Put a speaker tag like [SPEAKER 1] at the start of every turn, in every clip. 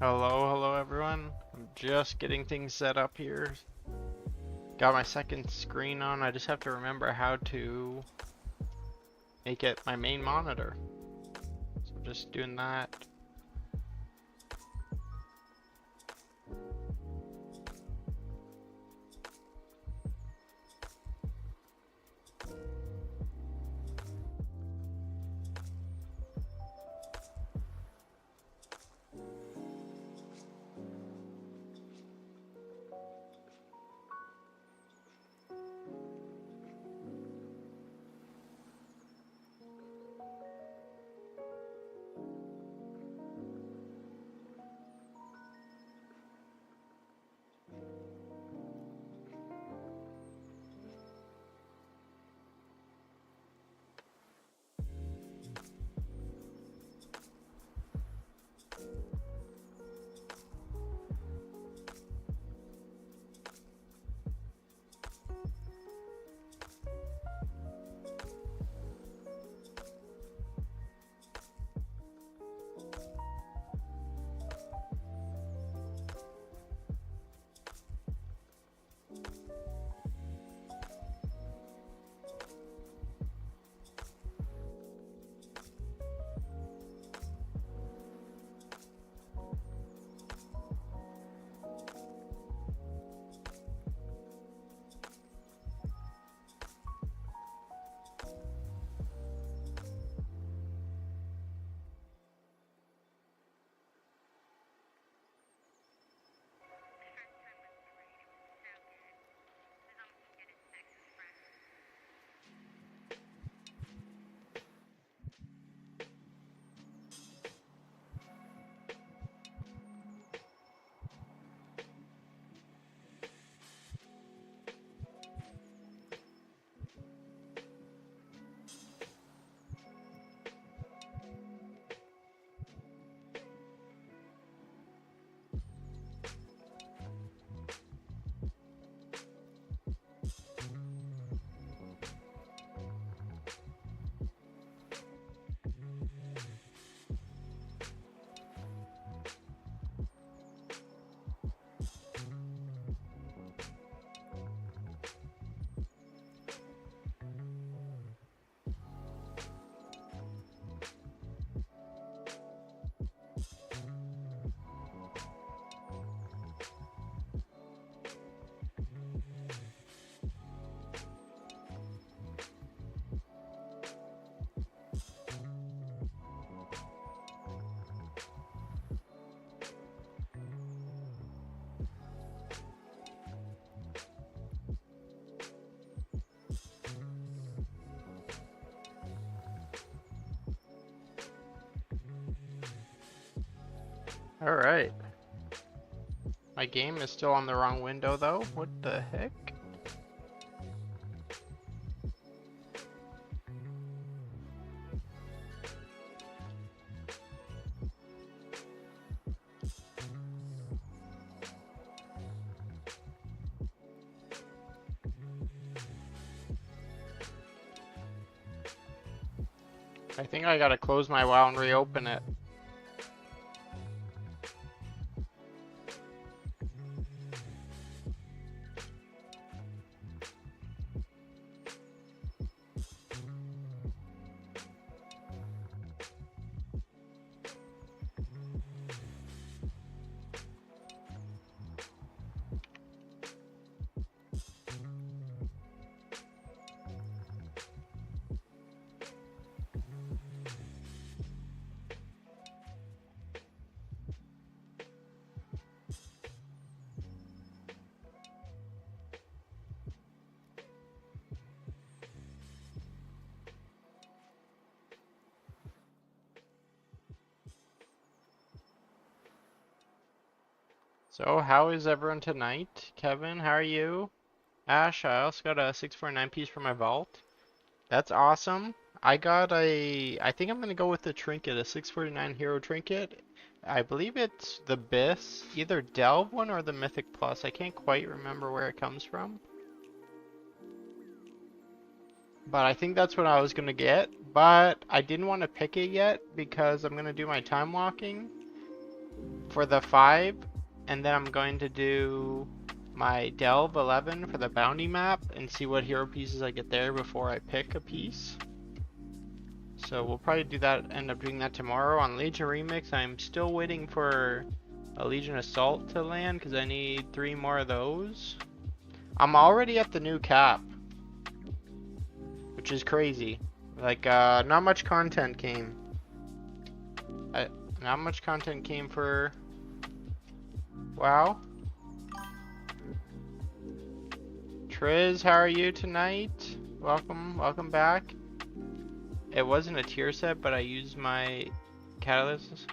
[SPEAKER 1] Hello everyone. I'm just getting things set up here. Got my second screen on. I just have to remember how to make it my main monitor. So just doing that. Alright. My game is still on the wrong window though. What the heck? I think I gotta close my WoW and reopen it. So, how is everyone tonight? Kevin, how are you? Ash, I also got a 649 piece for my vault. That's awesome. I think I'm gonna go with the trinket, a 649 hero trinket. I believe it's the BIS, either Delve one or the Mythic Plus. I can't quite remember where it comes from. But I think that's what I was gonna get. But I didn't want to pick it yet because I'm gonna do my time walking. for the 5, and then I'm going to do my Delve 11 for the bounty map and see what hero pieces I get there before I pick a piece. So we'll probably do that, end up doing that tomorrow. On Legion Remix, I'm still waiting for a Legion Assault to land because I need 3 more of those. I'm already at the new cap, which is crazy. Like, not much content came. Not much content came for WoW. Triz, how are you tonight? Welcome back. It wasn't a tier set, but I used my catalyst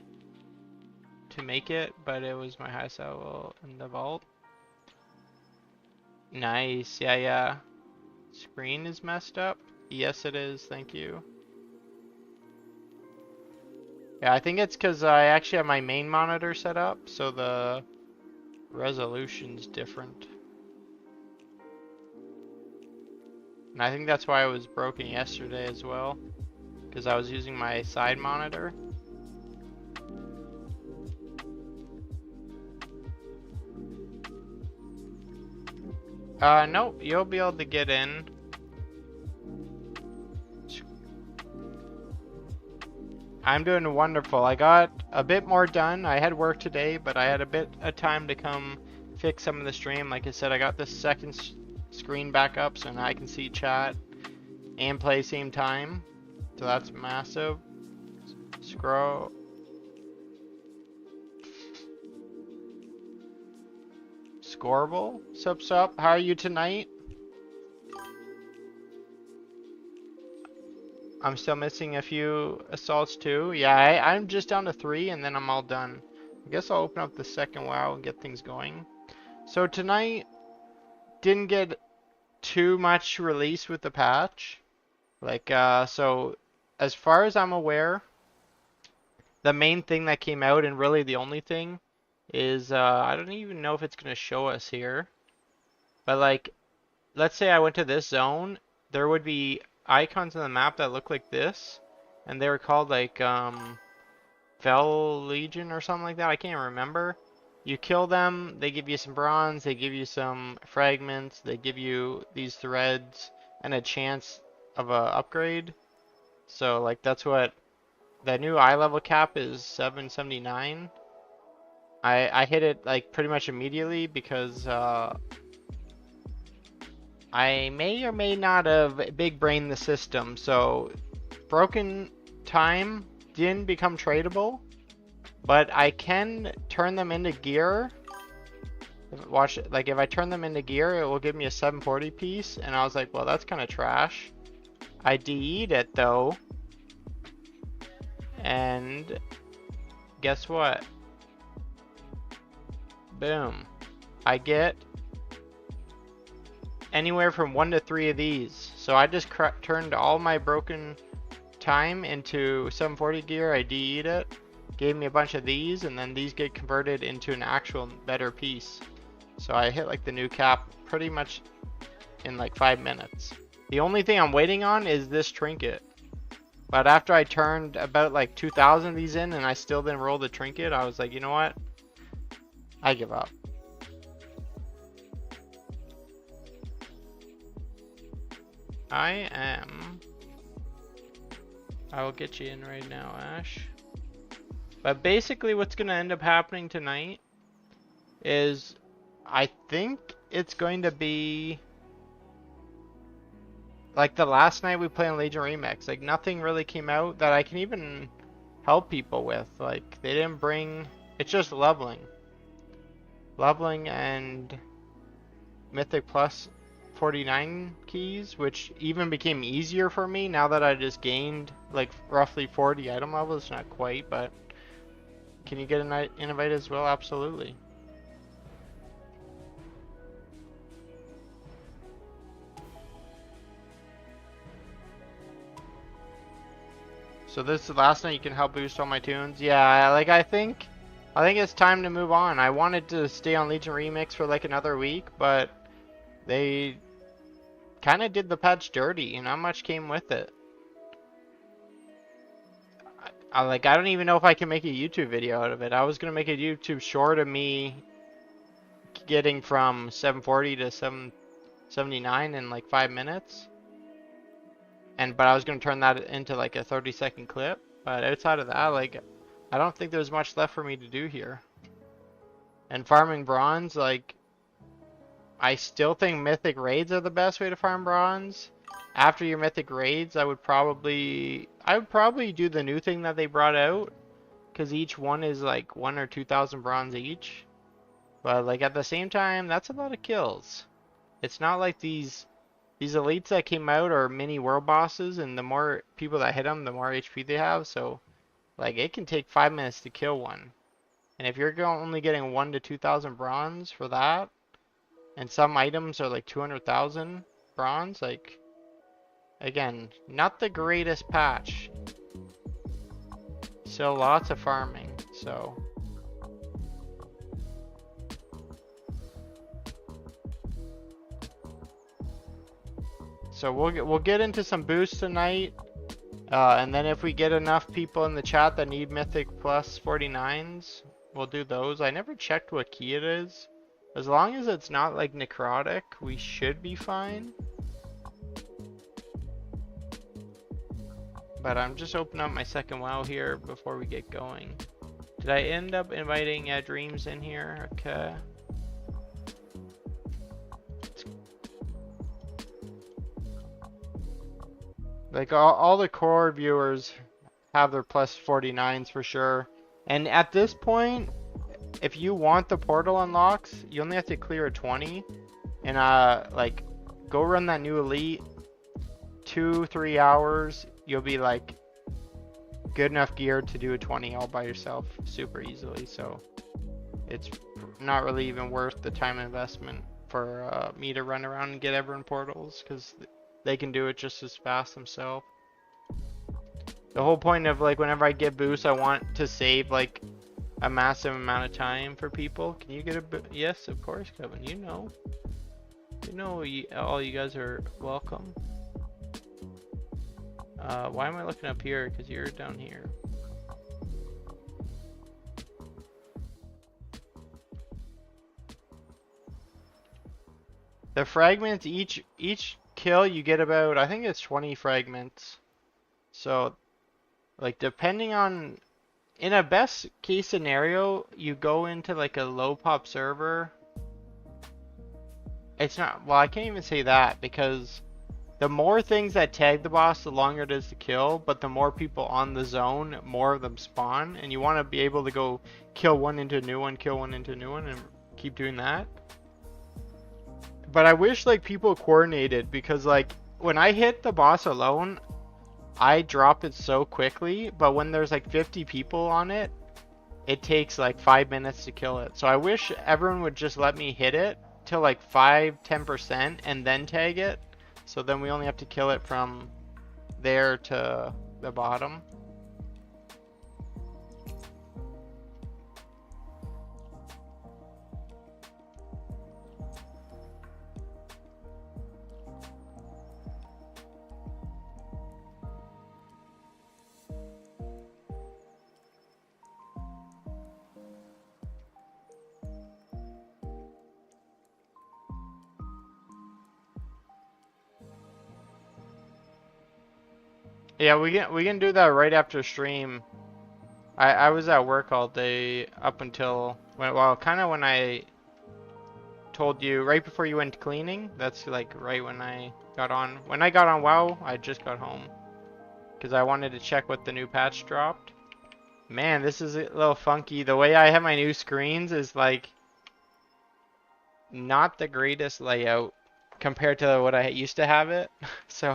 [SPEAKER 1] to make it, but it was my highest level in the vault. Nice, yeah. Screen is messed up? Yes, it is, thank you. Yeah, I think it's because I actually have my main monitor set up, so the resolution's different. And I think that's why it was broken yesterday as well, because I was using my side monitor. Nope, you'll be able to get in. I'm doing wonderful. I got a bit more done. I had work today, but I had a bit of time to come fix some of the stream. Like I said, I got the second screen back up, so now I can see chat and play same time. So that's massive. Scroll. Scorable? Sup? How are you tonight? I'm still missing a few assaults too. Yeah, I'm just down to 3 and then I'm all done. I guess I'll open up the second WoW and get things going. So tonight didn't get too much release with the patch. Like, so as far as I'm aware, the main thing that came out, and really the only thing, is I don't even know if it's gonna show us here, but like, let's say I went to this zone, there would be icons on the map that look like this, and they were called like Fell Legion or something like that. I can't remember. You kill them, they give you some bronze, they give you some fragments, they give you these threads and a chance of a upgrade. So like that's what the new eye level cap is, 779. I hit it like pretty much immediately because I may or may not have big brained the system. So broken time didn't become tradable, but I can turn them into gear. Watch it, like if I turn them into gear, it will give me a 740 piece, and I was like, well, that's kind of trash. I DE'd it though, and guess what? Boom. I get anywhere from 1 to 3 of these. So I just turned all my broken time into 740 gear. I DE'd it, gave me a bunch of these, and then these get converted into an actual better piece. So I hit like the new cap pretty much in like 5 minutes. The only thing I'm waiting on is this trinket. But after I turned about like 2,000 of these in and I still didn't roll the trinket, I was like, you know what? I give up. I will get you in right now, Ash. But basically what's going to end up happening tonight is I think it's going to be like the last night we played on Legion Remix. Like nothing really came out that I can even help people with. Like they didn't bring, it's just leveling. Leveling and Mythic plus 49 keys, which even became easier for me now that I just gained like roughly 40 item levels. Not quite, but can you get an invite as well? Absolutely. So this is the last night you can help boost all my tunes. Yeah, like I think it's time to move on. I wanted to stay on Legion Remix for like another week, but they kind of did the patch dirty and not much came with it. Like, I don't even know if I can make a YouTube video out of it. I was gonna make a YouTube short of me getting from 740 to 779 in like 5 minutes. But I was gonna turn that into like a 30-second clip. But outside of that, like, I don't think there's much left for me to do here. And farming bronze, like, I still think mythic raids are the best way to farm bronze. After your mythic raids, I would probably do the new thing that they brought out, because each one is like 1 or 2,000 bronze each. But like at the same time, that's a lot of kills. It's not like these elites that came out are mini world bosses, and the more people that hit them, the more HP they have. So like it can take 5 minutes to kill one. And if you're only getting 1 to 2,000 bronze for that, and some items are like 200,000 bronze, like, again, not the greatest patch. Still lots of farming, so. So we'll get into some boosts tonight. And then if we get enough people in the chat that need Mythic plus 49s, we'll do those. I never checked what key it is. As long as it's not like necrotic, we should be fine. But I'm just opening up my second WoW here before we get going. Did I end up inviting Dreams in here? Okay. Like all the core viewers have their plus 49s for sure. And at this point, if you want the portal unlocks, you only have to clear a 20. And like, go run that new elite. 2-3 hours, you'll be like good enough gear to do a 20 all by yourself super easily. So it's not really even worth the time investment for me to run around and get everyone portals, because they can do it just as fast themselves. The whole point of like whenever I get boosts, I want to save like a massive amount of time for people. Can you get a boost? Yes, of course, Kevin. You know all you guys are welcome. Why am I looking up here? Because you're down here. The fragments, each kill you get about, I think it's 20 fragments. So like depending on, in a best case scenario, you go into like a low pop server. It's not, well, I can't even say that, because the more things that tag the boss, the longer it is to kill, but the more people on the zone, more of them spawn, and you want to be able to go kill one into a new one, kill one into a new one, and keep doing that. But I wish like people coordinated, because like when I hit the boss alone, I drop it so quickly, but when there's like 50 people on it, it takes like 5 minutes to kill it. So I wish everyone would just let me hit it till like 5-10% and then tag it. So then we only have to kill it from there to the bottom. Yeah, we can do that right after stream. I was at work all day up until well, kind of when I told you right before you went cleaning. That's like right when I got on. When I got on WoW, I just got home because I wanted to check what the new patch dropped. Man, this is a little funky. The way I have my new screens is like not the greatest layout compared to what I used to have it. So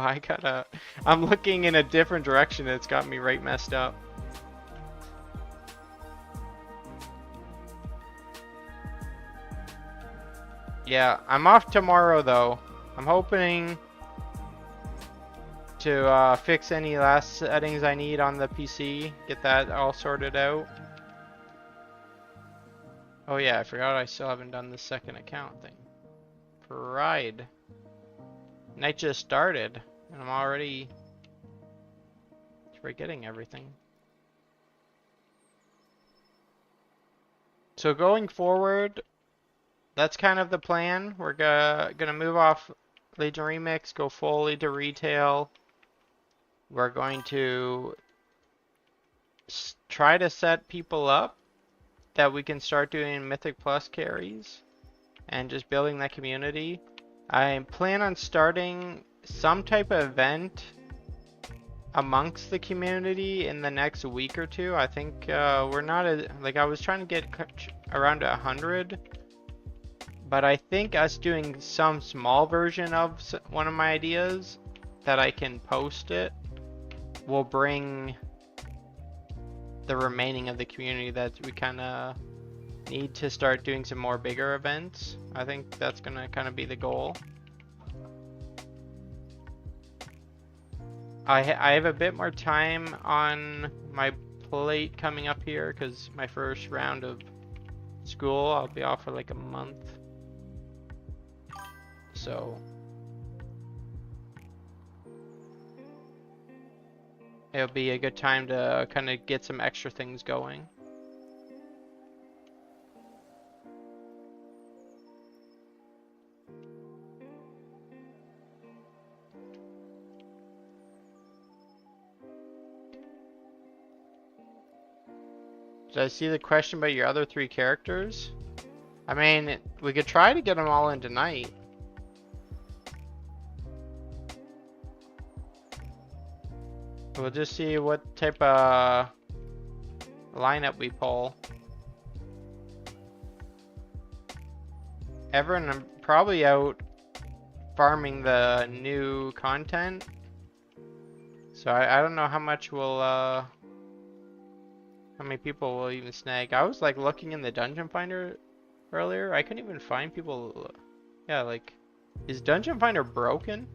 [SPEAKER 1] I'm looking in a different direction. It's got me right messed up. Yeah, I'm off tomorrow though. I'm hoping to fix any last settings I need on the PC, get that all sorted out. Oh yeah, I forgot I still haven't done the second account thing. Pride. Night just started, and I'm already forgetting everything. So going forward, that's kind of the plan. We're gonna move off Legion Remix, go fully to retail. We're going to try to set people up that we can start doing Mythic Plus carries and just building that community. I plan on starting some type of event amongst the community in the next week or two. I think we're not like, I was trying to get around 100, but I think us doing some small version of one of my ideas that I can post it will bring the remaining of the community that we kind of need to start doing some more bigger events. I think that's gonna kind of be the goal. I have a bit more time on my plate coming up here because my first round of school, I'll be off for like a month. So it'll be a good time to kind of get some extra things going. Did I see the question about your other 3 characters? I mean, we could try to get them all in tonight. We'll just see what type of lineup we pull. Everyone, I'm probably out farming the new content. So I don't know how much we'll, how many people will even snag. I was like looking in the Dungeon Finder earlier. I couldn't even find people. Yeah, like, is Dungeon Finder broken?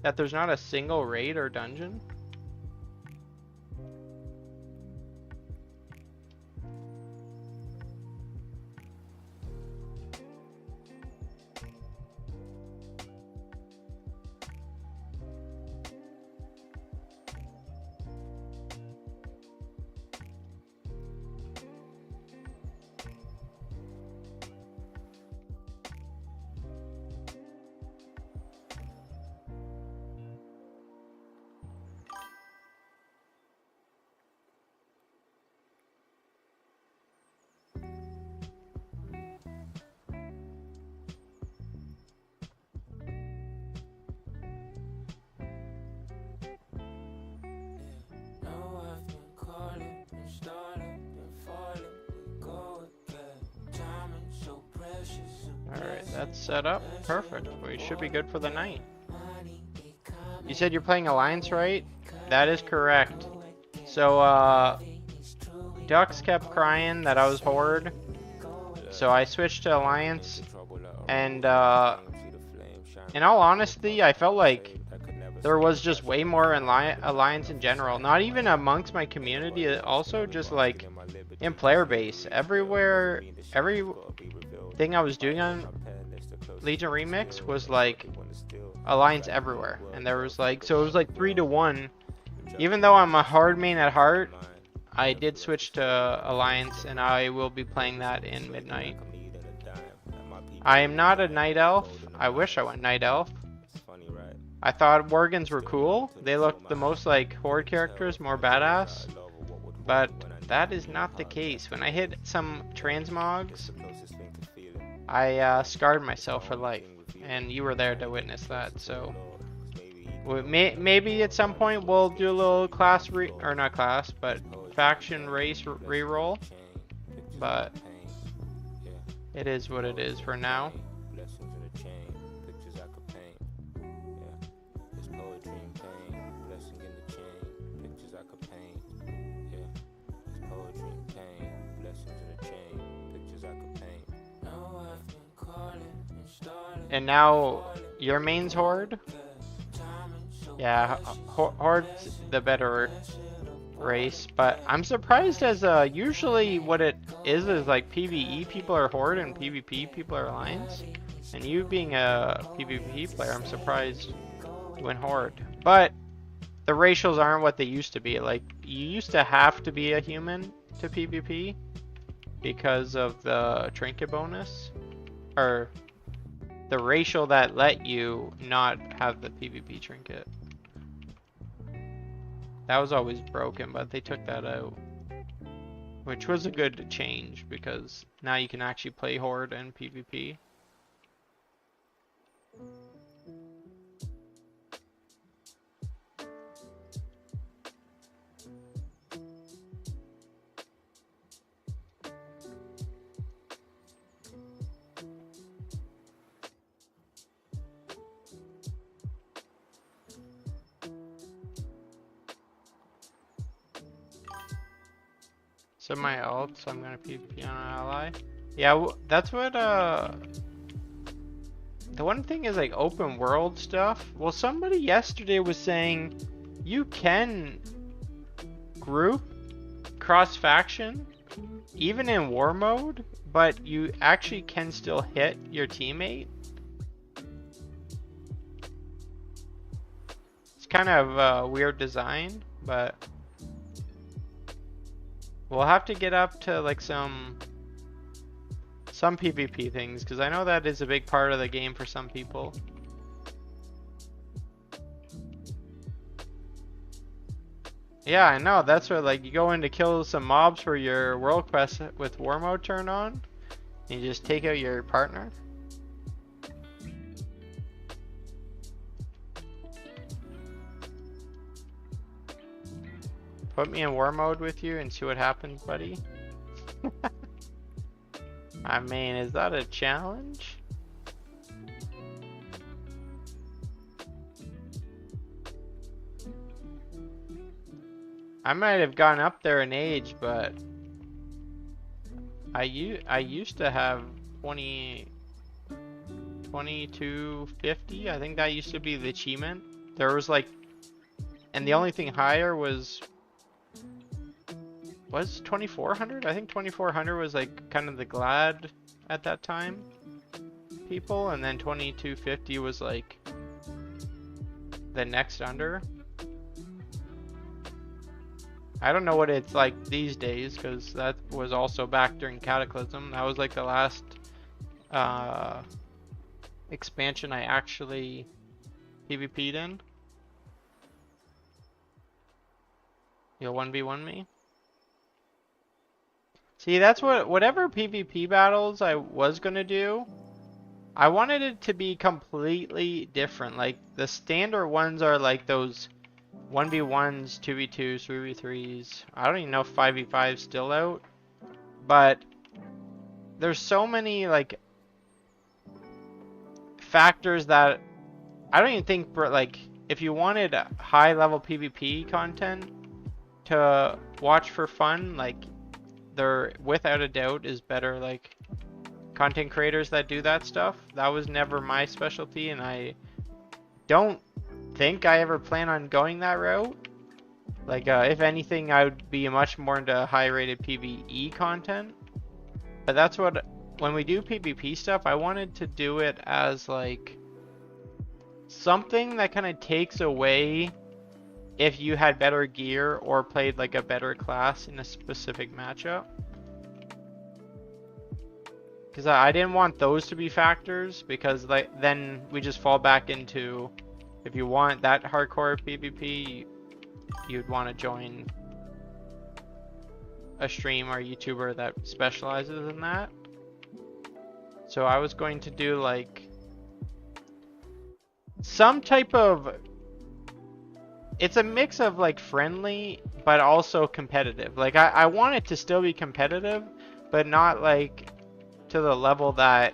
[SPEAKER 1] That there's not a single raid or dungeon? Alright, that's set up. Perfect. We should be good for the night. You said you're playing Alliance, right? That is correct. So, Ducks kept crying that I was Horde. So I switched to Alliance. And, in all honesty, I felt like there was just way more in Alliance in general. Not even amongst my community, also just like in player base. Everywhere, everything I was doing on Legion Remix was like Alliance everywhere. And there was like, so it was like 3 to 1. Even though I'm a hard main at heart, I did switch to Alliance and I will be playing that in Midnight. I am not a Night Elf. I wish I went Night Elf. I thought Worgans were cool. They looked the most like Horde characters, more badass. But that is not the case. When I hit some transmogs, I scarred myself for life. And you were there to witness that, so... Maybe at some point we'll do a little class or not class, but faction race reroll. But it is what it is for now. And now your main's Horde? Yeah, Horde's the better race, but I'm surprised as usually what it is like PvE people are Horde and PvP people are Alliance. And you being a PvP player, I'm surprised you went Horde. But the racials aren't what they used to be. Like, you used to have to be a human to PvP. because of the trinket bonus, or the racial that let you not have the PvP trinket. That was always broken, but they took that out, which was a good change because now you can actually play Horde and PvP. So my ult, so I'm gonna PvP on an ally. Yeah, that's what, the one thing is like open world stuff. Well, somebody yesterday was saying you can group cross faction even in war mode, but you actually can still hit your teammate. It's kind of a weird design, but we'll have to get up to like some PvP things, because I know that is a big part of the game for some people. Yeah, I know. That's where like you go in to kill some mobs for your world quest with war mode turned on, and you just take out your partner. Put me in war mode with you and see what happens, buddy. I mean, is that a challenge? I might have gone up there in age, but I used to have 2250. I think that used to be the achievement. There was like, and the only thing higher was 2400. I think 2400 was like kind of the glad at that time people, and then 2250 was like the next under. I don't know what it's like these days, because that was also back during Cataclysm. That was like the last expansion I actually PvP'd in. You'll 1v1 me? See, that's whatever PvP battles I was gonna do, I wanted it to be completely different. Like, the standard ones are like those 1v1s, 2v2s, 3v3s. I don't even know if 5v5 is still out. But there's so many like factors that I don't even think, like, if you wanted high level PvP content to watch for fun, like, there without a doubt is better like content creators that do that stuff. That was never my specialty, and I don't think I ever plan on going that route. Like, if anything, I would be much more into high rated PvE content. But that's what, when we do PvP stuff, I wanted to do it as like something that kind of takes away if you had better gear or played like a better class in a specific matchup. Because I didn't want those to be factors, because like then we just fall back into, if you want that hardcore PvP, you'd want to join a stream or YouTuber that specializes in that. So I was going to do like some type of, it's a mix of like friendly but also competitive. Like, I want it to still be competitive, but not like to the level that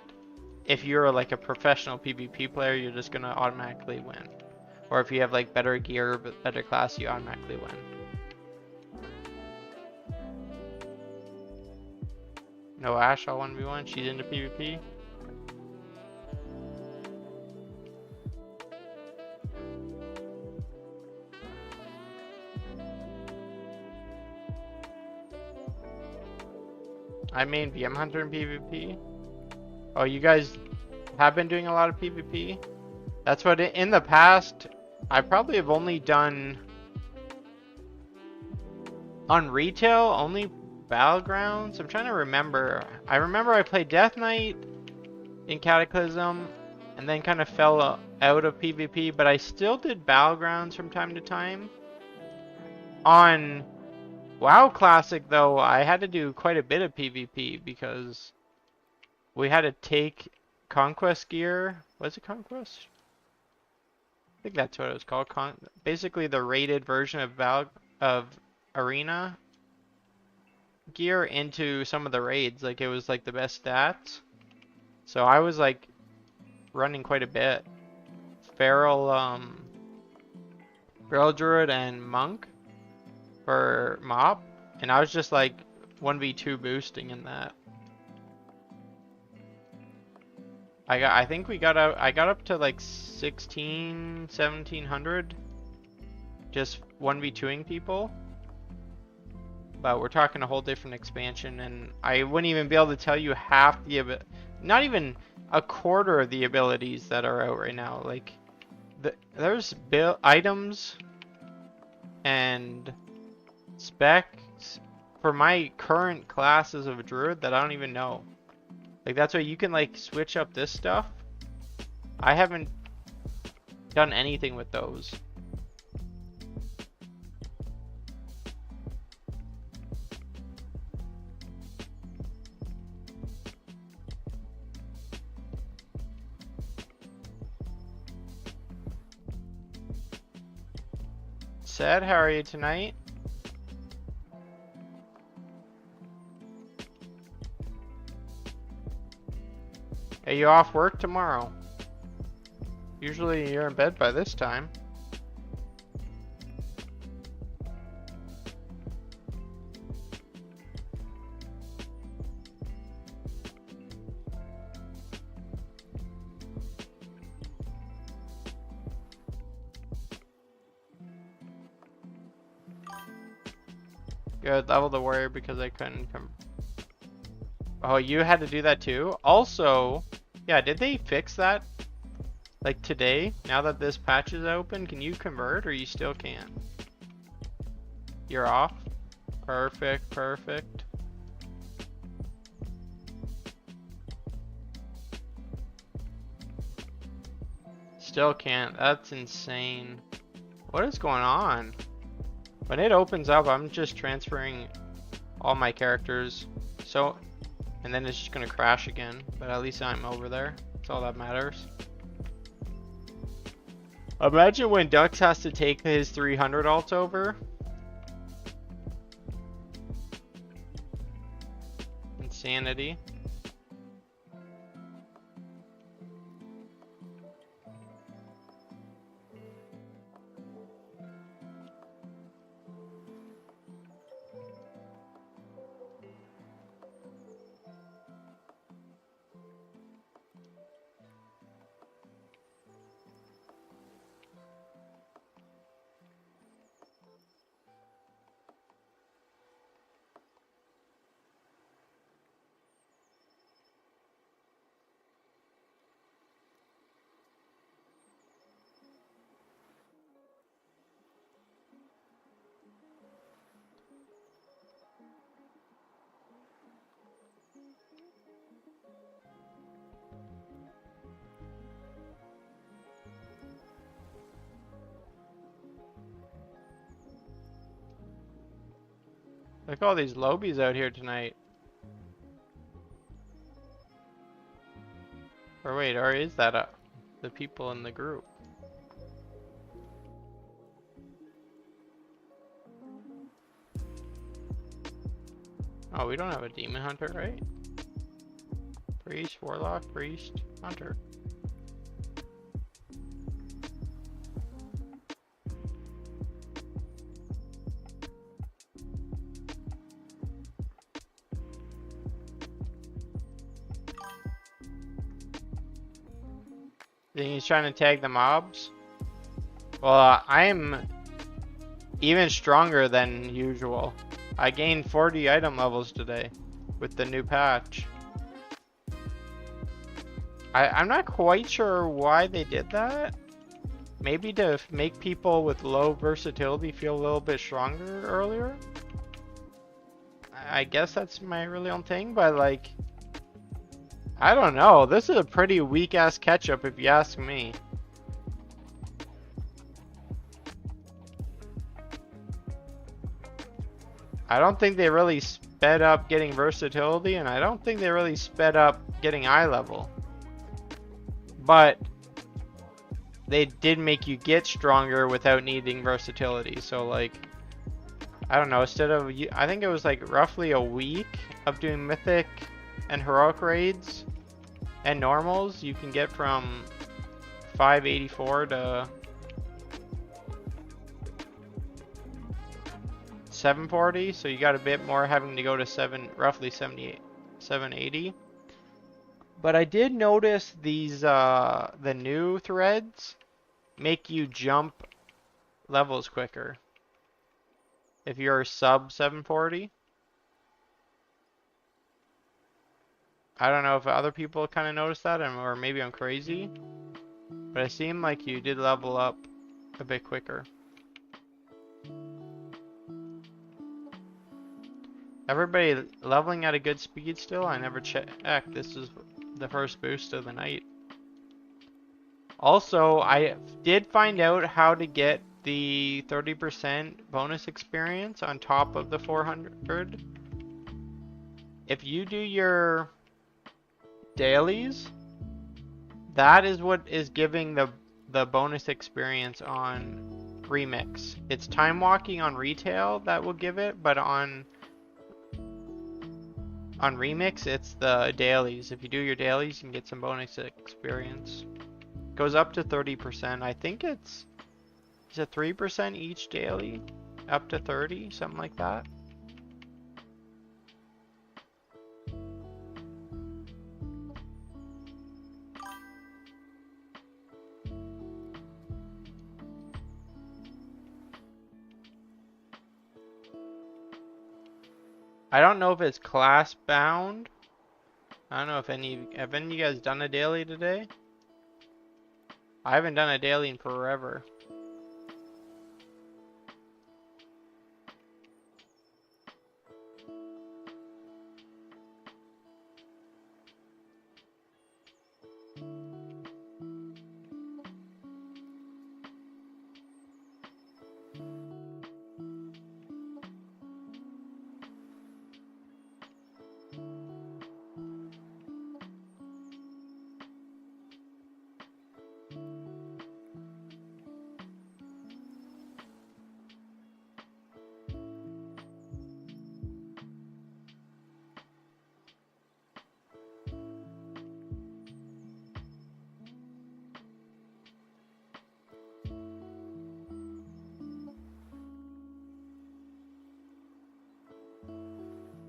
[SPEAKER 1] if you're like a professional PvP player, you're just gonna automatically win. Or if you have like better gear but better class, you automatically win. No Ash all 1v1, she's into PvP. I main VM Hunter in PvP. Oh, you guys have been doing a lot of PvP? That's what, in the past, I probably have only done, on retail, only Battlegrounds? I'm trying to remember. I remember I played Death Knight in Cataclysm and then kind of fell out of PvP, but I still did Battlegrounds from time to time. On WoW Classic, though, I had to do quite a bit of PvP because we had to take Conquest gear. Was it Conquest? I think that's what it was called. Basically, the rated version of Arena gear into some of the raids. Like, it was like the best stats. So I was like running quite a bit. Feral Druid and Monk for Mop, and I was just like 1v2 boosting in that. I think I got up to like 1700 just 1v2ing people. But we're talking a whole different expansion, and I wouldn't even be able to tell you half the not even a quarter of the abilities that are out right now. Like there's items and specs for my current classes of Druid that I don't even know. Like, that's why you can like switch up this stuff. I haven't done anything with those. Sad, how are you tonight? Are you off work tomorrow? Usually you're in bed by this time. Good, level the warrior because I couldn't come. Oh, you had to do that too? Also, yeah, did they fix that? Like today, now that this patch is open, can you convert or you still can't? You're off? Perfect, perfect. Still can't, that's insane. What is going on? When it opens up, I'm just transferring all my characters. So, and then it's just gonna crash again, but at least I'm over there. That's all that matters. Imagine when Dux has to take his 300 alts over. Insanity. Look at all these lobies out here tonight. Or wait, or is that the people in the group? Oh, we don't have a demon hunter, right? Priest, warlock, priest, hunter. Think he's trying to tag the mobs? Well, I'm even stronger than usual. I gained 40 item levels today with the new patch. I'm not quite sure why they did that. Maybe to make people with low versatility feel a little bit stronger earlier? I guess that's my really own thing, but like, I don't know. This is a pretty weak ass catch-up if you ask me. I don't think they really sped up getting versatility, and I don't think they really sped up getting eye level. But they did make you get stronger without needing versatility. So like, I don't know, instead of, I think it was like roughly a week of doing mythic and heroic raids and normals, you can get from 584 to 740. So you got a bit more having to go to roughly 780. But I did notice these the new threads make you jump levels quicker if you're sub 740. I don't know if other people kind of noticed that, or maybe I'm crazy, but it seemed like you did level up a bit quicker. Everybody leveling at a good speed still? I never checked. This is the first boost of the night. Also, I did find out how to get the 30% bonus experience on top of the 400. If you do your dailies, that is what is giving the bonus experience on Remix. It's time walking on retail that will give it, but on Remix it's the dailies. If you do your dailies, you can get some bonus experience. Goes up to 30%. I think is it 3% each daily? Up to 30, something like that. I don't know if it's class bound. I don't know if have any of you guys done a daily today? I haven't done a daily in forever.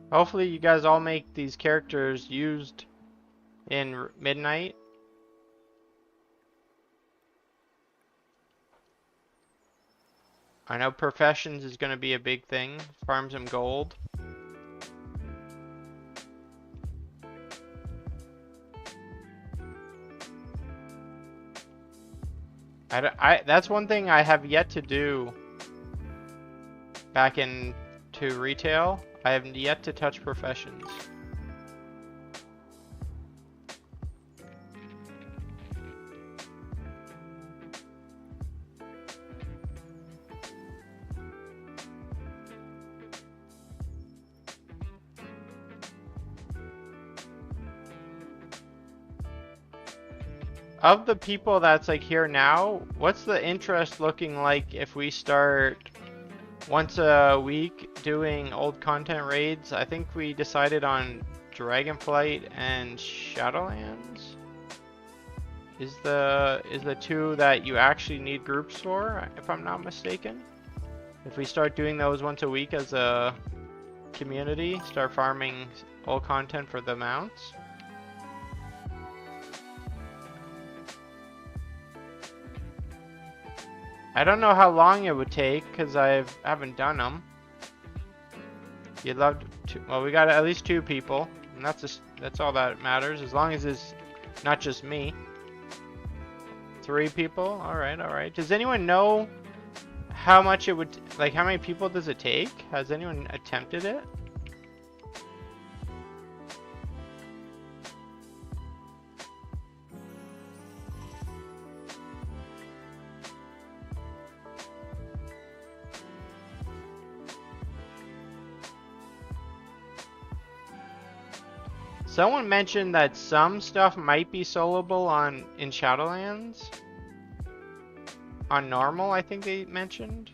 [SPEAKER 1] Hopefully you guys all make these characters used in Midnight. I know professions is going to be a big thing. Farm some gold. That's one thing I have yet to do back into retail. I have yet to touch professions. Of the people that's like here now, what's the interest looking like if we start once a week doing old content raids? I think we decided on Dragonflight and Shadowlands is the two that you actually need groups for, if I'm not mistaken. If we start doing those once a week as a community, start farming old content for the mounts. I don't know how long it would take because I haven't done them. You'd love to. Well, we got at least 2 people, and that's all that matters. As long as it's not just me. 3 people. All right, all right. Does anyone know how much it would, like, how many people does it take? Has anyone attempted it? Someone mentioned that some stuff might be soloable in Shadowlands. On normal, I think they mentioned.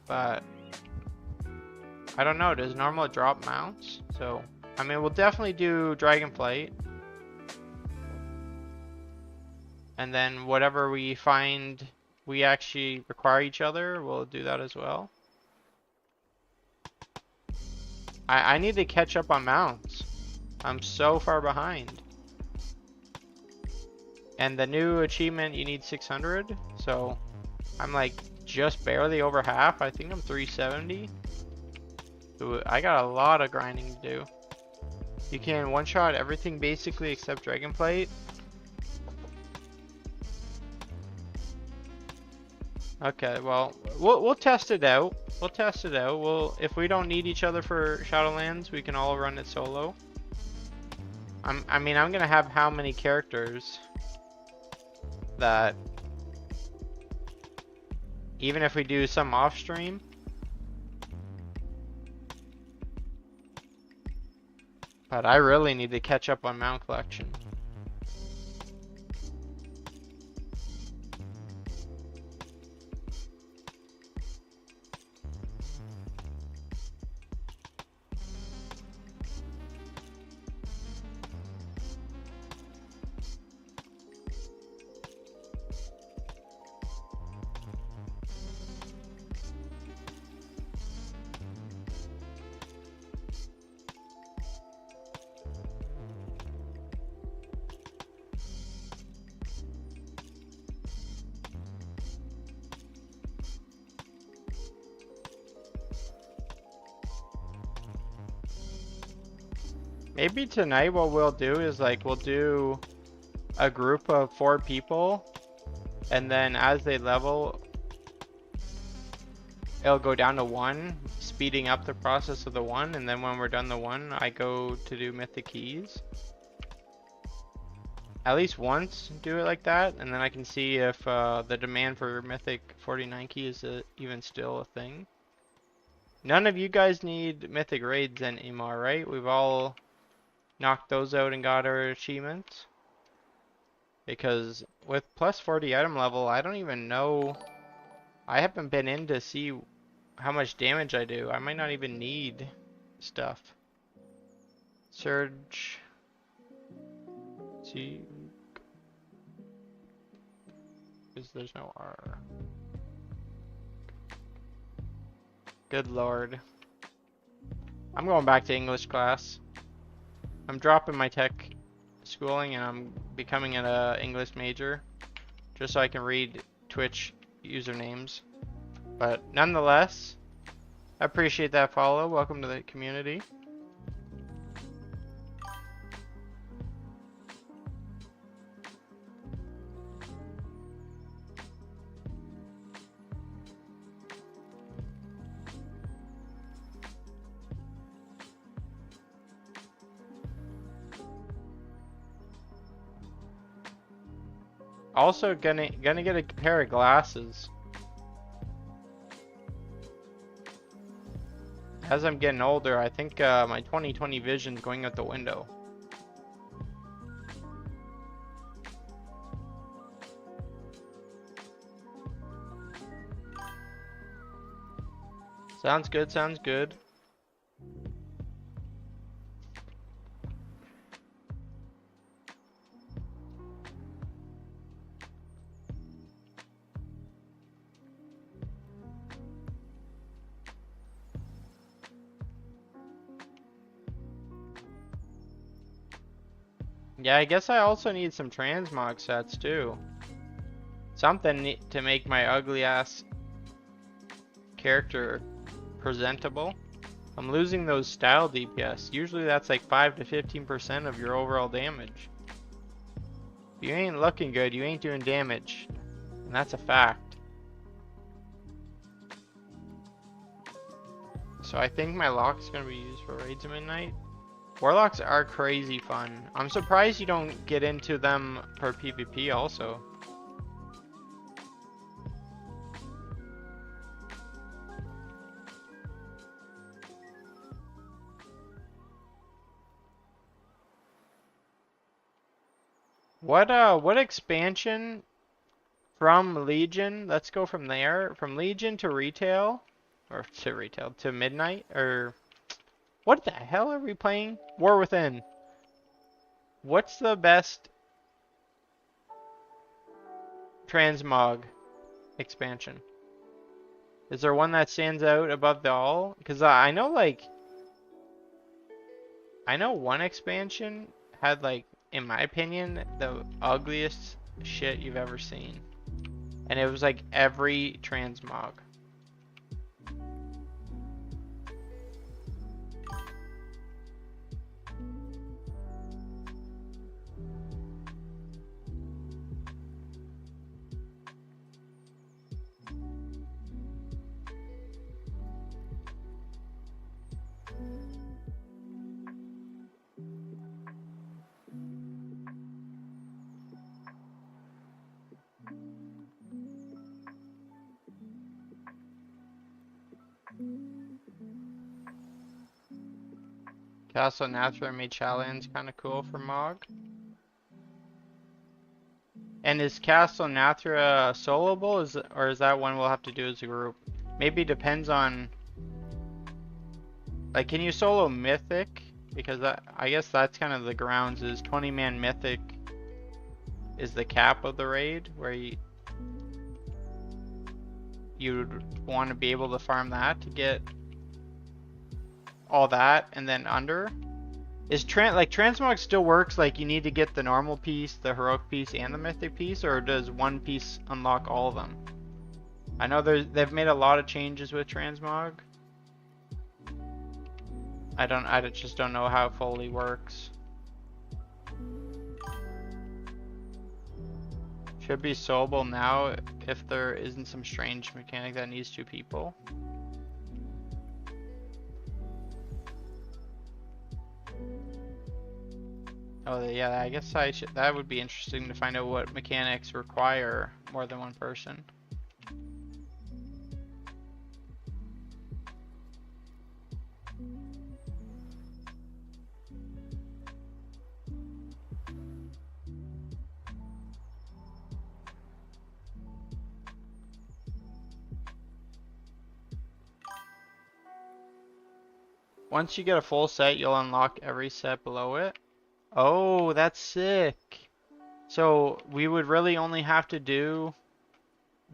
[SPEAKER 1] But I don't know. Does normal drop mounts? So, I mean, we'll definitely do Dragonflight. And then whatever we find we actually require each other, we'll do that as well. I need to catch up on mounts. I'm so far behind. And the new achievement, you need 600. So I'm like just barely over half. I think I'm 370. So I got a lot of grinding to do. You can one-shot everything basically except Dragonflight. Okay, well, we'll test it out. We'll test it out. If we don't need each other for Shadowlands, we can all run it solo. I mean, I'm gonna have how many characters that even if we do some off stream, but I really need to catch up on mount collection. Maybe tonight what we'll do is like we'll do a group of 4 people, and then as they level, it'll go down to 1, speeding up the process of the 1, and then when we're done the 1, I go to do Mythic keys. At least once do it like that, and then I can see if the demand for Mythic 49 key is even still a thing. None of you guys need Mythic raids anymore, right? We've all knocked those out and got our achievements. Because with plus 40 item level, I don't even know. I haven't been in to see how much damage I do. I might not even need stuff. Surge. See. Because there's no R. Good lord. I'm going back to English class. I'm dropping my tech schooling and I'm becoming an English major. Just so I can read Twitch usernames. But nonetheless, I appreciate that follow. Welcome to the community. Also gonna get a pair of glasses. As I'm getting older, I think my 20/20 vision's going out the window. Sounds good, sounds good. Yeah, I guess I also need some transmog sets too. Something to make my ugly ass character presentable. I'm losing those style DPS. Usually that's like 5 to 15% of your overall damage. If you ain't looking good, you ain't doing damage. And that's a fact. So I think my lock's gonna be used for raids at midnight. Warlocks are crazy fun. I'm surprised you don't get into them for PvP also. What expansion from Legion? Let's go from there. From Legion to retail, or to retail to midnight, or what the hell are we playing? War Within. What's the best transmog expansion? Is there one that stands out above the all? Because I know I know one expansion had like, in my opinion, the ugliest shit you've ever seen. And it was like every transmog. Castle Nathra made challenge kind of cool for Mog. And is Castle Nathra soloable, or is that one we'll have to do as a group? Maybe depends on, like, can you solo Mythic? Because I guess that's kind of the grounds, is 20-man Mythic is the cap of the raid, where you'd want to be able to farm that to get all that, and then under. Is transmog still works, like you need to get the normal piece, the heroic piece, and the mythic piece, or does one piece unlock all of them? I know they've made a lot of changes with transmog. I just don't know how it fully works. Should be soloable now if there isn't some strange mechanic that needs two people. Oh yeah, I guess that would be interesting to find out what mechanics require more than one person. Once you get a full set, you'll unlock every set below it. Oh, that's sick. So we would really only have to do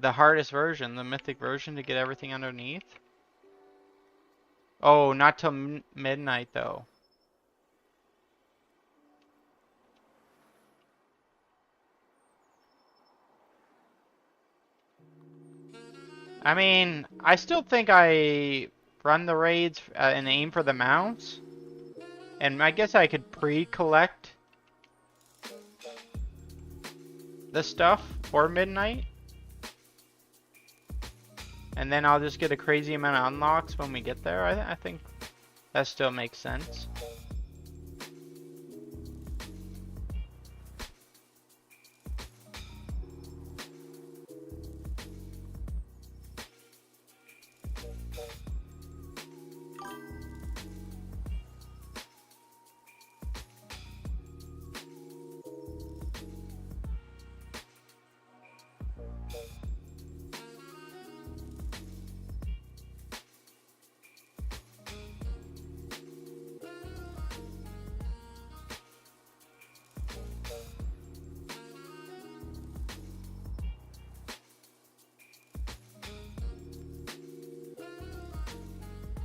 [SPEAKER 1] the hardest version, the mythic version, to get everything underneath. Oh, not till midnight though. I mean, I still think I run the raids and aim for the mounts. And I guess I could pre-collect the stuff for midnight. And then I'll just get a crazy amount of unlocks when we get there. I think that still makes sense.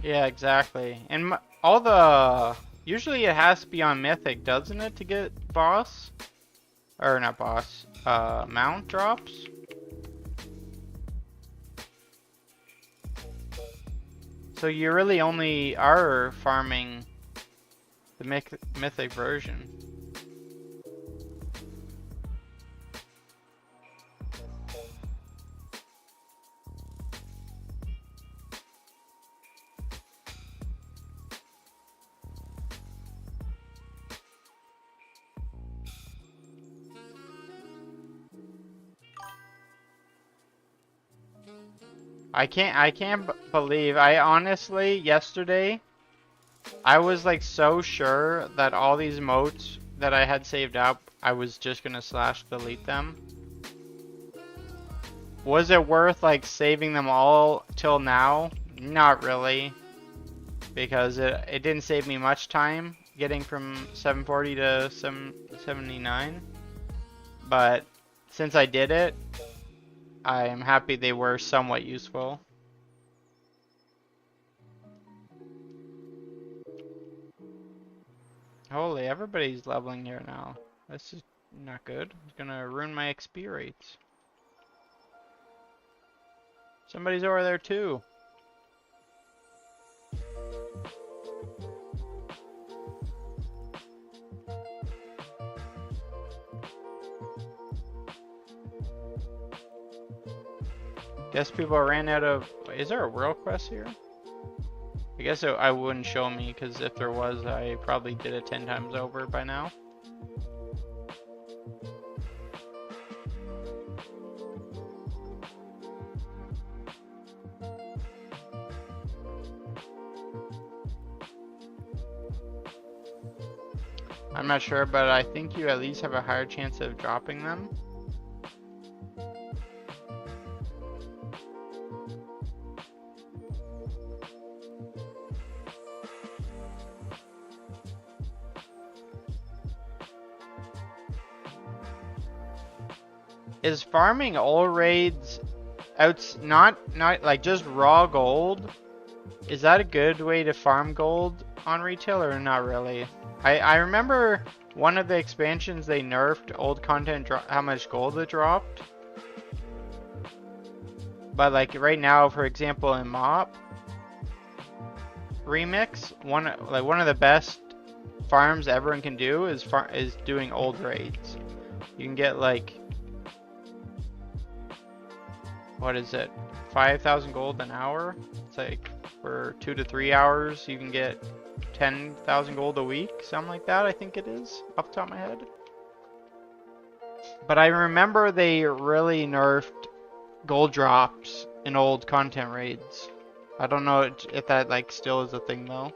[SPEAKER 1] Yeah, exactly. And usually it has to be on Mythic, doesn't it, to get boss? Or not boss, mount drops? So you really only are farming the Mythic version. I can't believe, I honestly, yesterday, I was like so sure that all these motes that I had saved up I was just gonna slash delete them. Was it worth like saving them all till now? Not really, because it didn't save me much time getting from 740 to 779. But since I did it, I am happy they were somewhat useful. Holy, everybody's leveling here now. This is not good. It's gonna ruin my XP rates. Somebody's over there too. Guess people ran out of... Is there a world quest here? I guess I wouldn't show me, because if there was, I probably did it 10 times over by now. I'm not sure, but I think you at least have a higher chance of dropping them. Is farming all raids not like just raw gold? Is that a good way to farm gold on retail or not really? I remember one of the expansions they nerfed old content, how much gold it dropped. But like right now, for example, in MOP Remix, one of the best farms everyone can do is doing old raids. You can get like, what is it, 5,000 gold an hour? It's like for 2 to 3 hours you can get 10,000 gold a week, something like that. I think it is off the top of my head. But I remember they really nerfed gold drops in old content raids. I don't know if that like still is a thing though.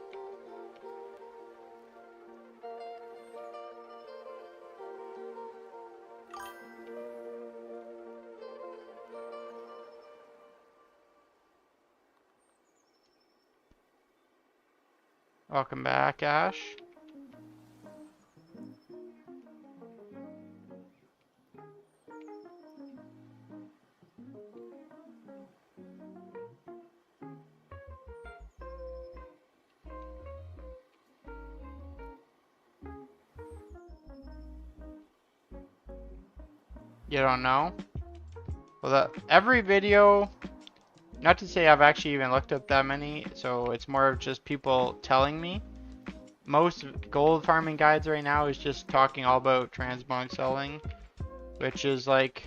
[SPEAKER 1] Welcome back, Ash. You don't know? Well, every video, not to say I've actually even looked up that many, so it's more of just people telling me. Most gold farming guides right now is just talking all about transmog selling, which is like,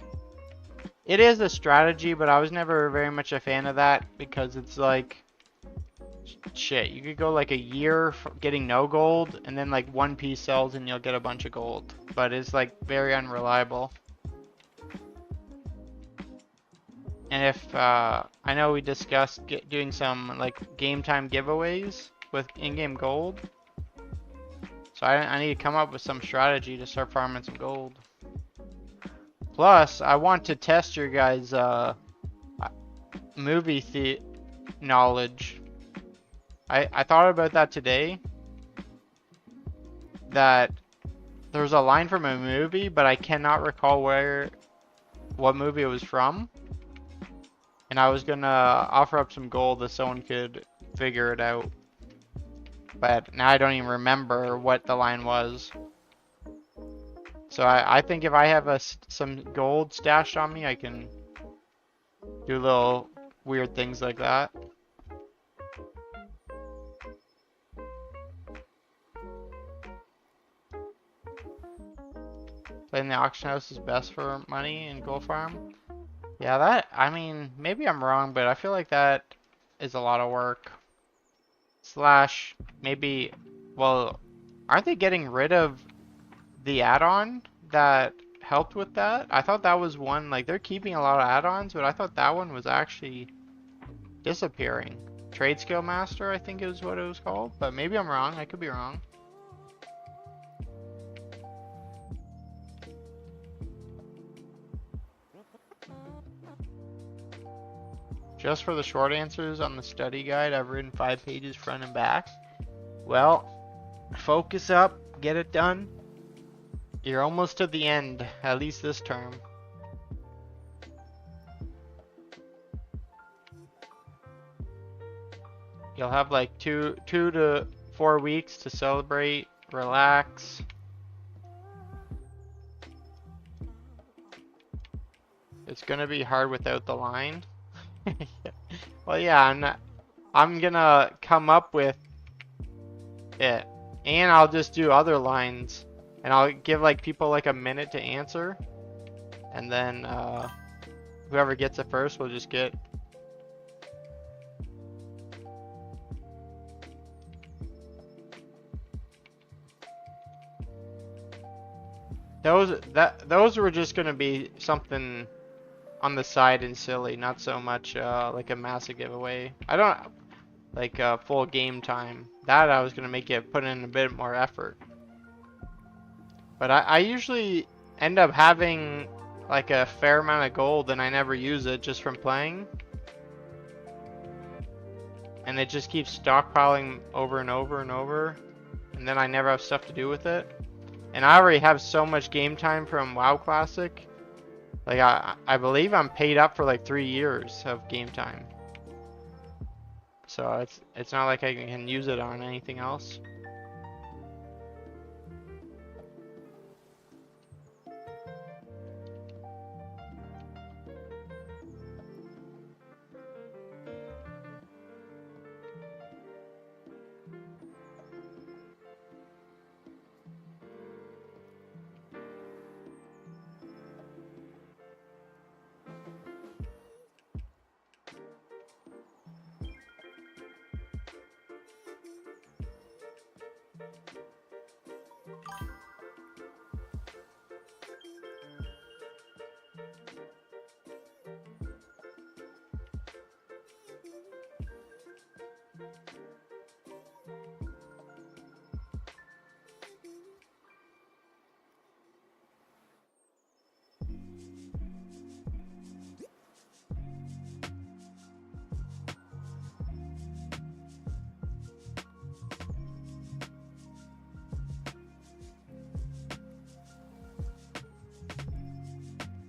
[SPEAKER 1] it is a strategy, but I was never very much a fan of that because it's like, shit, you could go like a year getting no gold and then like one piece sells and you'll get a bunch of gold, but it's like very unreliable. And if I know we discussed doing some like game time giveaways with in-game gold, so I need to come up with some strategy to start farming some gold. Plus, I want to test your guys' movie knowledge. I thought about that today. That there's a line from a movie, but I cannot recall what movie it was from. And I was gonna offer up some gold if someone could figure it out. But now I don't even remember what the line was. So I think if I have some gold stashed on me, I can do little weird things like that. Playing the auction house is best for money in gold farm. Yeah, I mean, maybe I'm wrong, but I feel like that is a lot of work. Slash, maybe, well, aren't they getting rid of the add-on that helped with that? I thought that was one, like, they're keeping a lot of add-ons, but I thought that one was actually disappearing. Trade Skill Master, I think is what it was called, but maybe I'm wrong. I could be wrong. Just for the short answers on the study guide, I've written 5 pages front and back. Well, focus up, get it done. You're almost to the end, at least this term. You'll have like two to 4 weeks to celebrate, relax. It's gonna be hard without the line. Well, yeah, I'm gonna come up with it, and I'll just do other lines, and I'll give like people like a minute to answer, and then whoever gets it first will just get. Those were just gonna be something on the side and silly, not so much like a massive giveaway. I don't like full game time. That I was gonna make it put in a bit more effort. But I usually end up having like a fair amount of gold and I never use it just from playing. And it just keeps stockpiling over and over and over. And then I never have stuff to do with it. And I already have so much game time from WoW Classic. Like I believe I'm paid up for like 3 years of game time. So it's not like I can use it on anything else.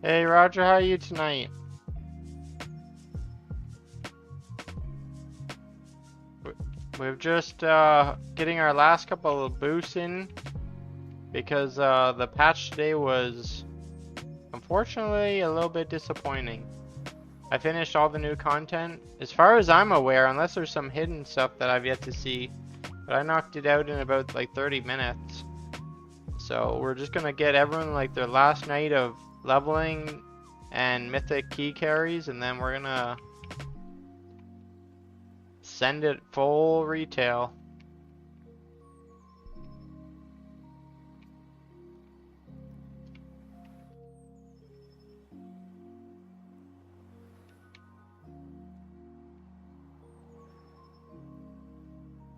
[SPEAKER 1] Hey Roger, how are you tonight? We're just getting our last couple of boosts in because the patch today was unfortunately a little bit disappointing. I finished all the new content as far as I'm aware, unless there's some hidden stuff that I've yet to see, but I knocked it out in about like 30 minutes. So we're just gonna get everyone like their last night of leveling and mythic key carries, and then we're gonna send it full retail.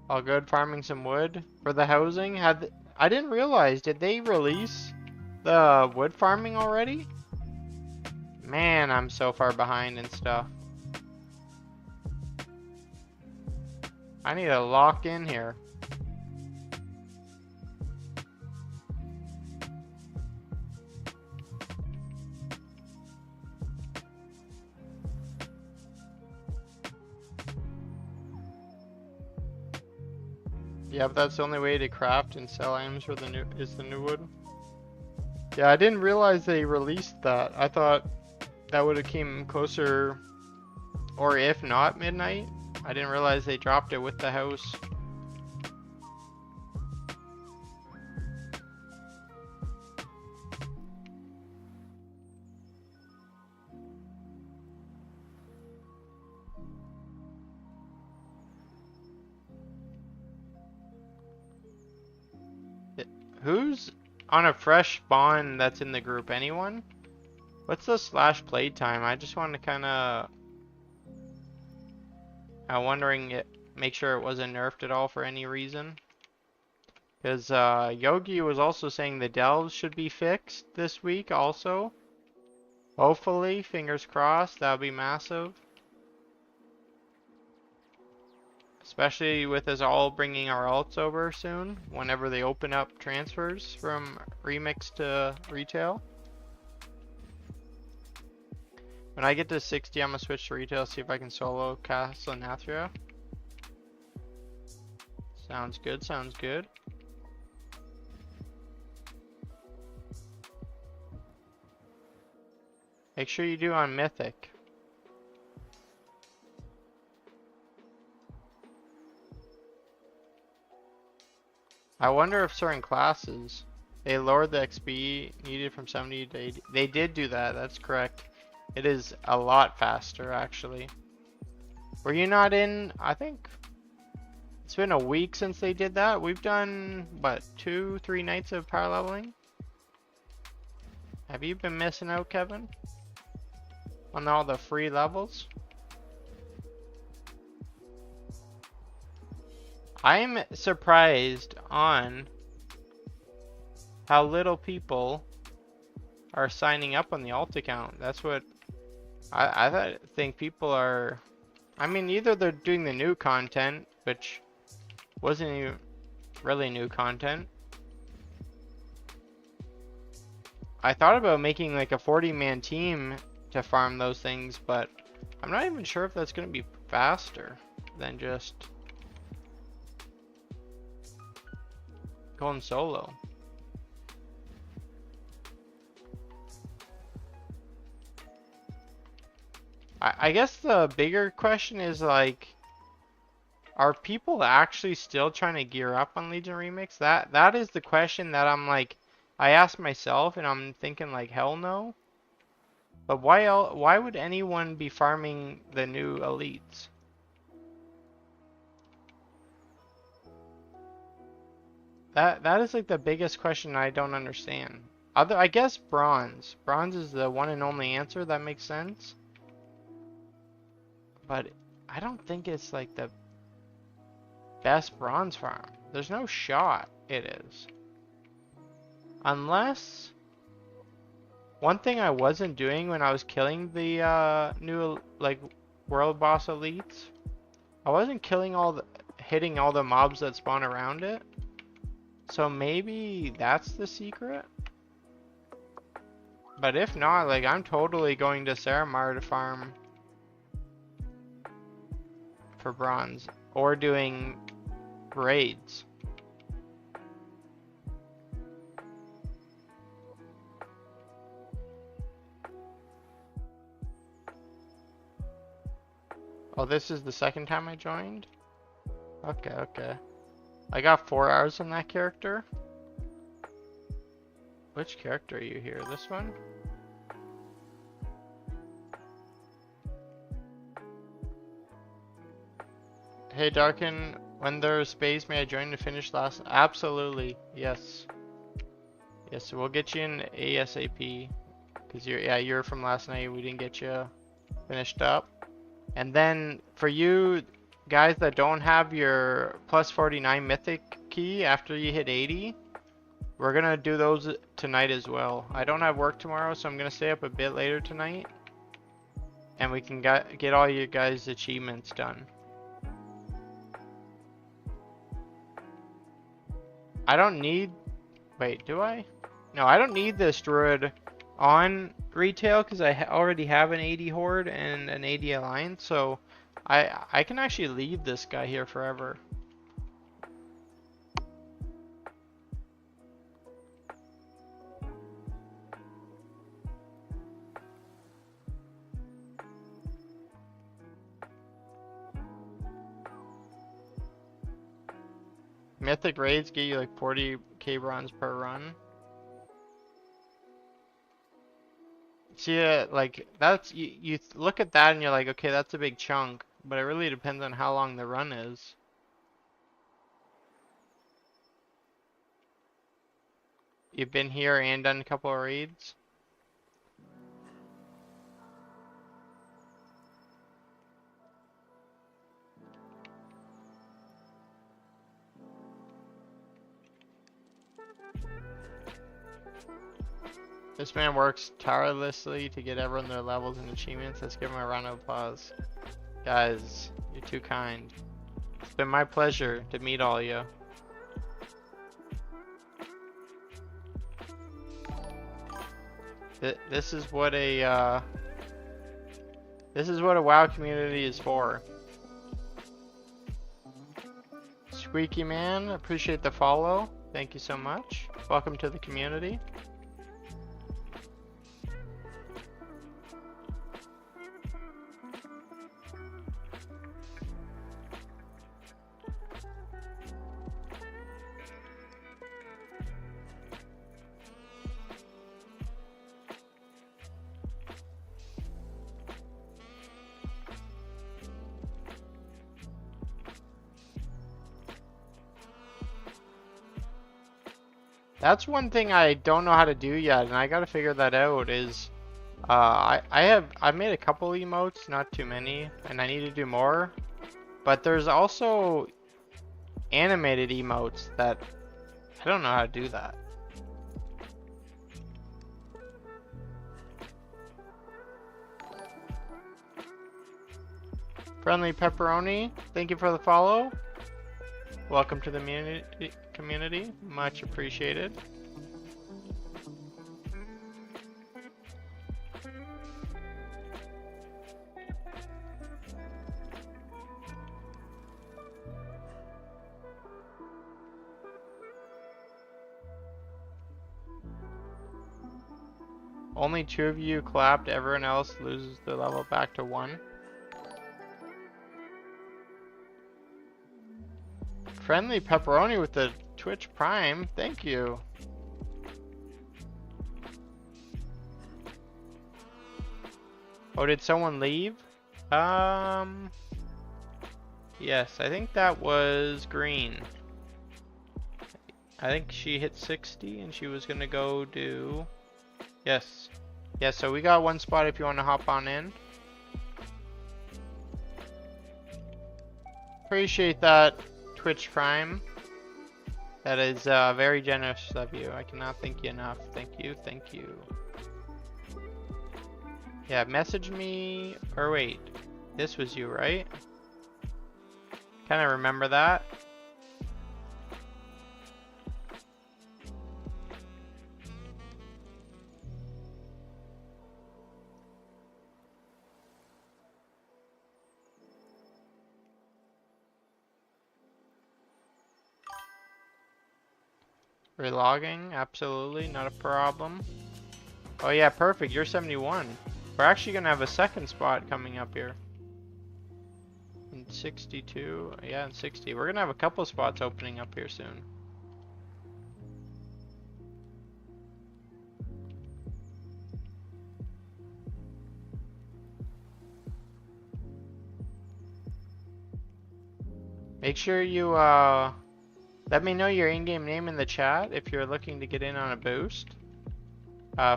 [SPEAKER 1] All good, farming some wood for the housing. I didn't realize, did they release the wood farming already? Man, I'm so far behind and stuff. I need to lock in here. Yeah, but that's the only way to craft and sell items for the new wood. Yeah, I didn't realize they released that. I thought that would have came closer, or if not midnight. I didn't realize they dropped it with the house. Who's on a fresh spawn that's in the group? Anyone? What's the slash playtime? I just want to kind of... I'm wondering, make sure it wasn't nerfed at all for any reason. Because Yogi was also saying the delves should be fixed this week also. Hopefully, fingers crossed, that would be massive. Especially with us all bringing our alts over soon, whenever they open up transfers from Remix to retail. When I get to 60, I'm gonna switch to retail, see if I can solo Castle and Nathria. Sounds good, sounds good. Make sure you do on Mythic. I wonder if certain classes, they lowered the XP needed from 70 to 80. They did do that, that's correct. It is a lot faster, actually. Were you not in, I think, it's been a week since they did that. We've done, what, 2-3 nights of power leveling? Have you been missing out, Kevin? On all the free levels? I'm surprised on how little people are signing up on the alt account. That's what I think people are. I mean, either they're doing the new content, which wasn't even really new content. I thought about making like a 40-man team to farm those things, but I'm not even sure if that's going to be faster than just going solo. I guess the bigger question is like, are people actually still trying to gear up on Legion Remix? That is the question that I'm like, I ask myself and I'm thinking like, hell no. But why would anyone be farming the new elites? That is like the biggest question I don't understand. I guess bronze. Bronze is the one and only answer that makes sense. But I don't think it's like the best bronze farm. There's no shot it is. Unless one thing I wasn't doing when I was killing the new like world boss elites, I wasn't killing hitting all the mobs that spawn around it. So maybe that's the secret. But if not, like I'm totally going to Saramar to farm for bronze or doing raids. Oh, this is the second time I joined? Okay, okay. I got 4 hours on that character. Which character are you here? This one? Hey Darkin, when there's space, may I join to finish last? Absolutely, yes. Yes, so we'll get you in ASAP. Cause you're from last night. We didn't get you finished up. And then for you guys that don't have your plus 49 mythic key after you hit 80, we're gonna do those tonight as well. I don't have work tomorrow, so I'm gonna stay up a bit later tonight, and we can get all you guys' achievements done. I don't need. Wait, do I? No, I don't need this druid on retail because I already have an 80 horde and an 80 alliance, so I can actually leave this guy here forever. Mythic raids get you like 40k bronze per run. See, like that's you look at that and you're like, okay, that's a big chunk, but it really depends on how long the run is. You've been here and done a couple of raids. This man works tirelessly to get everyone their levels and achievements. Let's give him a round of applause. Guys, you're too kind. It's been my pleasure to meet all you. This is what a WoW community is for. Squeaky Man, appreciate the follow. Thank you so much. Welcome to the community. That's one thing I don't know how to do yet, and I gotta figure that out. Is I've made a couple emotes, not too many, and I need to do more. But there's also animated emotes that I don't know how to do that. Friendly Pepperoni, thank you for the follow. Welcome to the community, much appreciated. Only 2 of you clapped, everyone else loses the level back to 1. Friendly Pepperoni with the Twitch Prime, thank you. Oh, did someone leave? Yes, I think that was Green. I think she hit 60 and she was gonna go do... Yes. Yeah, so we got one spot if you want to hop on in. Appreciate that, Twitch Prime. That is very generous of you. I cannot thank you enough. Thank you, thank you. Yeah, message me, or wait, this was you, right? Kind of remember that. Relogging, absolutely, not a problem. Oh yeah, perfect, you're 71. We're actually gonna have a second spot coming up here. In 62, yeah, in 60. We're gonna have a couple spots opening up here soon. Make sure you let me know your in-game name in the chat if you're looking to get in on a boost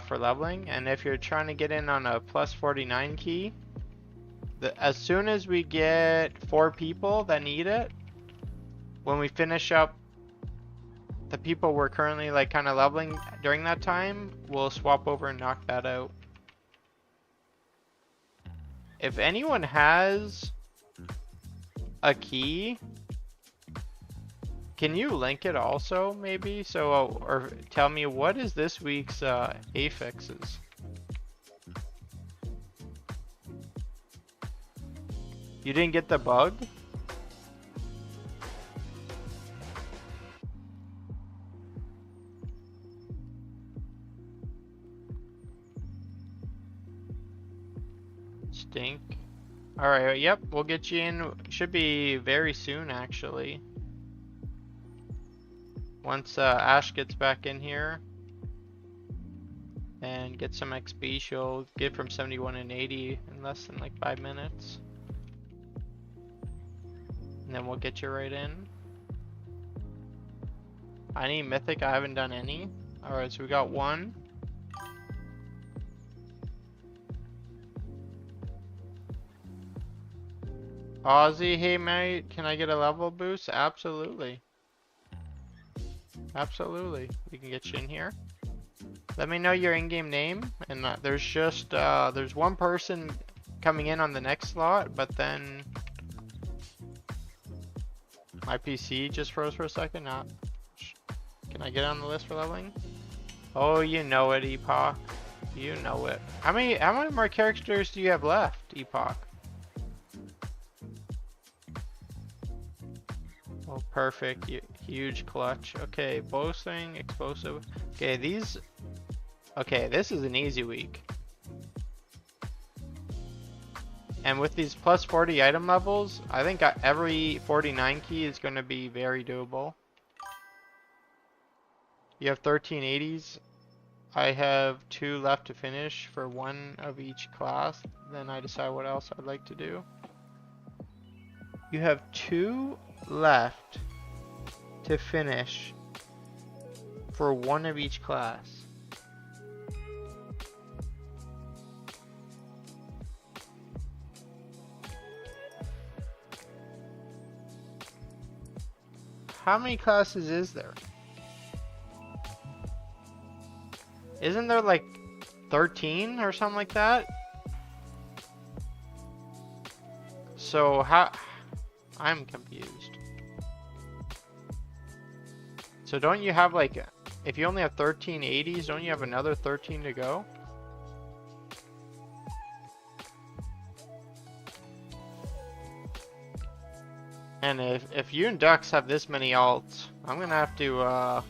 [SPEAKER 1] for leveling, and if you're trying to get in on a plus 49 key. As soon as we get 4 people that need it, when we finish up the people we're currently like kind of leveling during that time, we'll swap over and knock that out. If anyone has a key, can you link it also maybe? So, or tell me what is this week's affixes? You didn't get the bug? Stink. Alright, yep, we'll get you in. Should be very soon actually. Once Ash gets back in here and get some XP, she'll get from 71 and 80 in less than like 5 minutes. And then we'll get you right in. I need Mythic, I haven't done any. Alright, so we got 1. Ozzy, hey mate, can I get a level boost? Absolutely. Absolutely. We can get you in here. Let me know your in-game name. And there's just, there's one person coming in on the next slot, but then My PC just froze for a second. Not. Can I get on the list for leveling? Oh, you know it, Epoch. You know it. How many more characters do you have left, Epoch? Oh, perfect. Huge clutch. Okay, boasting, explosive. Okay, these. Okay, this is an easy week. And with these plus 40 item levels, I think every 49 key is going to be very doable. You have 1380s. I have 2 left to finish for 1 of each class. Then I decide what else I'd like to do. You have 2 left to finish for 1 of each class. How many classes is there? Isn't there like 13 or something like that? So how... I'm confused. So don't you have like... If you only have 1380s, don't you have another 13 to go? And if you and Ducks have this many alts, I'm gonna have to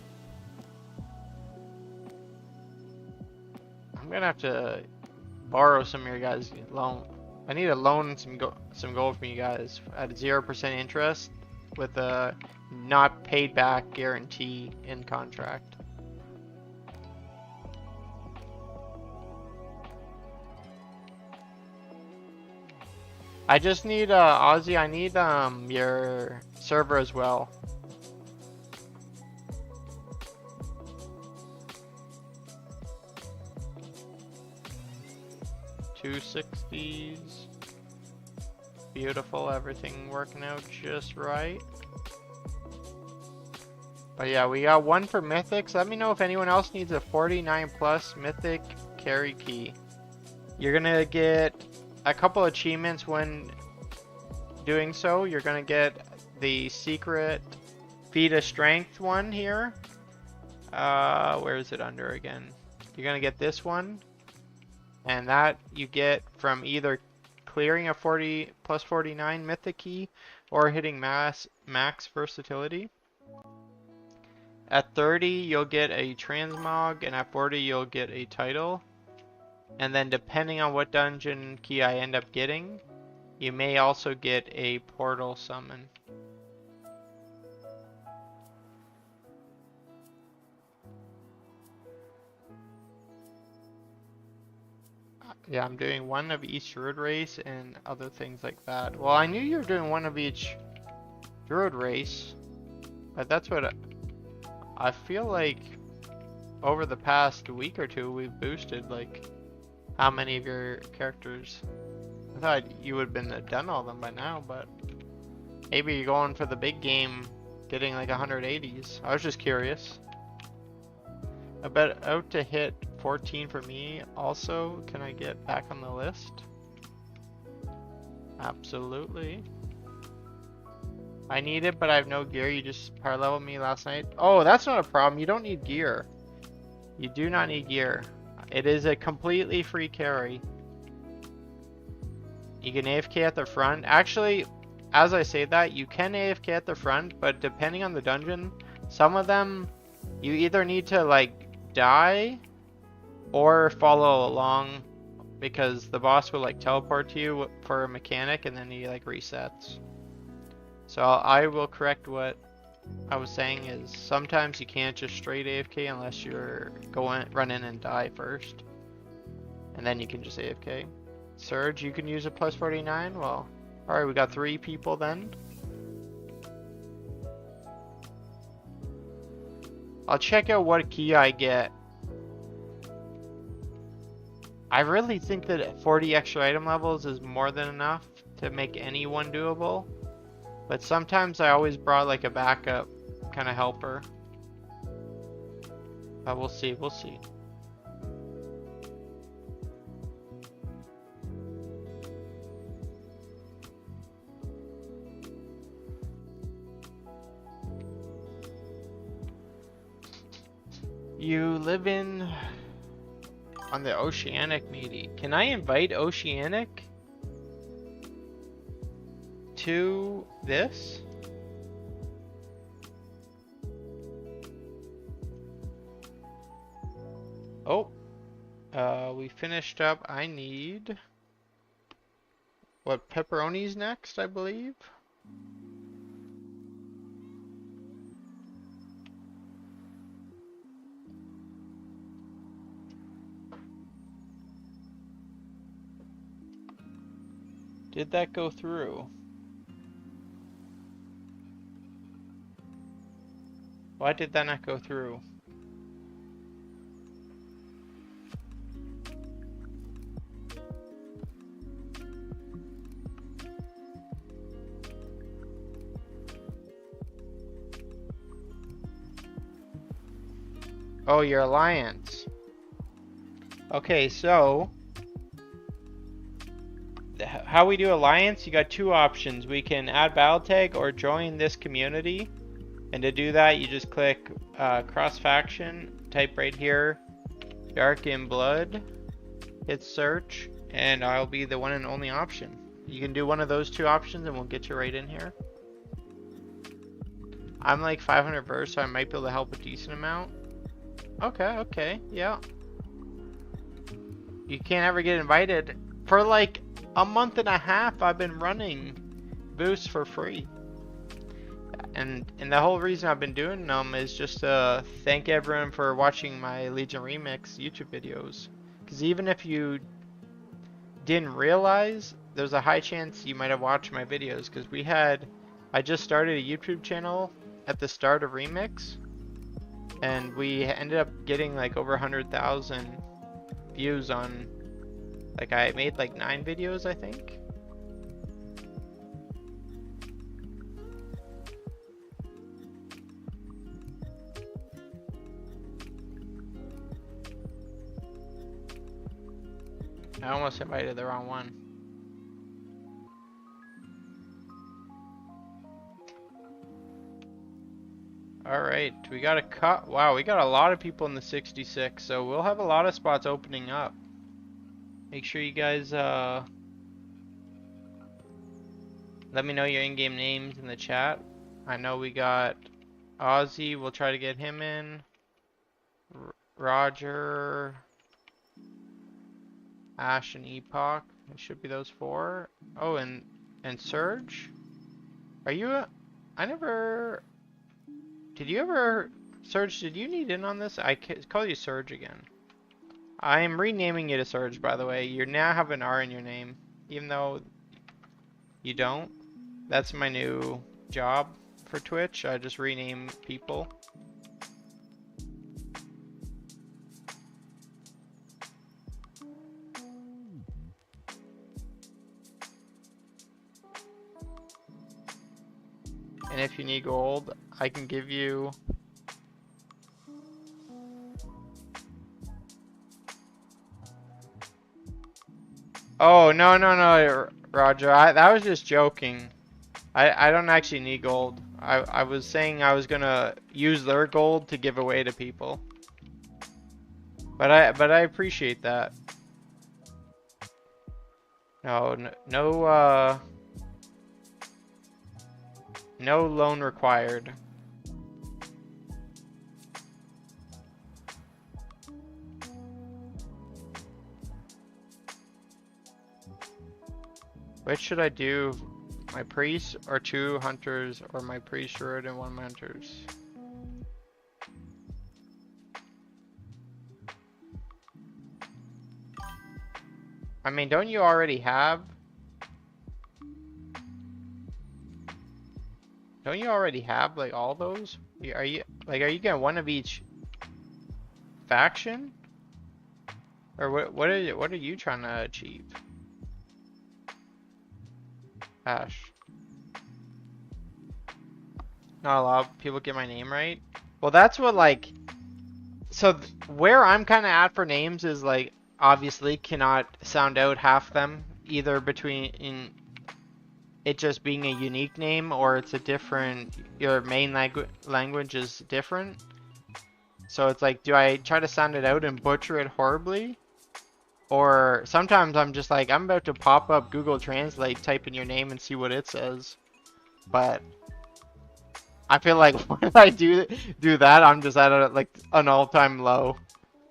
[SPEAKER 1] borrow some of your guys' loan. I need to loan some gold from you guys at 0% interest with a not paid back guarantee in contract. I just need Ozzy, I need your server as well. 260s. Beautiful, everything working out just right. But yeah, we got 1 for Mythics. Let me know if anyone else needs a 49 plus Mythic carry key. You're gonna get a couple achievements when doing so. You're gonna get the secret feat of strength one here. Where is it under again? You're gonna get this one, and that you get from either clearing a 40 plus 49 mythic key or hitting max versatility. At 30 you'll get a transmog, and at 40 you'll get a title. And then depending on what dungeon key I end up getting, you may also get a portal summon. Yeah, I'm doing 1 of each druid race and other things like that. Well, I knew you were doing 1 of each druid race, but that's what I feel like over the past week or two we've boosted like how many of your characters. I thought you would have been done all of them by now, but maybe you're going for the big game, getting like 180s. I was just curious. I bet out to hit 14 for me. Also, can I get back on the list? Absolutely. I need it, but I have no gear. You just power leveled me last night. Oh, that's not a problem. You don't need gear. You do not need gear. It is a completely free carry. You can AFK at the front. Actually, as I say that, you can AFK at the front, but depending on the dungeon, some of them you either need to like die or follow along, because the boss will like teleport to you for a mechanic and then he like resets. So I will correct what I was saying is sometimes you can't just straight AFK unless you're run in and die first, and then you can just AFK. Surge, you can use a plus 49. Well, alright, we got 3 people then. I'll check out what key I get. I really think that 40 extra item levels is more than enough to make anyone doable. But sometimes I always brought like a backup kind of helper. But we'll see, we'll see. You live in on the Oceanic meaty. Can I invite Oceanic to this? Oh, we finished up. I need what, pepperoni's next, I believe. Did that go through? Why did that not go through? Oh, your alliance. Okay, so how we do alliance, you got two options. We can add battle tag or join this community. And to do that, you just click cross faction, type right here, Dark in Blood, hit search, and I'll be the one and only option. You can do one of those two options and we'll get you right in here. I'm like 500 verse, so I might be able to help a decent amount. Okay, yeah. You can't ever get invited. For like a month and a half, I've been running boosts for free. And the whole reason I've been doing them is just to thank everyone for watching my Legion Remix YouTube videos. Because even if you didn't realize, there's a high chance you might have watched my videos. Because I just started a YouTube channel at the start of Remix. And we ended up getting like over 100,000 views on, like I made like 9 videos, I think. I almost invited the wrong one. Alright, we got a cut. Wow, we got a lot of people in the 66, so we'll have a lot of spots opening up. Make sure you guys let me know your in-game names in the chat. I know we got Ozzy, we'll try to get him in. Roger, Ash, and Epoch. It should be those 4. Oh, and Surge? Are you I never... Did you ever... Surge, did you need in on this? I call you Surge again. I am renaming you to Surge, by the way. You now have an R in your name. Even though you don't. That's my new job for Twitch. I just rename people. And if you need gold, I can give you... Oh, no, Roger. That was just joking. I don't actually need gold. I was saying I was gonna use their gold to give away to people. But I appreciate that. No loan required. Which should I do? My priest or 2 hunters, or my priest druid and 1 hunters? I mean, don't you already have? Don't you already have like all those? Are you getting one of each faction? Or what are you trying to achieve? Ash. Not a lot of people get my name right. Well, that's what like. So where I'm kind of at for names is like obviously cannot sound out half them either between it just being a unique name or it's a different, your main language is different. So it's like, do I try to sound it out and butcher it horribly? Or sometimes I'm just like, I'm about to pop up Google Translate, type in your name and see what it says. But I feel like when I do that, I'm just at like an all-time low.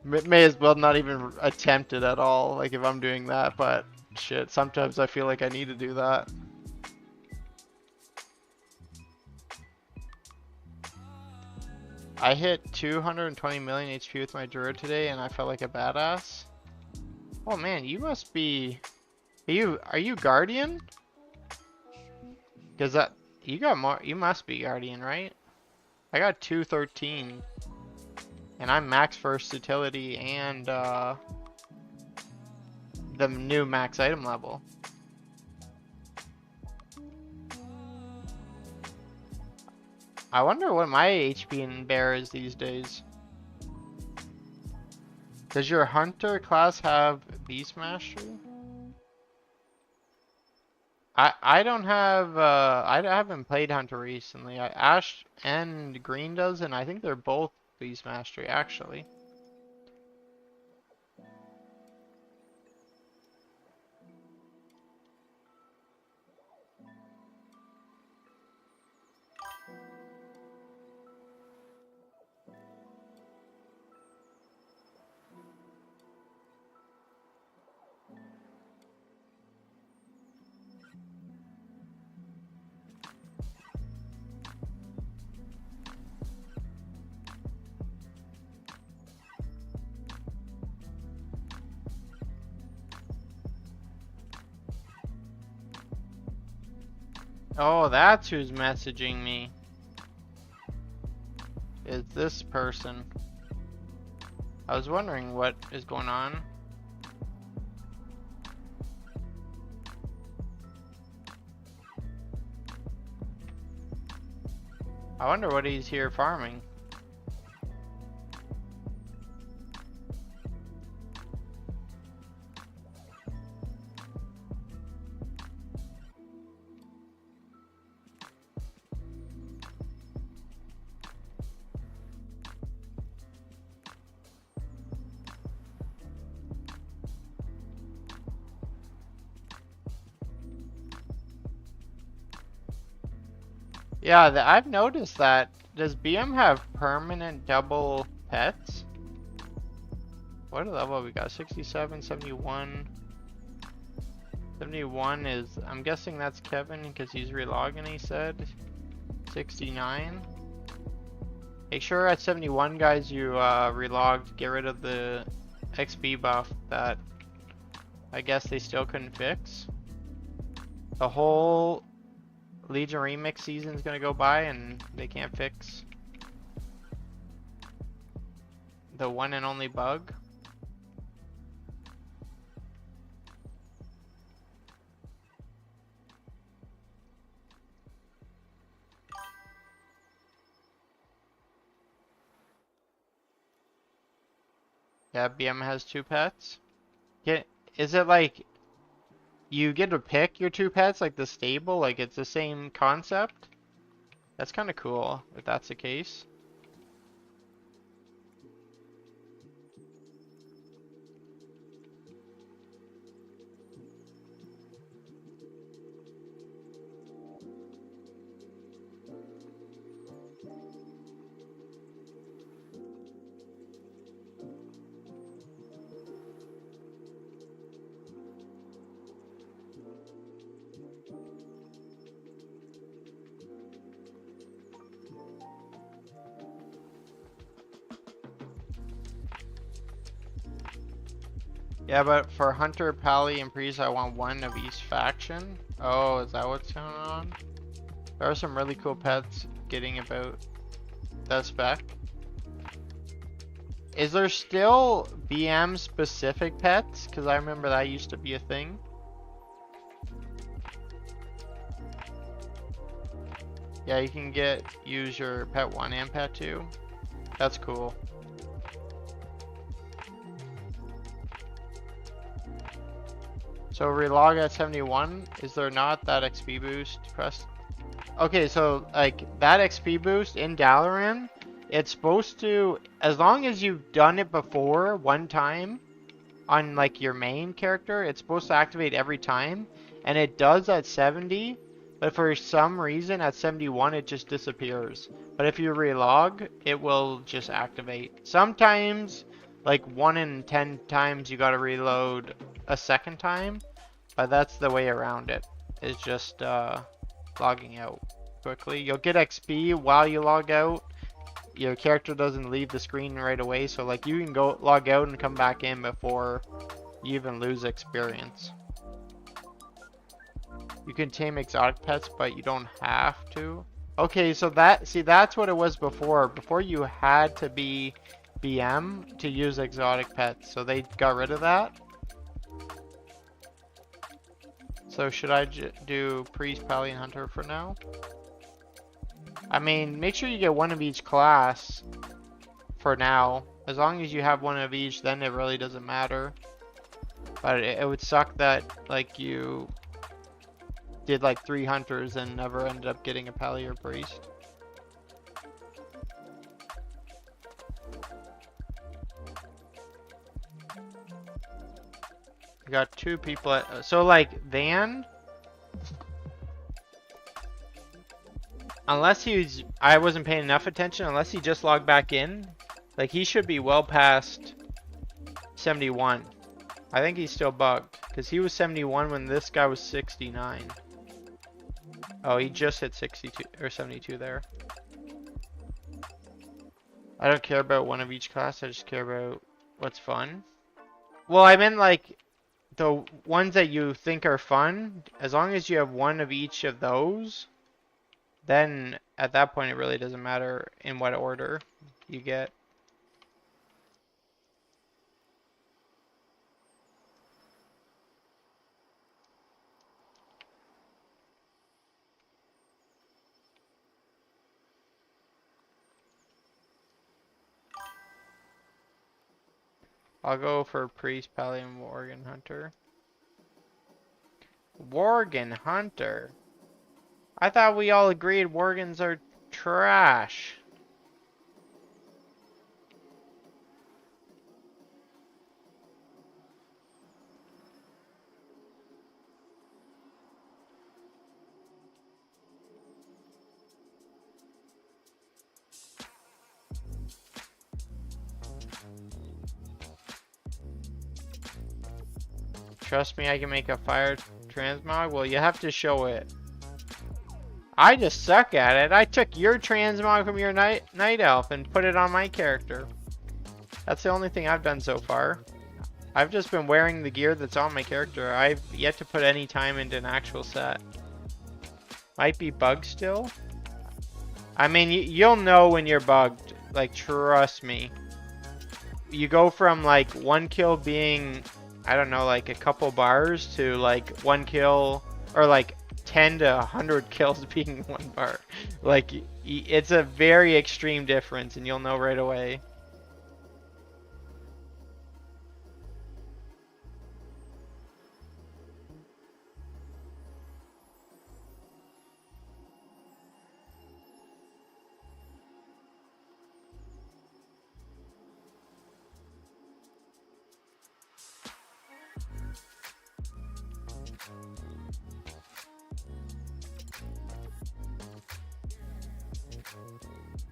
[SPEAKER 1] May as well not even attempt it at all, like if I'm doing that, but shit, sometimes I feel like I need to do that. I hit 220 million HP with my druid today and I felt like a badass. Oh man, you must be... Are you Guardian? Cause that... You got more... You must be Guardian, right? I got 213. And I'm max versatility and the new max item level. I wonder what my HP in bear is these days. Does your hunter class have beast mastery? I don't have I haven't played hunter recently. Ash and Green does, and I think they're both beast mastery actually. Oh, that's who's messaging me. Is this person. I was wondering what is going on. I wonder what he's here farming. Yeah, I've noticed that. Does BM have permanent double pets? What level we got? 67, 71. 71 is, I'm guessing that's Kevin because he's relogging, he said. 69. Make sure at 71, guys, you relogged. Get rid of the XP buff that I guess they still couldn't fix. The whole Legion Remix season is gonna go by and they can't fix the one and only bug. Yeah, BM has 2 pets. Is it like you get to pick your 2 pets like the stable? Like it's the same concept? That's kind of cool if that's the case. Yeah, but for Hunter, Pally, and Priest, I want 1 of each faction. Oh, is that what's going on? There are some really cool pets getting about the spec. Is there still BM specific pets? Because I remember that used to be a thing. Yeah, you can use your pet 1 and pet 2. That's cool. So relog at 71, is there not that XP boost? Press. Okay, so like that XP boost in Dalaran It's supposed to, as long as you've done it before one time on like your main character, it's supposed to activate every time, and it does at 70, but for some reason at 71 it just disappears. But if you relog, it will just activate. Sometimes, like 1 in 10 times, you gotta reload a second time, but that's the way around it. It's just logging out quickly. You'll get XP while you log out. Your character doesn't leave the screen right away, so like you can go log out and come back in before you even lose experience. You can tame exotic pets, but you don't have to. Okay, so that's what it was before. Before you had to be BM to use exotic pets, so they got rid of that. So should I do priest, pally, and hunter for now? I mean, make sure you get one of each class for now. As long as you have one of each, then it really doesn't matter. But it would suck that like you did like 3 hunters and never ended up getting a pally or priest. We got 2 people at, so like Van, unless he's, I wasn't paying enough attention, unless he just logged back in, like he should be well past 71. I think he's still bugged, because he was 71 when this guy was 69. Oh, he just hit 62 or 72 there. I don't care about one of each class, I just care about what's fun. Well, I meant like the ones that you think are fun, as long as you have one of each of those, then at that point it really doesn't matter in what order you get. I'll go for priest, pally, and worgen hunter. Worgen hunter? I thought we all agreed worgens are trash. Trust me, I can make a fire transmog? Well, you have to show it. I just suck at it. I took your transmog from your night elf and put it on my character. That's the only thing I've done so far. I've just been wearing the gear that's on my character. I've yet to put any time into an actual set. Might be bugged still. I mean, you'll know when you're bugged. Like, trust me. You go from like 1 kill being, I don't know, like a couple bars to like 1 kill, or like 10 to 100 kills being 1 bar. Like, it's a very extreme difference, and you'll know right away.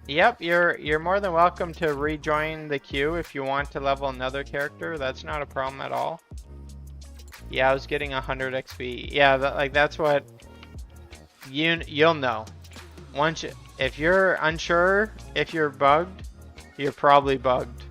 [SPEAKER 1] Yep, you're more than welcome to rejoin the queue if you want to level another character. That's not a problem at all. Yeah, I was getting 100 XP. Yeah, that's what you'll know. If you're unsure if you're bugged, you're probably bugged.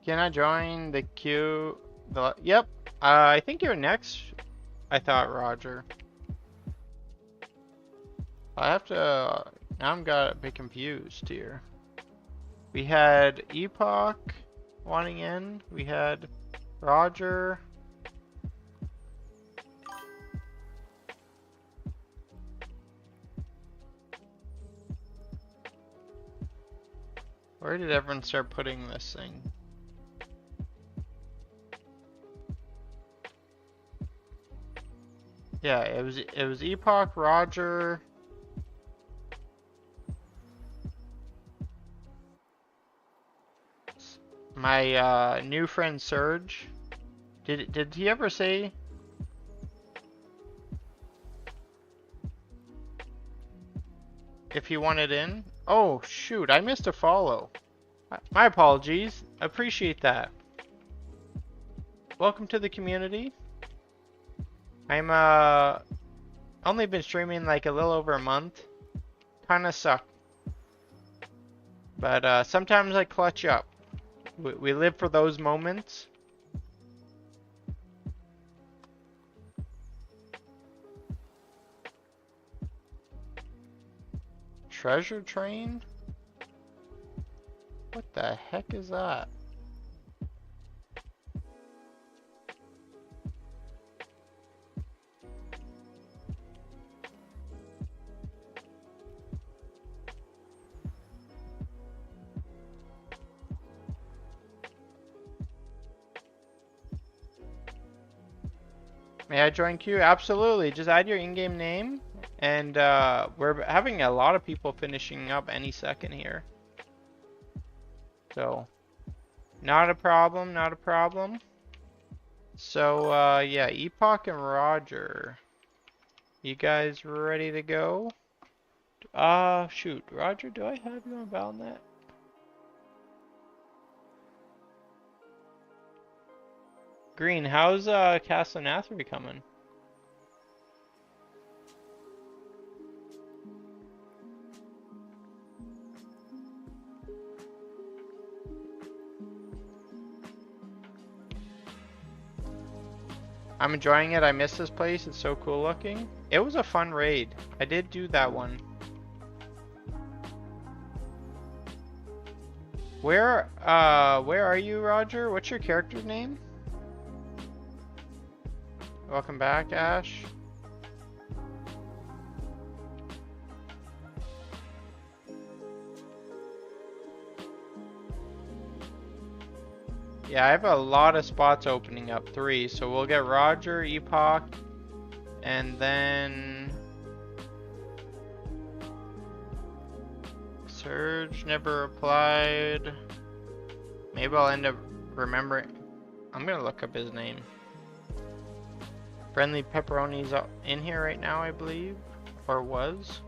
[SPEAKER 1] Can I join the queue? Yep. I think you're next. I thought Roger. I have to. Now I'm got a bit confused here. We had Epoch wanting in. We had Roger. Where did everyone start putting this thing? Yeah, it was Epoch, Roger. My new friend Serge. Did he ever say if he wanted in? Oh shoot, I missed a follow. My apologies. Appreciate that. Welcome to the community. I'm only been streaming like a little over a month. Kinda suck. But sometimes I clutch up. We live for those moments. Treasure train? What the heck is that? May I join queue? Absolutely. Just add your in-game name. And we're having a lot of people finishing up any second here. So, not a problem, not a problem. So, yeah, Epoch and Roger. You guys ready to go? Shoot. Roger, do I have you on Valnet? Green, how's Castle Nathri coming? I'm enjoying it. I miss this place. It's so cool looking. It was a fun raid. I did do that one. Where are you, Roger? What's your character's name? Welcome back, Ash. Yeah, I have a lot of spots opening up, 3. So we'll get Roger, Epoch, and then Surge never replied. Maybe I'll end up remembering. I'm gonna look up his name. Friendly Pepperoni's in here right now, I believe, or was.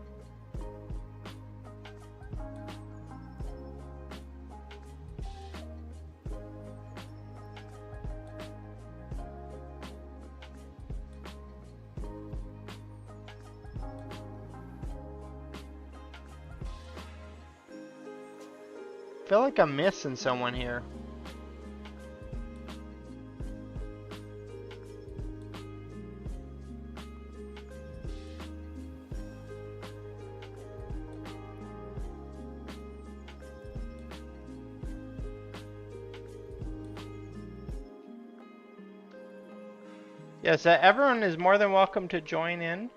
[SPEAKER 1] I feel like I'm missing someone here. Yes, everyone is more than welcome to join in.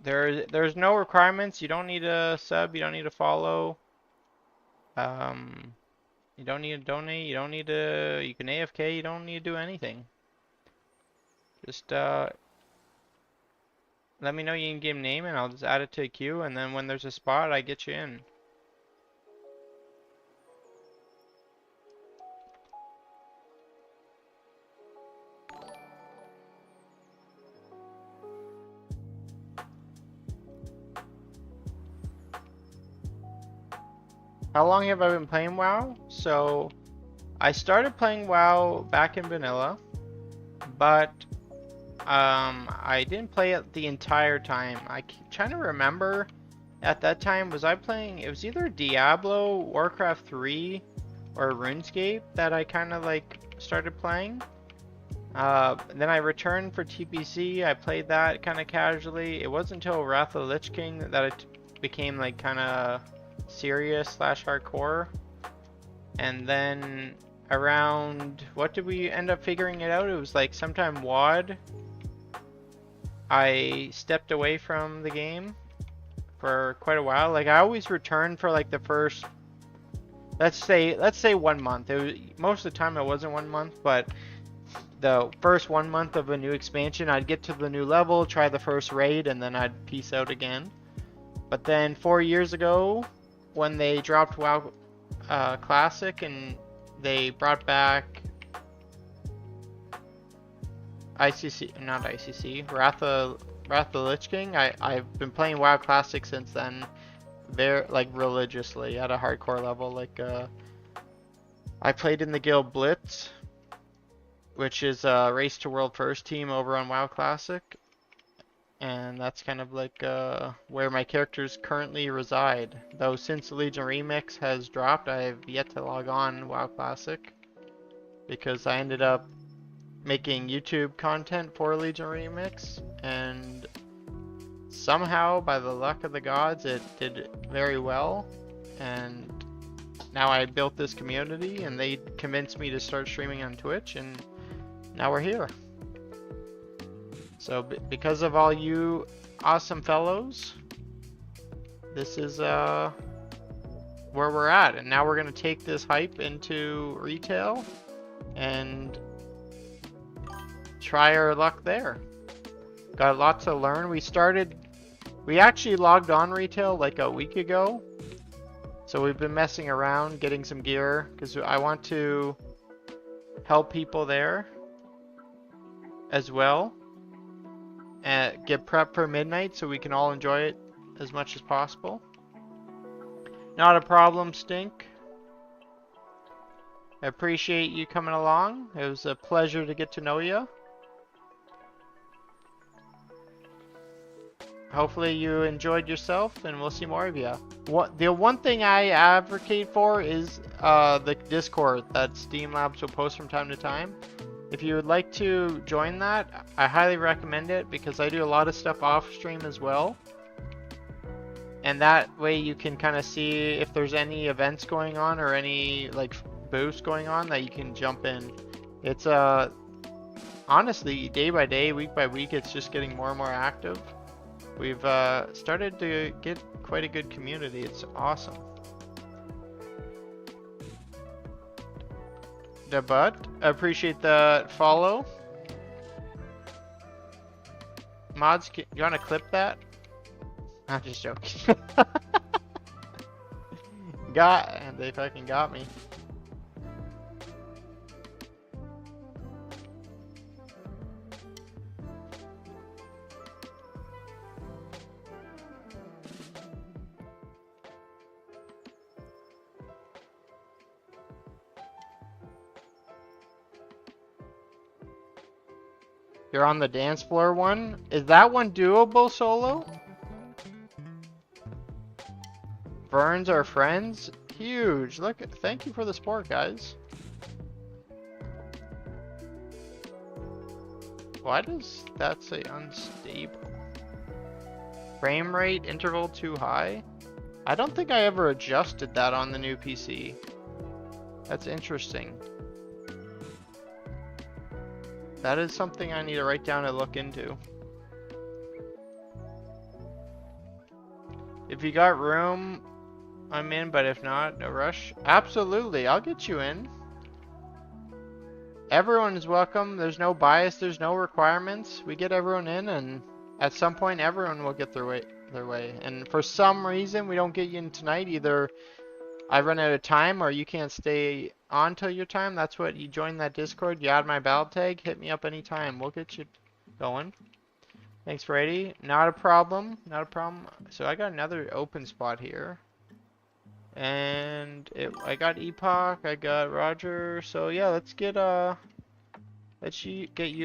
[SPEAKER 1] There's no requirements. You don't need a sub. You don't need to follow. You don't need to donate. You don't need to. You can AFK. You don't need to do anything. Just let me know your in-game name, and I'll just add it to a queue. And then when there's a spot, I get you in. How long have I been playing WoW? So, I started playing WoW back in vanilla, but I didn't play it the entire time. I keep trying to remember at that time, was I playing, it was either Diablo, Warcraft 3, or RuneScape that I kind of like started playing. Then I returned for TPC. I played that kind of casually. It wasn't until Wrath of the Lich King that it became like kind of serious slash hardcore. And then around, what did we end up figuring it out? It was like sometime WoD. I stepped away from the game for quite a while. Like I always return for like the first, let's say 1 month. It was, most of the time it wasn't 1 month, but the first 1 month of a new expansion, I'd get to the new level, try the first raid, and then I'd peace out again. But then 4 years ago, when they dropped WoW Classic and they brought back ICC, not ICC, Wrath of the Lich King, I've been playing WoW Classic since then, very like religiously at a hardcore level. Like I played in the guild Blitz, which is a race to world first team over on WoW Classic, and that's kind of like where my characters currently reside. Though since the Legion Remix has dropped, I have yet to log on WoW Classic because I ended up making YouTube content for Legion Remix, and somehow by the luck of the gods it did very well, and now I built this community and they convinced me to start streaming on Twitch, and now we're here. So because of all you awesome fellows, this is where we're at, and now we're gonna take this hype into retail and try our luck there. Got lots to learn. We actually logged on retail like a week ago, so we've been messing around getting some gear because I want to help people there as well and get prepped for midnight so we can all enjoy it as much as possible. Not a problem, Stink. I appreciate you coming along. It was a pleasure to get to know you. Hopefully you enjoyed yourself, and we'll see more of you. The one thing I advocate for is the Discord that Steam Labs will post from time to time. If you would like to join that, I highly recommend it because I do a lot of stuff off stream as well. And that way you can kind of see if there's any events going on or any like boosts going on that you can jump in. It's honestly, day by day, week by week, it's just getting more and more active. We've started to get quite a good community. It's awesome. But I appreciate the follow. Mods, you want to clip that? I'm just joking. And they fucking got me. You're on the dance floor one? Is that one doable solo? Burns our friends? Huge. Look, thank you for the support, guys. Why does that say unstable? Frame rate interval too high? I don't think I ever adjusted that on the new PC. That's interesting. That is something I need to write down and look into. If you got room, I'm in, but if not, no rush. Absolutely, I'll get you in. Everyone is welcome. There's no bias, there's no requirements. We get everyone in, and at some point everyone will get their way. And for some reason we don't get you in tonight, either I run out of time or you can't stay on till your time. That's what you join that Discord, you add my battle tag, hit me up anytime. We'll get you going. Thanks, Brady. Not a problem. Not a problem. So I got another open spot here. And I got Epoch, I got Roger. So yeah, let's get you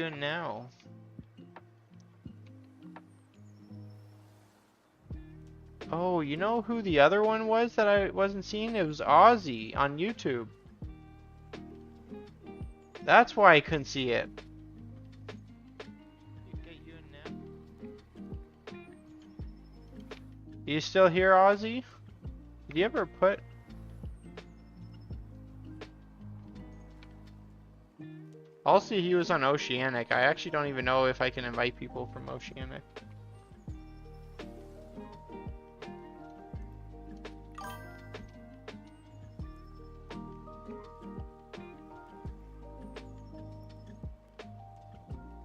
[SPEAKER 1] in now. Oh, you know who the other one was that I wasn't seeing? It was Ozzy on YouTube. That's why I couldn't see it. You still here, Ozzy? Did you ever put... Also, he was on Oceanic. I actually don't even know if I can invite people from Oceanic.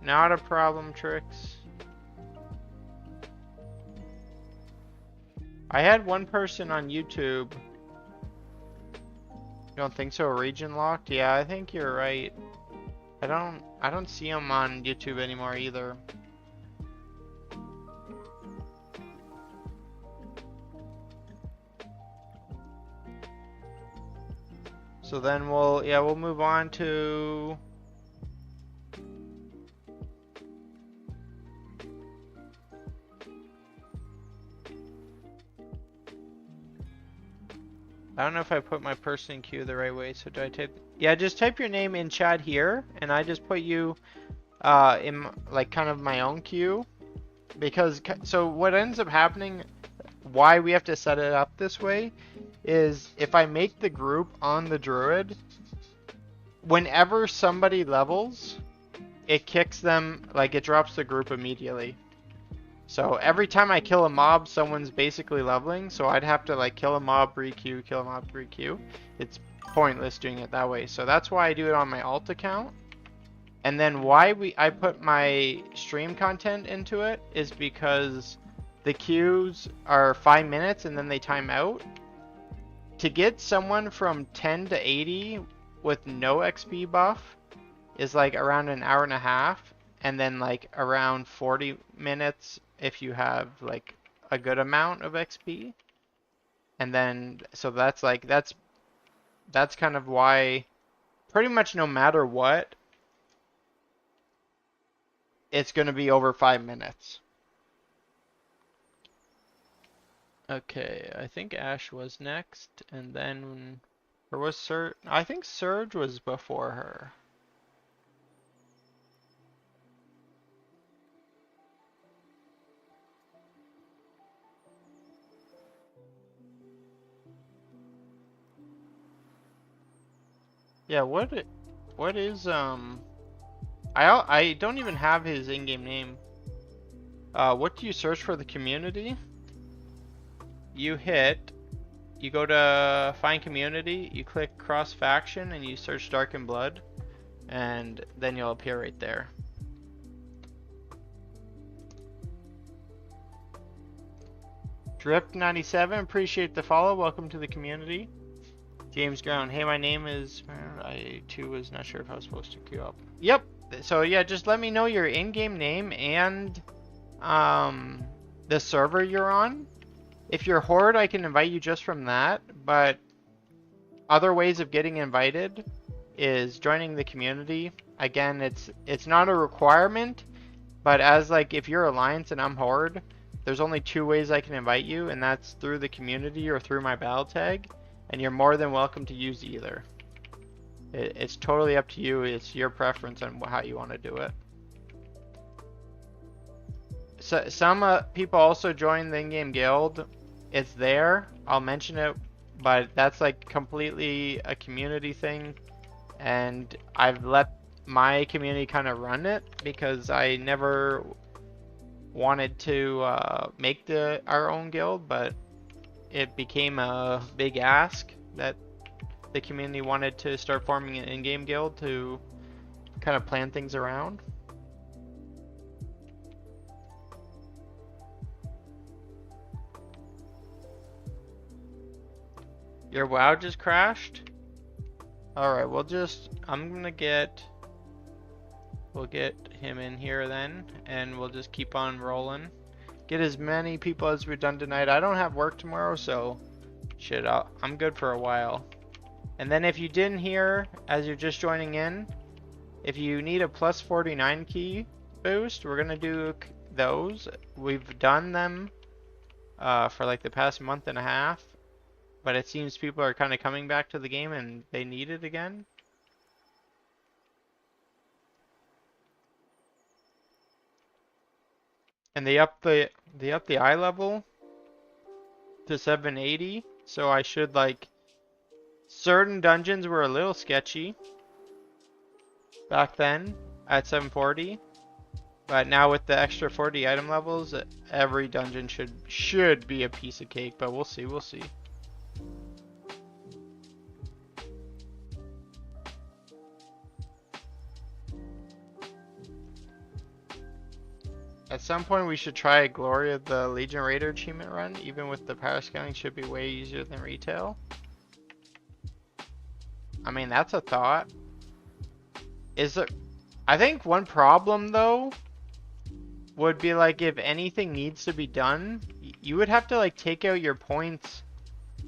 [SPEAKER 1] Not a problem, Trix. I had one person on YouTube. You don't think so? Region locked? Yeah, I think you're right. I don't see him on YouTube anymore either. So then we'll move on to I don't know if I put my person in queue the right way, so do I type? Yeah, just type your name in chat here, and I just put you in like kind of my own queue. Because, so what ends up happening, why we have to set it up this way, is if I make the group on the druid, whenever somebody levels, it kicks them, like it drops the group immediately. So every time I kill a mob, someone's basically leveling. So I'd have to like kill a mob, re-queue, kill a mob, re-queue. It's pointless doing it that way. So that's why I do it on my alt account. And then why I put my stream content into it is because the queues are 5 minutes and then they time out. To get someone from 10 to 80 with no XP buff is like around an hour and a half. And then like around 40 minutes if you have like a good amount of XP. And then, so that's like, that's kind of why pretty much no matter what, it's going to be over 5 minutes. Okay, I think Ash was next, and then, or was Surge? I think Surge was before her. Yeah, what is, I don't even have his in-game name. What do you search for the community? You go to find community, you click cross faction, and you search Dark and Blood, and then you'll appear right there. Drift97, appreciate the follow, welcome to the community. James Ground, hey, my name is, I too was not sure if I was supposed to queue up. Yep, so yeah, just let me know your in-game name and the server you're on. If you're Horde, I can invite you just from that, but other ways of getting invited is joining the community. Again, it's not a requirement, but as like if you're Alliance and I'm Horde, there's only 2 ways I can invite you, and that's through the community or through my battle tag. And you're more than welcome to use either. It's totally up to you. It's your preference on how you want to do it. So, some people also join the in-game guild. It's there. I'll mention it, but that's like completely a community thing. And I've let my community kind of run it because I never wanted to make our own guild, but it became a big ask that the community wanted to start forming an in-game guild to kind of plan things around. Your WoW just crashed? Alright, we'll get him in here then, and we'll just keep on rolling. Get as many people as we've done tonight. I don't have work tomorrow, so shit, I'm good for a while. And then if you didn't hear, as you're just joining in, if you need a plus 49 key boost, we're gonna do those. We've done them for like the past month and a half. But it seems people are kind of coming back to the game and they need it again. And they upped the eye level to 780. So I should like certain dungeons were a little sketchy back then at 740. But now with the extra 40 item levels, every dungeon should be a piece of cake, but we'll see, we'll see. At some point we should try Glory of the Legion Raider achievement run, even with the power scaling should be way easier than retail. I mean, that's a thought. I think one problem though would be like if anything needs to be done, you would have to like take out your points.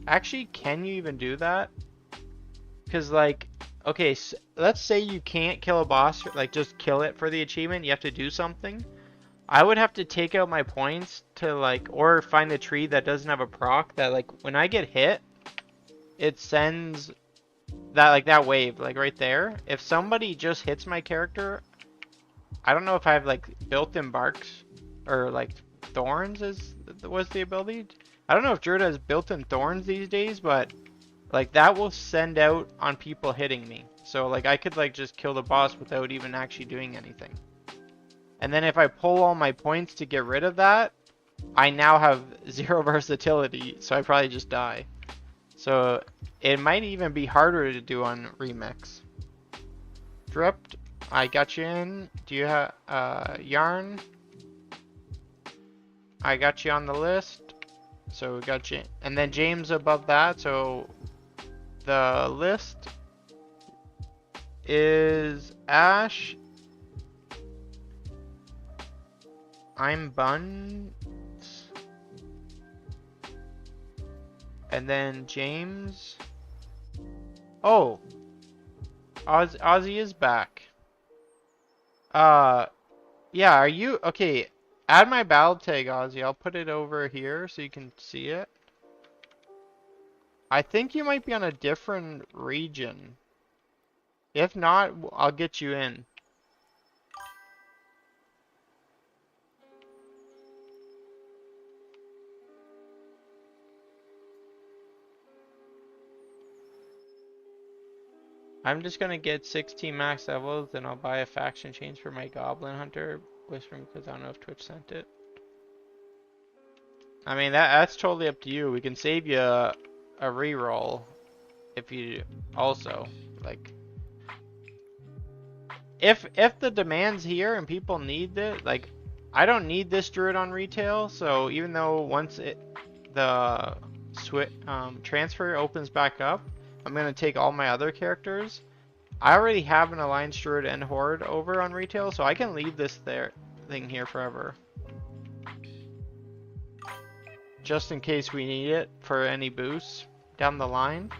[SPEAKER 1] Actually, can you even do that? Because like, okay, so let's say you can't kill a boss, like just kill it for the achievement, you have to do something. I would have to take out my points to like, or find a tree that doesn't have a proc that like when I get hit, it sends that like that wave like right there. If somebody just hits my character, I don't know if I have like built-in barks or like thorns was the ability. I don't know if Druid has built-in thorns these days, but like that will send out on people hitting me. So like I could like just kill the boss without even actually doing anything. And then if I pull all my points to get rid of that, I now have 0 versatility, so I probably just die. So it might even be harder to do on Remix. Dripped, I got you in. Do you have Yarn? I got you on the list. So we got you, and then James above that. So the list is Ash. I'm Buns. And then James. Oh. Ozzy is back. Yeah, are you... Okay, add my battle tag, Ozzy. I'll put it over here so you can see it. I think you might be on a different region. If not, I'll get you in. I'm just gonna get 16 max levels, then I'll buy a faction change for my Goblin Hunter Whispering because I don't know if Twitch sent it. I mean, that's totally up to you. We can save you a reroll if you also like. If the demand's here and people need it, like I don't need this Druid on retail, so even though once the transfer opens back up, I'm gonna take all my other characters. I already have an Alliance Druid and Horde over on retail, so I can leave this thing here forever. Just in case we need it for any boosts down the line.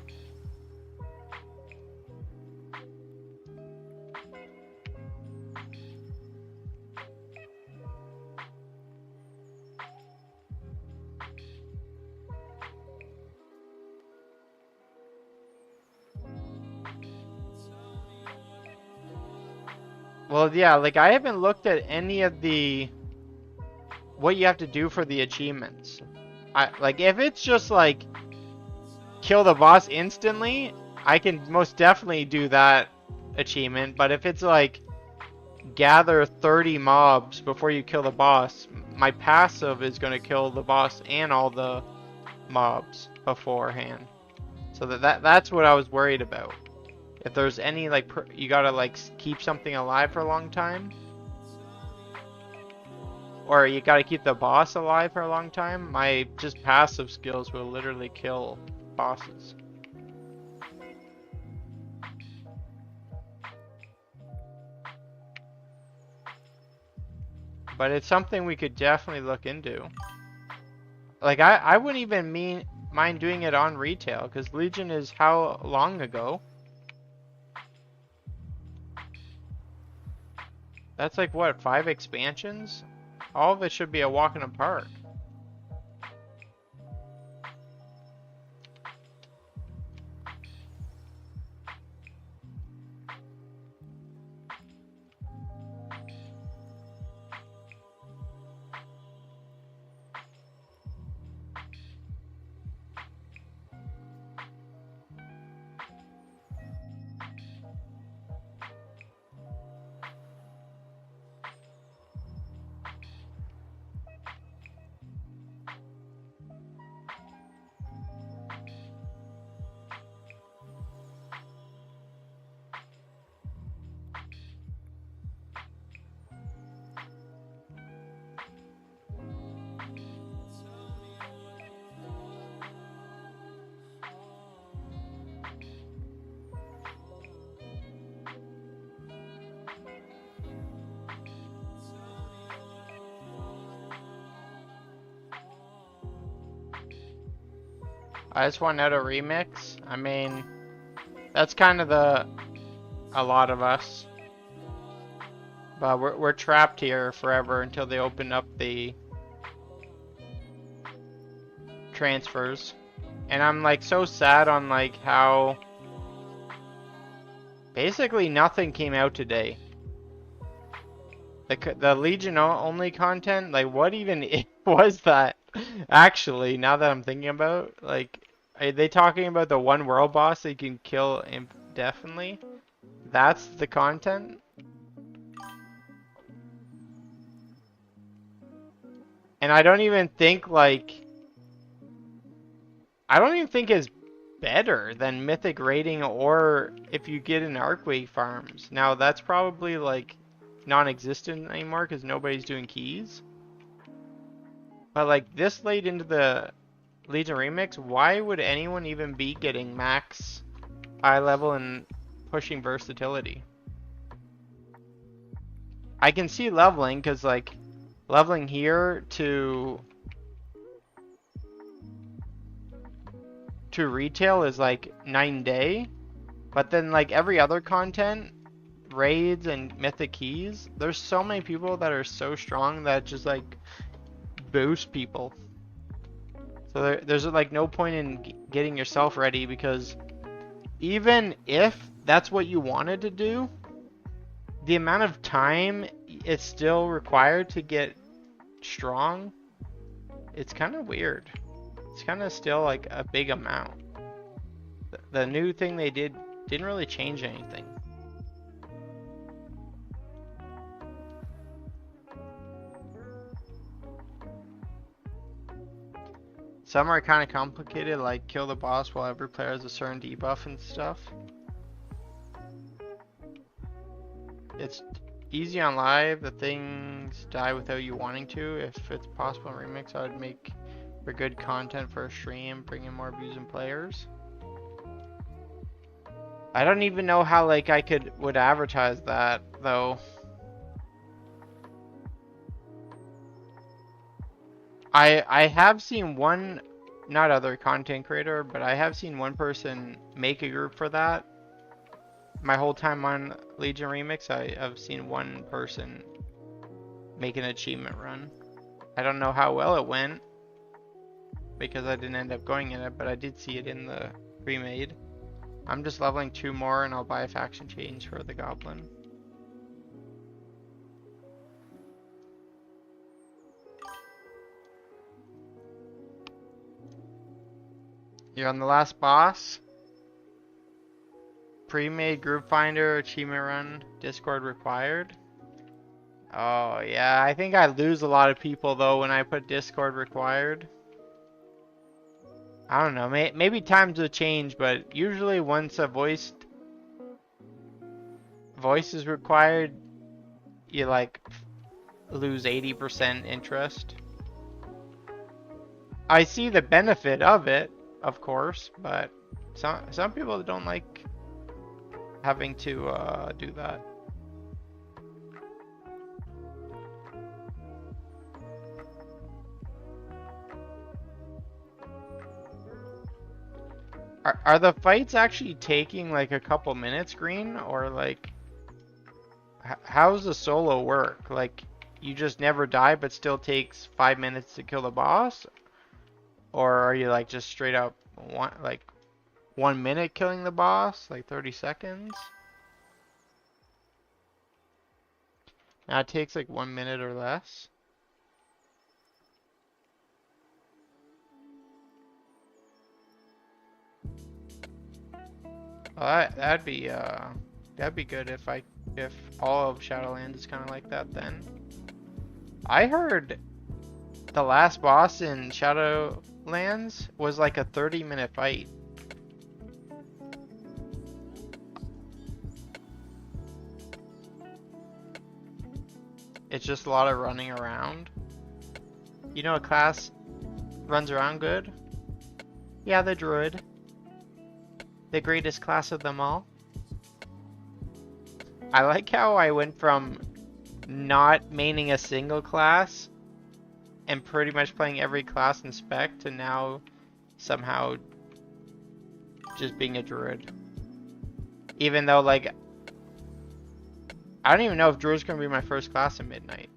[SPEAKER 1] Well, yeah, like I haven't looked at any of what you have to do for the achievements. Like if it's just like kill the boss instantly, I can most definitely do that achievement. But if it's like gather 30 mobs before you kill the boss, my passive is going to kill the boss and all the mobs beforehand. So that's what I was worried about. If there's any like you gotta like keep something alive for a long time, or you gotta keep the boss alive for a long time, my just passive skills will literally kill bosses. But it's something we could definitely look into. Like I wouldn't even mind doing it on retail, because Legion is how long ago? That's like what, 5 expansions? All of it should be a walk in the park. I just want out a remix. I mean, that's kind of a lot of us. But we're trapped here forever until they open up the transfers. And I'm like so sad on like how basically nothing came out today. The Legion only content, like what even was that? Actually, now that I'm thinking about, like, are they talking about the one world boss that you can kill indefinitely? That's the content? And I don't even think like, I don't even think it's better than Mythic raiding or if you get in Arcway farms. Now that's probably like non-existent anymore because nobody's doing keys. But like this late into the Legion Remix, why would anyone even be getting max eye level and pushing versatility? I can see leveling because like leveling here to retail is like night and day, but then like every other content, raids and mythic keys, there's so many people that are so strong that just like boost people. So there's like no point in getting yourself ready because even if that's what you wanted to do, the amount of time it's still required to get strong, it's kind of weird. It's kind of still like a big amount. The new thing they didn't really change anything. Some are kind of complicated, like kill the boss while every player has a certain debuff and stuff. It's easy on live, the things die without you wanting to. If it's possible in Remix, I would make for good content for a stream, bring in more views and players. I don't even know how like I would advertise that though. I have seen one, not other content creator, but I have seen one person make a group for that. My whole time on Legion Remix, I've seen one person make an achievement run. I don't know how well it went because I didn't end up going in it, but I did see it in the remade. I'm just leveling 2 more and I'll buy a faction change for the goblin. You're on the last boss. Pre-made group finder, achievement run, Discord required. Oh yeah, I think I lose a lot of people though when I put Discord required. I don't know, maybe times will change, but usually once a voice is required, you like lose 80% interest. I see the benefit of it, of course, but some people don't like having to do that. Are the fights actually taking like a couple minutes, Green, or like how's the solo work? Like you just never die but still takes 5 minutes to kill the boss? Or are you like just straight up 1 minute killing the boss, like 30 seconds? Now it takes like 1 minute or less. Well, that'd be good if all of Shadowlands is kind of like that then. I heard the last boss in Shadowlands was like a 30-minute fight. It's just a lot of running around. You know a class runs around good? Yeah, the druid. The greatest class of them all. I like how I went from not maining a single class and pretty much playing every class in spec to now somehow just being a druid. Even though, like, I don't even know if druid's gonna be my first class in Midnight.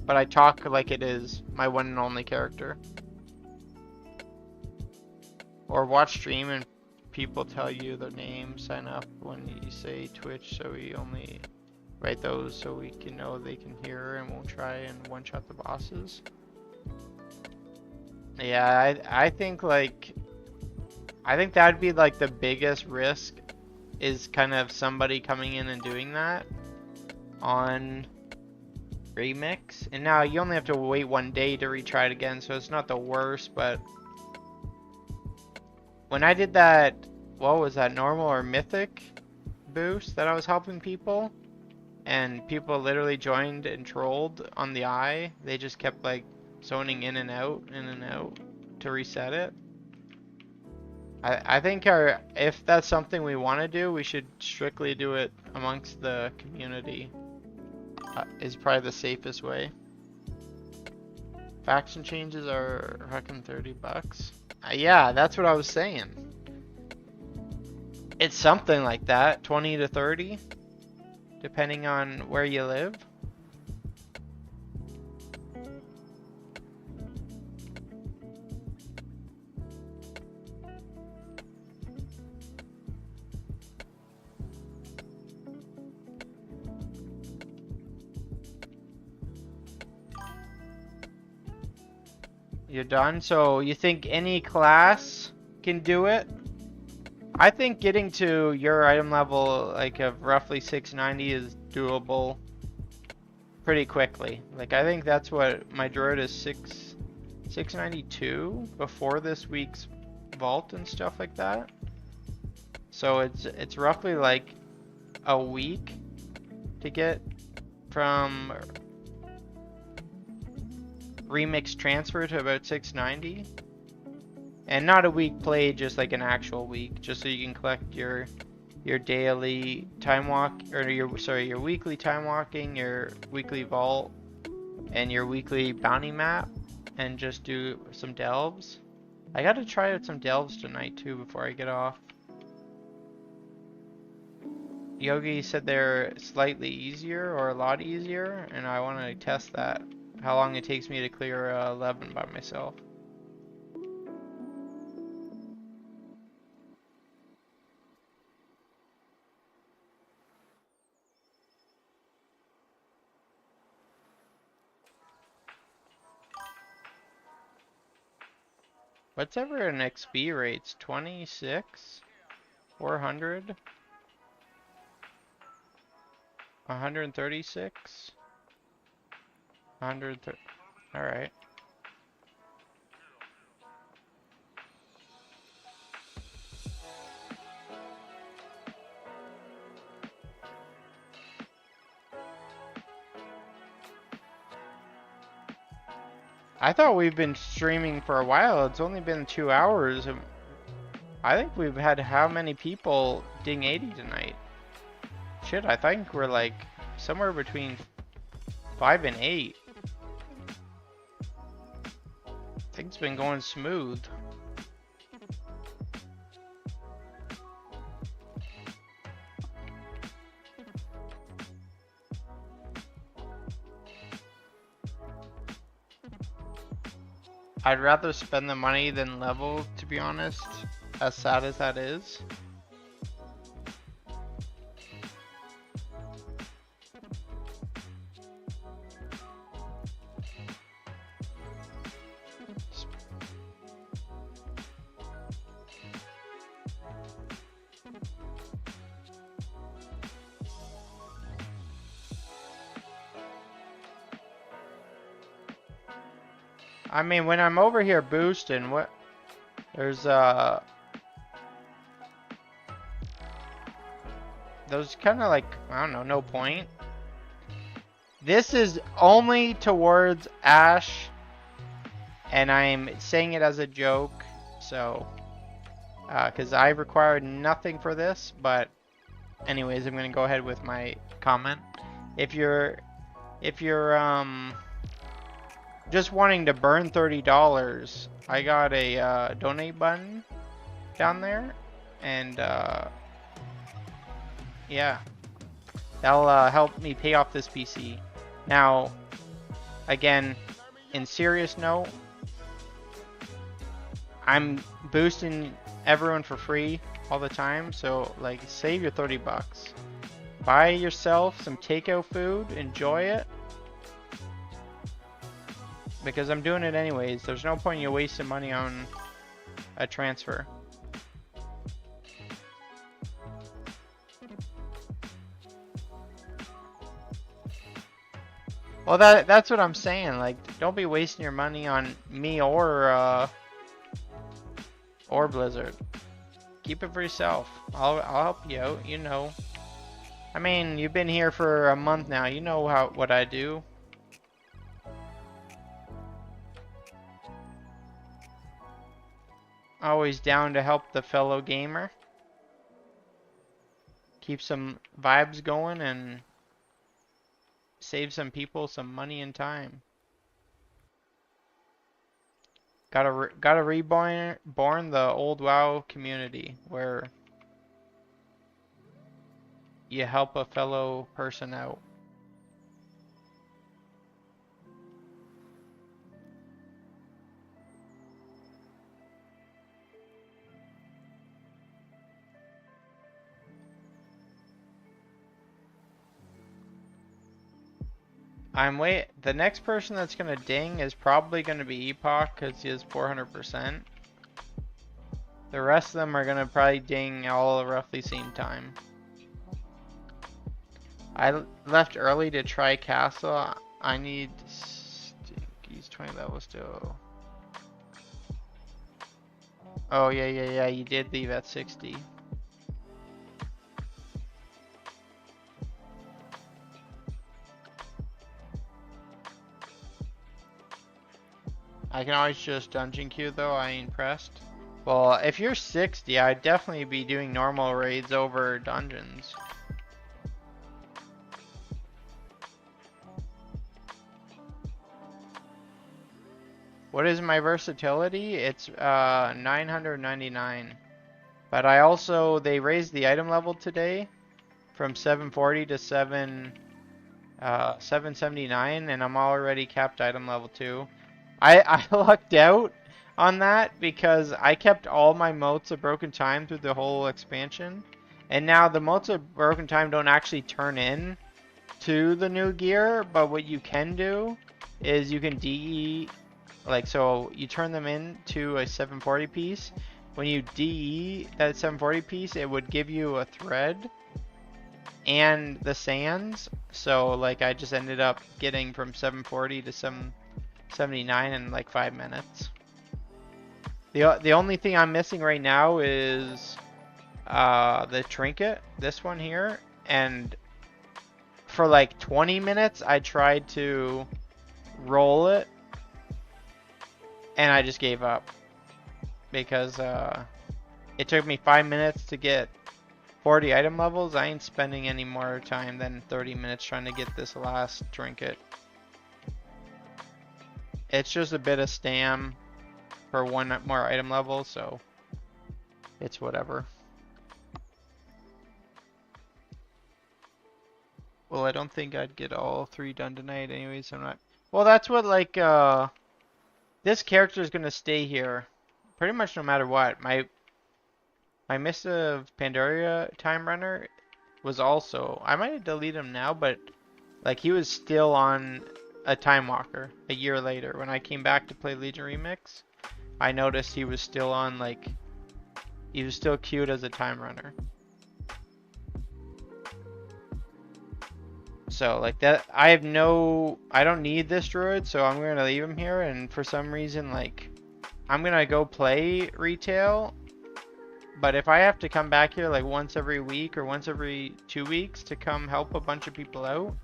[SPEAKER 1] But I talk like it is my one and only character. Or watch stream and people tell you their name, sign up when you say Twitch, so we only write those so we can know they can hear and won't try and one-shot the bosses. Yeah, I think like, I think that'd be like the biggest risk, is kind of somebody coming in and doing that on Remix. And now you only have to wait 1 day to retry it again, so it's not the worst, but when I did that, what was that, normal or mythic boost that I was helping people, and people literally joined and trolled on the eye, they just kept like zoning in and out to reset it. I think if that's something we want to do, we should strictly do it amongst the community. Is probably the safest way. Faction changes are fucking $30. Yeah, that's what I was saying. It's something like that, 20 to 30, depending on where you live. You're done? So you think any class can do it? I think getting to your item level like of roughly 690 is doable pretty quickly. Like I think that's what my druid is, 692 before this week's vault and stuff like that. So it's roughly like a week to get from Remix transfer to about 690, and not a week played, just like an actual week, just so you can collect your daily time walk, or your weekly time walking, your weekly vault, and your weekly bounty map, and just do some delves. I gotta try out some delves tonight too before I get off. Yogi said they're slightly easier or a lot easier, and I want to test that. How long it takes me to clear 11 by myself. What's ever an XP rates? 26? 400? 136? 130? Alright. I thought we've been streaming for a while. It's only been 2 hours. I think we've had how many people ding 80 tonight? Shit, I think we're like somewhere between 5 and 8. Things been going smooth. I'd rather spend the money than level, to be honest, as sad as that is. I mean, when I'm over here boosting, there's kind of like, I don't know, no point. This is only towards Ash, and I'm saying it as a joke, so, because I required nothing for this, but anyways, I'm gonna go ahead with my comment. If you're just wanting to burn $30, I got a donate button down there, and yeah, that'll help me pay off this PC. Now, again, in serious note, I'm boosting everyone for free all the time, so like save your 30 bucks. Buy yourself some takeout food, enjoy it. Because I'm doing it anyways. There's no point in you wasting money on a transfer. Well, that's what I'm saying. Like, don't be wasting your money on me or Blizzard. Keep it for yourself. I'll help you out. You know. I mean, you've been here for a month now. You know what I do. Always down to help the fellow gamer. Keep some vibes going and save some people some money and time. Gotta reborn the old WoW community where you help a fellow person out. The next person that's gonna ding is probably gonna be Epoch because he has 400%. The rest of them are gonna probably ding all roughly same time. I left early to try Castle. I need he's 20 levels still. Oh yeah, you did leave at 60. I can always just dungeon queue though, I ain't pressed. Well, if you're 60, I'd definitely be doing normal raids over dungeons. What is my versatility? It's 999. But they raised the item level today from 740 to 779, and I'm already capped item level 2. I lucked out on that because I kept all my motes of broken time through the whole expansion, and now the motes of broken time don't actually turn in to the new gear, but what you can do is you can DE, like, so you turn them into a 740 piece. When you DE that 740 piece, it would give you a thread and the sands. So like I just ended up getting from 740 to 779 in like 5 minutes. The only thing I'm missing right now is the trinket, this one here, and for like 20 minutes I tried to roll it and I just gave up because it took me 5 minutes to get 40 item levels. I ain't spending any more time than 30 minutes trying to get this last trinket. It's just a bit of stam for one more item level, so it's whatever. Well, I don't think I'd get all 3 done tonight anyways, so I'm not. Well, that's what, like, this character is gonna stay here pretty much no matter what. My Mist of Pandaria Time Runner was also, I might have deleted him now, but like he was still on a Time Walker a year later. When I came back to play Legion Remix, I noticed he was still on, like, he was still queued as a Time Runner. So like that, I don't need this druid, so I'm gonna leave him here. And for some reason, like, I'm gonna go play retail, but if I have to come back here like once every week or once every 2 weeks to come help a bunch of people out,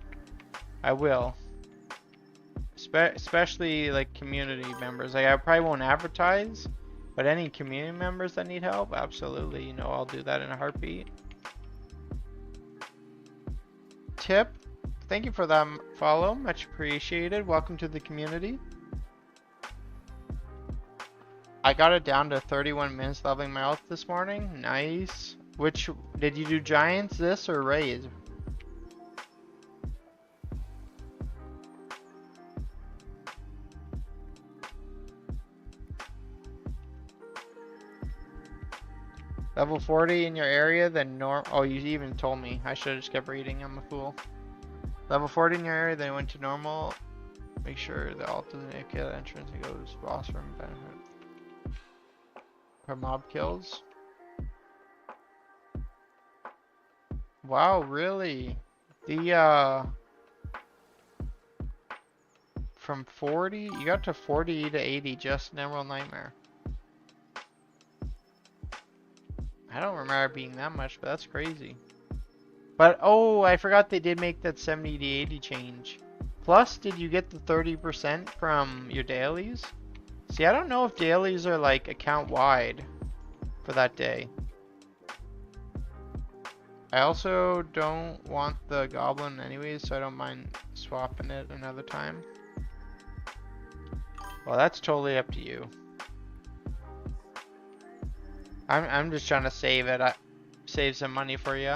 [SPEAKER 1] I will. Especially like community members. Like, I probably won't advertise, but any community members that need help, absolutely, you know, I'll do that in a heartbeat. Tip, thank you for that follow, much appreciated. Welcome to the community. I got it down to 31 minutes leveling my health this morning. Nice. Which, did you do giants this or raise? Level 40 in your area, then oh, you even told me. I should have just kept reading. I'm a fool. Level 40 in your area, then went to normal. Make sure the alt doesn't indicate the entrance and goes boss room benefit. For mob kills. Wow, really? The, from 40, you got to 40 to 80 just in Emerald Nightmare. I don't remember being that much, but that's crazy. But, oh, I forgot they did make that 70 to 80 change. Plus, did you get the 30% from your dailies? See, I don't know if dailies are like account wide for that day. I also don't want the goblin anyways, so I don't mind swapping it another time. Well, that's totally up to you. I'm just trying to save it. Save some money for you.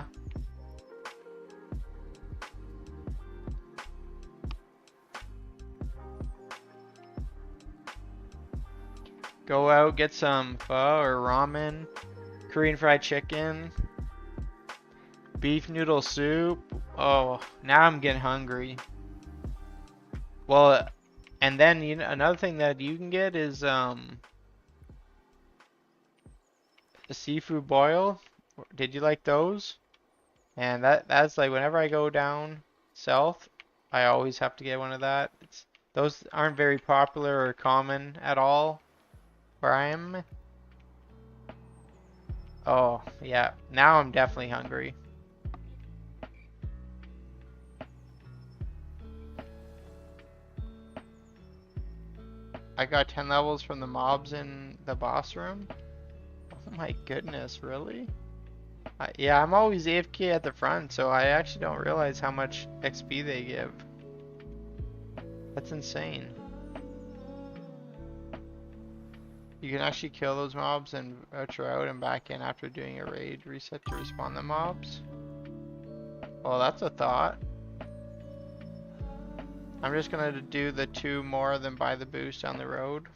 [SPEAKER 1] Go out, get some pho or ramen, Korean fried chicken, beef noodle soup. Oh, now I'm getting hungry. Well, and then another thing that you can get is a seafood boil. Did you like those? And that's like whenever I go down south, I always have to get one of that. Those aren't very popular or common at all where I am. Oh, yeah. Now I'm definitely hungry. I got 10 levels from the mobs in the boss room. Oh my goodness, really? Yeah, I'm always AFK at the front, so I actually don't realize how much XP they give. That's insane. You can actually kill those mobs and retro out and back in after doing a raid reset to respawn the mobs. Well, that's a thought. I'm just gonna do the 2 more than buy the boost on the road.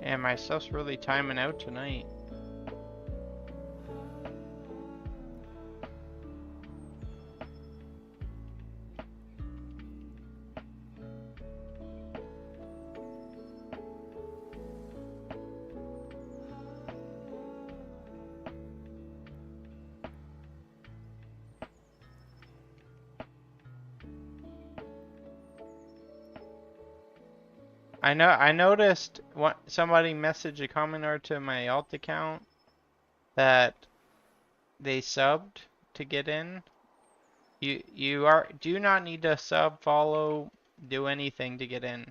[SPEAKER 1] And my stuff's really timing out tonight. I noticed somebody messaged a commenter to my alt account that they subbed to get in. You do not need to sub, follow, do anything to get in.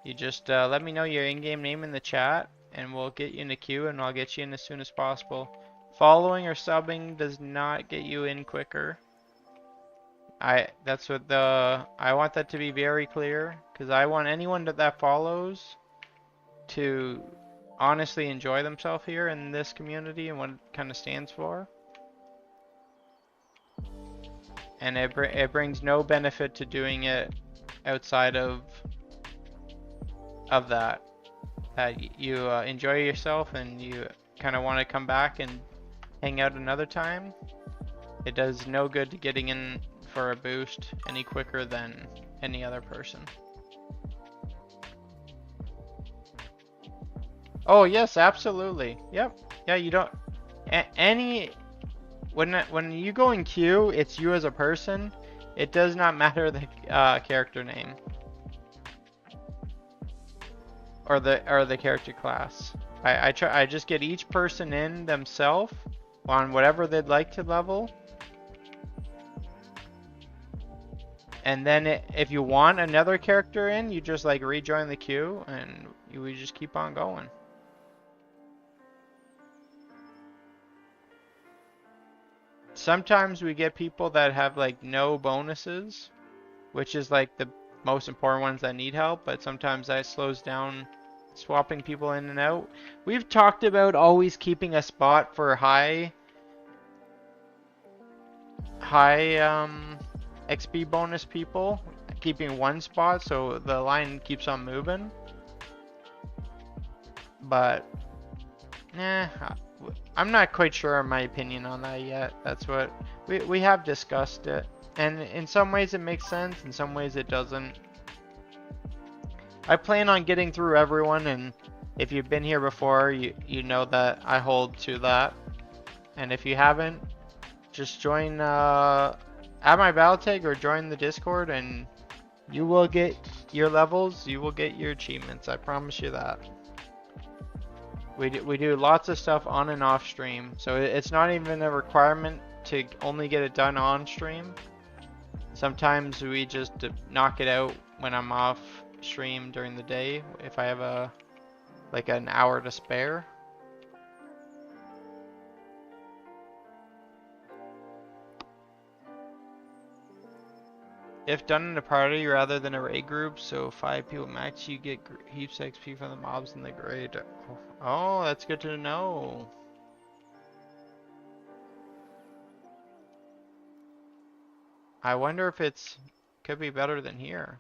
[SPEAKER 1] You just let me know your in-game name in the chat and we'll get you in the queue and I'll get you in as soon as possible. Following or subbing does not get you in quicker. I want that to be very clear because I want anyone that follows to honestly enjoy themselves here in this community and what it kind of stands for. And it brings no benefit to doing it outside of that. That you enjoy yourself and you kind of want to come back and hang out another time. It does no good to getting in for a boost any quicker than any other person. Oh yes, absolutely. Yep. Yeah, you don't. Any when you go in queue, it's you as a person. It does not matter the character name or the character class. I just get each person in themselves on whatever they'd like to level. And then if you want another character in, you just like rejoin the queue and we just keep on going. Sometimes we get people that have like no bonuses, which is like the most important ones that need help, but sometimes that slows down swapping people in and out. We've talked about always keeping a spot for high XP bonus people, keeping one spot so the line keeps on moving. But I'm not quite sure on my opinion on that yet. That's what we have discussed it, and in some ways it makes sense, in some ways it doesn't. I plan on getting through everyone, and if you've been here before, you know that I hold to that. And if you haven't, just join add my battle tag or join the Discord, and you will get your levels, you will get your achievements. I promise you that. We do lots of stuff on and off stream, so it's not even a requirement to only get it done on stream. Sometimes we just knock it out when I'm off stream during the day, if I have like an hour to spare. If done in a party rather than a raid group, so 5 people max, you get heaps of XP from the mobs in the grade. Oh, that's good to know. I wonder if it's could be better than here.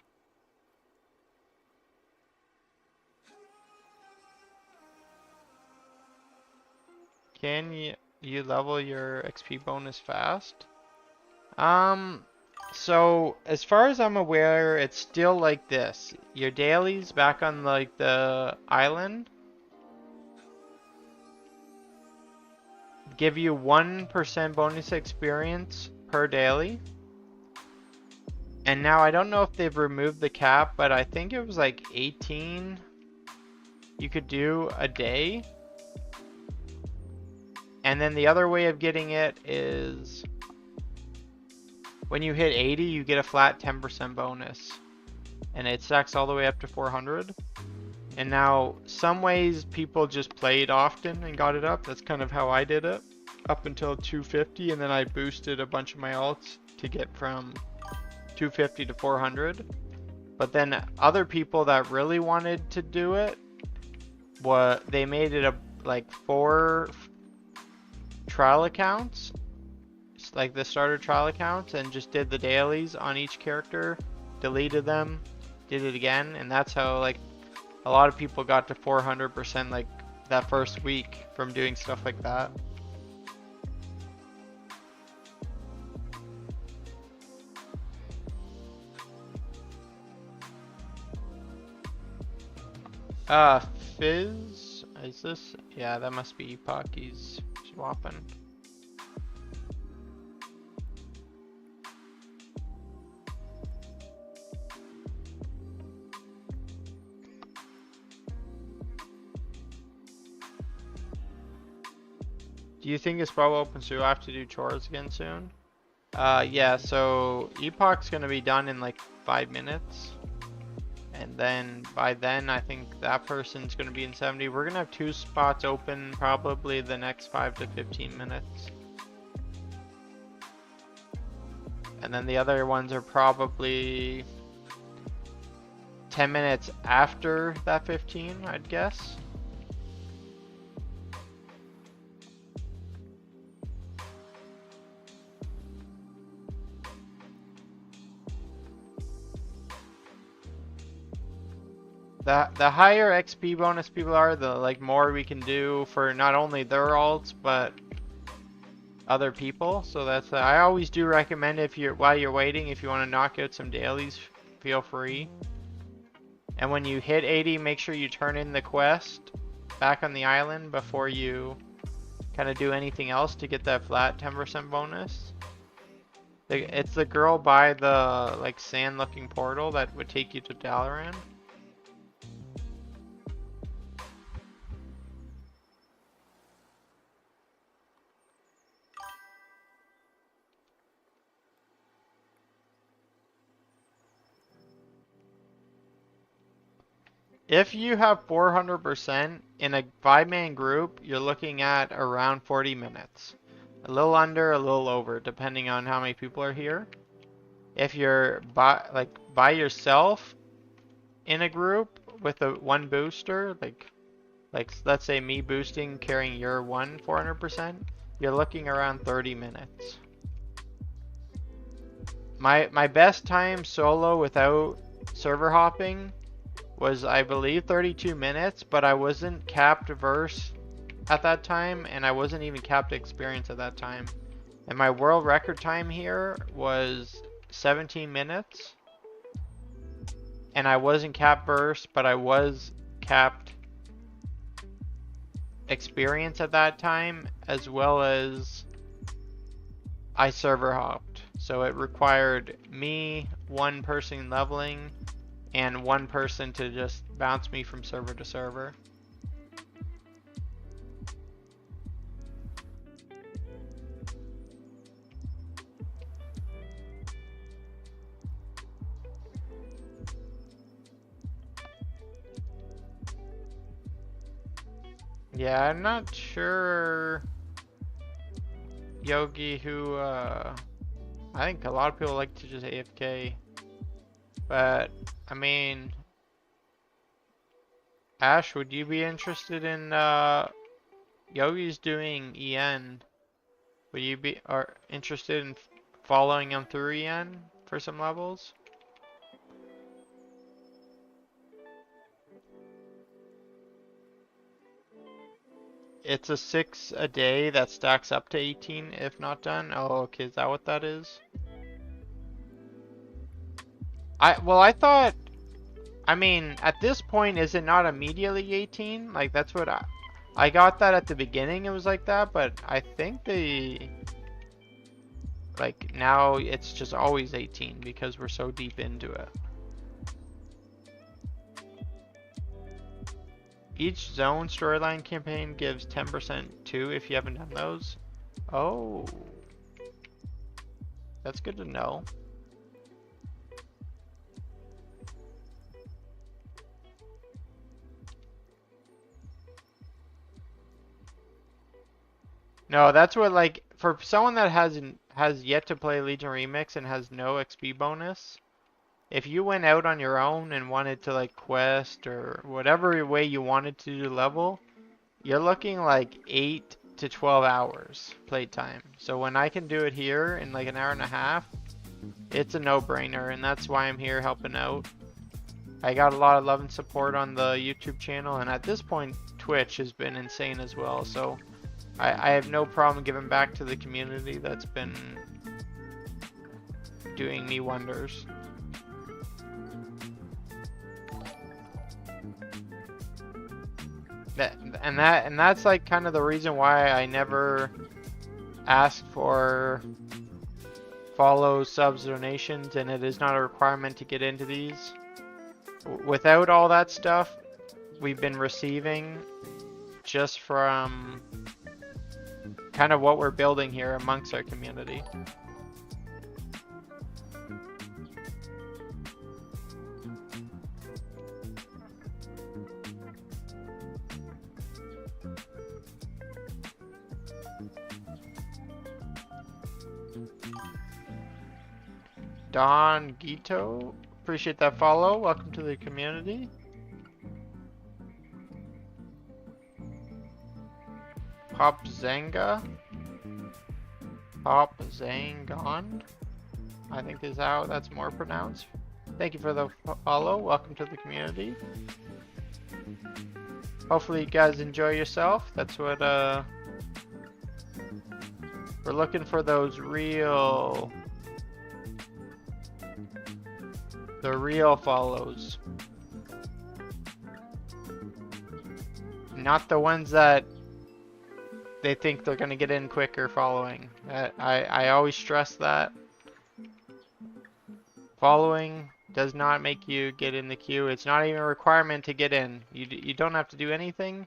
[SPEAKER 1] Can you level your XP bonus fast? So as far as I'm aware, it's still like this. Your dailies back on like the island give you 1% bonus experience per daily. And now I don't know if they've removed the cap, but I think it was like 18 you could do a day. And then the other way of getting it is when you hit 80, you get a flat 10% bonus. And it stacks all the way up to 400. And now, some ways people just played often and got it up. That's kind of how I did it. Up until 250, and then I boosted a bunch of my alts to get from 250 to 400. But then other people that really wanted to do it, they made it like 4 trial accounts, like the starter trial accounts, and just did the dailies on each character, deleted them, did it again, and that's how like a lot of people got to 400% like that first week from doing stuff like that. Fizz, is this? Yeah, that must be Epoch he's swapping. Do you think this spot will open soon? We'll have to do chores again soon? Yeah, so Epoch's gonna be done in like 5 minutes. And then by then I think that person's gonna be in 70. We're gonna have 2 spots open probably the next 5 to 15 minutes. And then the other ones are probably 10 minutes after that 15, I'd guess. The higher XP bonus people are, the like more we can do for not only their alts but other people. So that's I always do recommend, if you're while you're waiting, if you want to knock out some dailies, feel free. And when you hit 80, make sure you turn in the quest back on the island before you kind of do anything else to get that flat 10% bonus. It's the girl by the like sand looking portal that would take you to Dalaran. If you have 400% in a 5-man group, you're looking at around 40 minutes. A little under, a little over, depending on how many people are here. If you're by yourself in a group with one booster, like let's say me boosting carrying your 400%, you're looking around 30 minutes. My best time solo without server hopping was, I believe, 32 minutes, but I wasn't capped verse at that time, and I wasn't even capped experience at that time. And my world record time here was 17 minutes, and I wasn't capped verse, but I was capped experience at that time, as well as I server hopped. So it required me, one person leveling, and one person to just bounce me from server to server. Yeah, I'm not sure, Yogi, who, I think a lot of people like to just AFK. But, I mean, Ash, would you be interested in, Yogi's doing EN. Would you be interested in following him through EN for some levels? It's a 6 a day that stacks up to 18 if not done. Oh, okay, is that what that is? I thought, I mean, at this point, is it not immediately 18? Like, that's what I got that at the beginning, it was like that, but I think like, now it's just always 18 because we're so deep into it. Each zone storyline campaign gives 10% too if you haven't done those. Oh. That's good to know. No, that's what, like, for someone that has yet to play Legion Remix and has no XP bonus, if you went out on your own and wanted to like quest or whatever way you wanted to do level, you're looking like 8 to 12 hours playtime. So when I can do it here in like an hour and a half, it's a no-brainer, and that's why I'm here helping out. I got a lot of love and support on the YouTube channel, and at this point Twitch has been insane as well, so I have no problem giving back to the community that's been doing me wonders. And that's like kind of the reason why I never asked for follows, subs, donations, and it is not a requirement to get into these. Without all that stuff we've been receiving just from kind of what we're building here amongst our community. Don Gito, appreciate that follow. Welcome to the community. Pop Zanga. Pop Zangon, I think is how that's more pronounced. Thank you for the follow. Welcome to the community. Hopefully you guys enjoy yourself. That's what we're looking for, those the real follows. Not the ones that they think they're gonna get in quicker following. I always stress that. Following does not make you get in the queue. It's not even a requirement to get in. You don't have to do anything.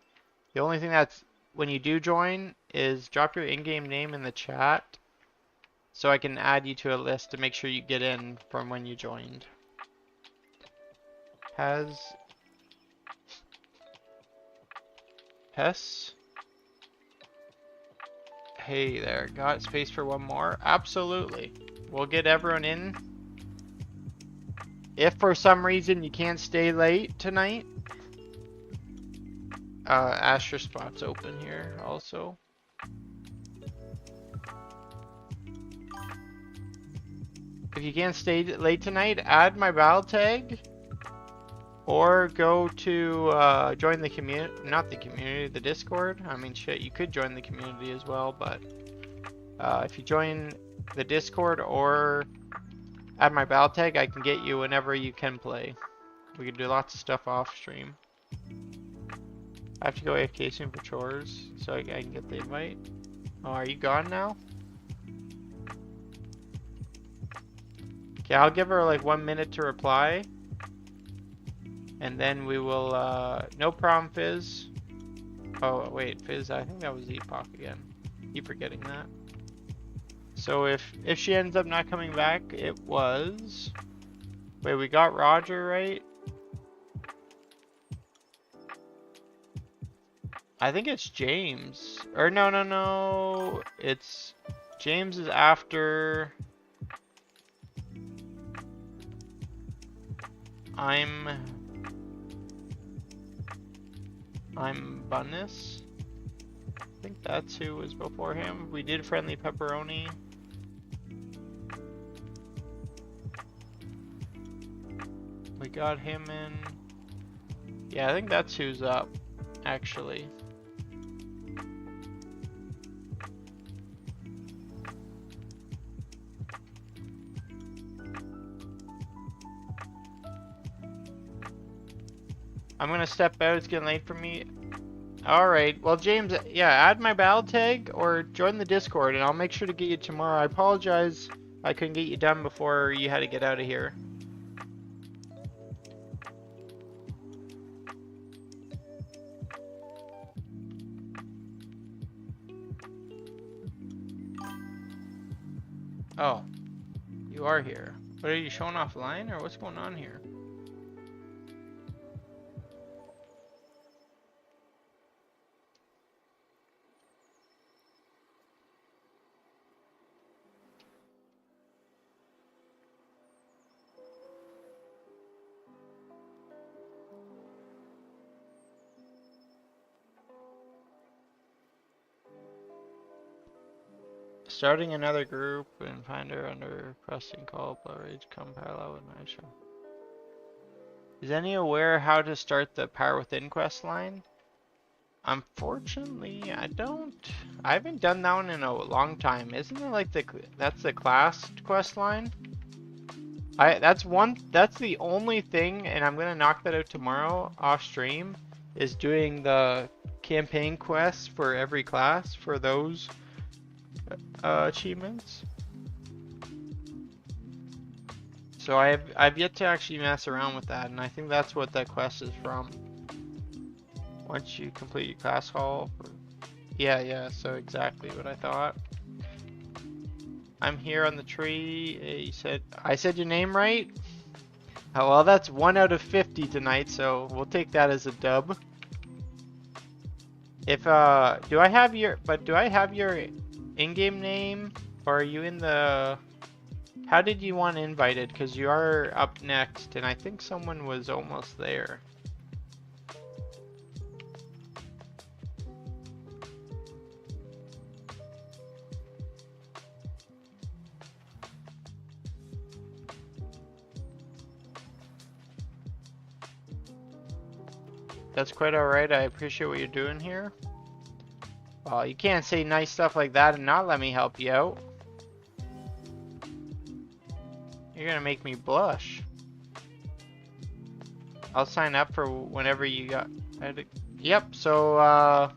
[SPEAKER 1] The only thing that's when you do join is drop your in-game name in the chat so I can add you to a list to make sure you get in from when you joined. Hess? Hey there, got space for one more? Absolutely. We'll get everyone in. If for some reason you can't stay late tonight, Asher spot's open here also. If you can't stay late tonight, add my battle tag or go to join the community, not the community, the Discord. I mean, shit, you could join the community as well, but if you join the Discord or add my battle tag, I can get you whenever you can play. We can do lots of stuff off stream. I have to go AFK soon for chores, so I can get the invite. Oh, are you gone now? Okay, I'll give her like 1 minute to reply. And then we will, no problem, Fizz. Oh, wait, Fizz, I think that was Epoch again. Keep forgetting that. So if she ends up not coming back, it was... Wait, we got Roger, right? I think it's James. Or no. It's... James is after... I'm Bunnis. I think that's who was before him. We did Friendly Pepperoni. We got him in. Yeah, I think that's who's up, actually. I'm gonna step out, it's getting late for me. Alright, well James, yeah, add my battle tag or join the Discord and I'll make sure to get you tomorrow. I apologize I couldn't get you done before you had to get out of here. Oh, you are here. What are you showing offline or what's going on here? Starting another group and find her under requesting call, blood rage, compile out with my show. Is any aware how to start the Power Within quest line? Unfortunately, I haven't done that one in a long time. Isn't it like that's the class quest line? That's the only thing, and I'm gonna knock that out tomorrow off stream, is doing the campaign quests for every class for those achievements. So I've yet to actually mess around with that, and I think that's what that quest is from. Once you complete your class haul. Yeah, so exactly what I thought. I'm here on the tree. I said your name right? Oh, well, that's 1 out of 50 tonight, so we'll take that as a dub. If do I have your in-game name, or are you in the... How did you want invited? Because you are up next, and I think someone was almost there. That's quite alright, I appreciate what you're doing here. Well, you can't say nice stuff like that and not let me help you out. You're gonna make me blush. I'll sign up for whenever you got... Yep, so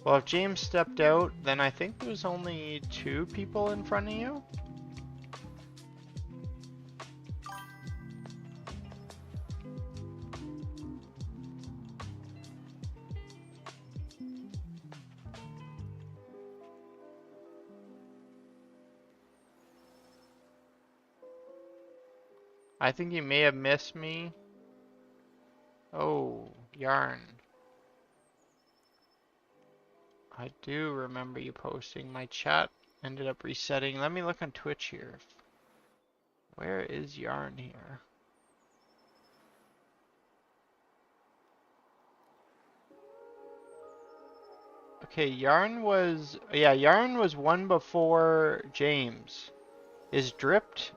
[SPEAKER 1] Well, if James stepped out, then I think there's only 2 people in front of you. I think you may have missed me. Oh, Yarn. I do remember you posting. My chat ended up resetting. Let me look on Twitch here. Where is Yarn here? Okay, Yarn was... Yeah, Yarn was one before James. Is Dripped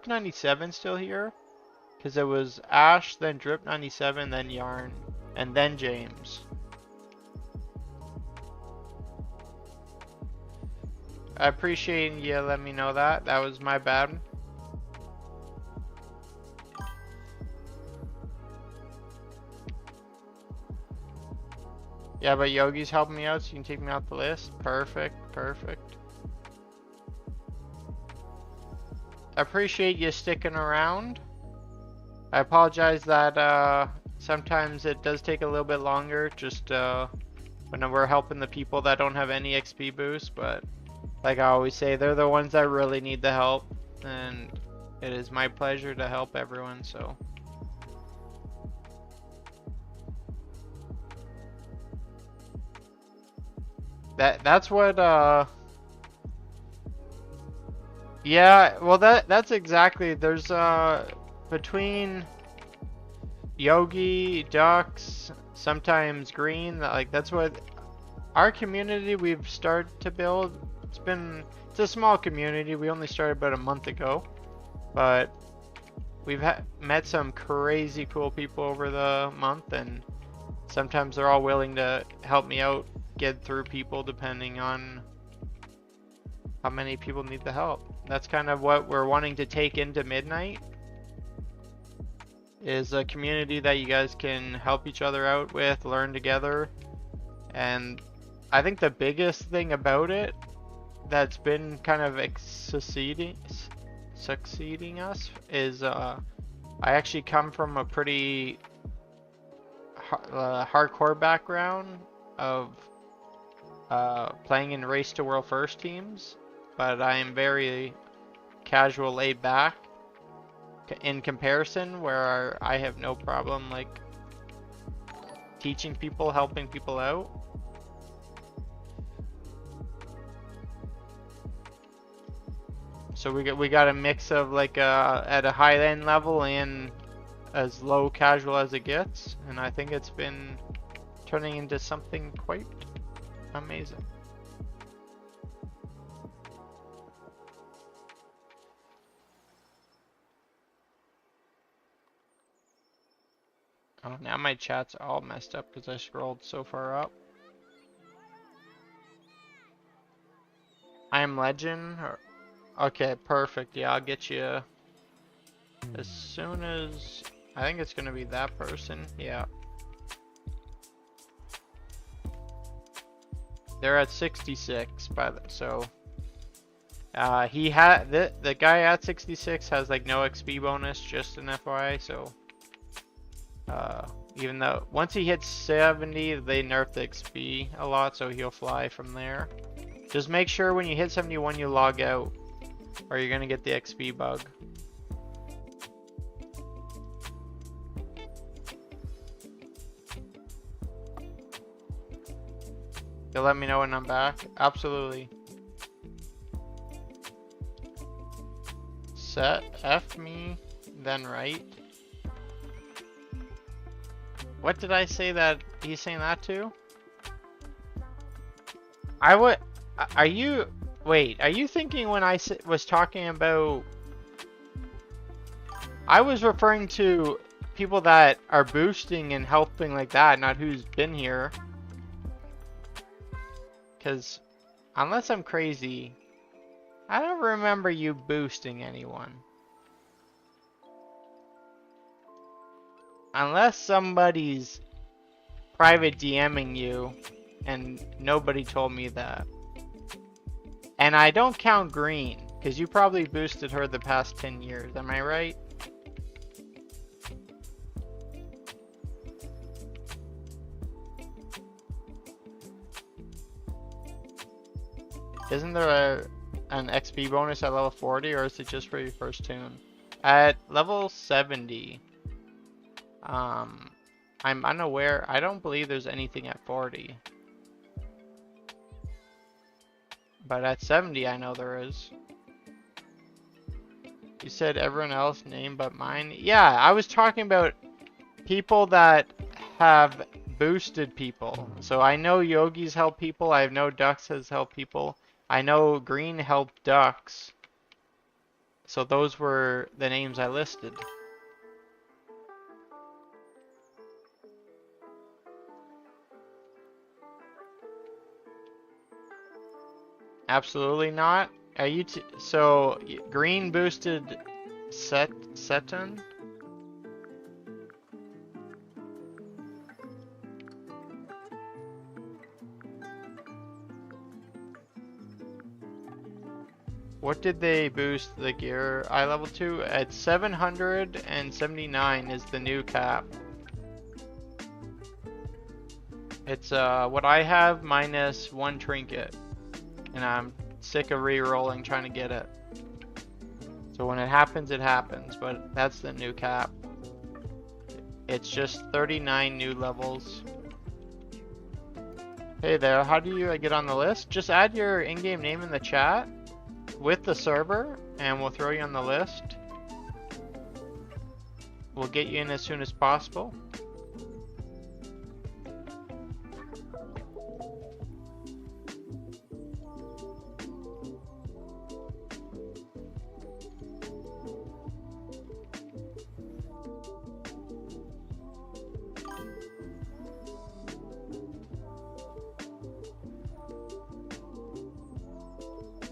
[SPEAKER 1] 97 still here? Because it was Ash, then Drip 97, then Yarn, and then James. I appreciate you letting me know that. That was my bad. Yeah, but Yogi's helping me out, so you can take me off the list. Perfect, perfect. I appreciate you sticking around. I apologize that sometimes it does take a little bit longer, just when we're helping the people that don't have any XP boost, but like I always say, they're the ones that really need the help, and it is my pleasure to help everyone, so. That's what yeah, well that's exactly, there's between Yogi, Ducks, sometimes Green, like that's what our community we've started to build. It's a small community. We only started about a month ago, but we've met some crazy cool people over the month, and sometimes they're all willing to help me out get through people depending on how many people need the help. That's kind of what we're wanting to take into Midnight, is a community that you guys can help each other out with, learn together. And I think the biggest thing about it that's been kind of succeeding us is I actually come from a pretty hardcore background of playing in Race to World First teams, but I am very casual, laid back in comparison, where I have no problem like teaching people, helping people out. So we got a mix of like at a high end level and as low casual as it gets, and I think it's been turning into something quite amazing. Oh, now my chat's all messed up because I scrolled so far up. I am Legend. Okay, perfect. Yeah, I'll get you as soon as... I think it's gonna be that person. Yeah. They're at 66 by the... So... he had... The guy at 66 has like no XP bonus, just an FYI, so... even though once he hits 70, they nerf the XP a lot, so he'll fly from there. Just make sure when you hit 71 you log out, or you're gonna get the XP bug. You'll let me know when I'm back? Absolutely. Set F me, then right. What did I say that he's saying that to? I would... Are you... Wait, are you thinking when I was talking about... I was referring to people that are boosting and helping like that, not who's been here. Because unless I'm crazy, I don't remember you boosting anyone. Unless somebody's private DMing you and nobody told me that. And I don't count green, because you probably boosted her the past 10 years, am I right? Isn't there an XP bonus at level 40, or is it just for your first tune? At level 70, I'm unaware. I don't believe there's anything at 40. But at 70, I know there is. You said everyone else name but mine? Yeah, I was talking about people that have boosted people. So I know Yogi's helped people. I know Ducks has helped people. I know Green helped Ducks. So those were the names I listed. Absolutely not. Are you so Green boosted Seton? What did they boost the gear eye level to? At 779 is the new cap. It's what I have minus 1 trinket. And I'm sick of re-rolling trying to get it. So when it happens, but that's the new cap. It's just 39 new levels. Hey there, how do you get on the list? Just add your in-game name in the chat with the server, and we'll throw you on the list. We'll get you in as soon as possible.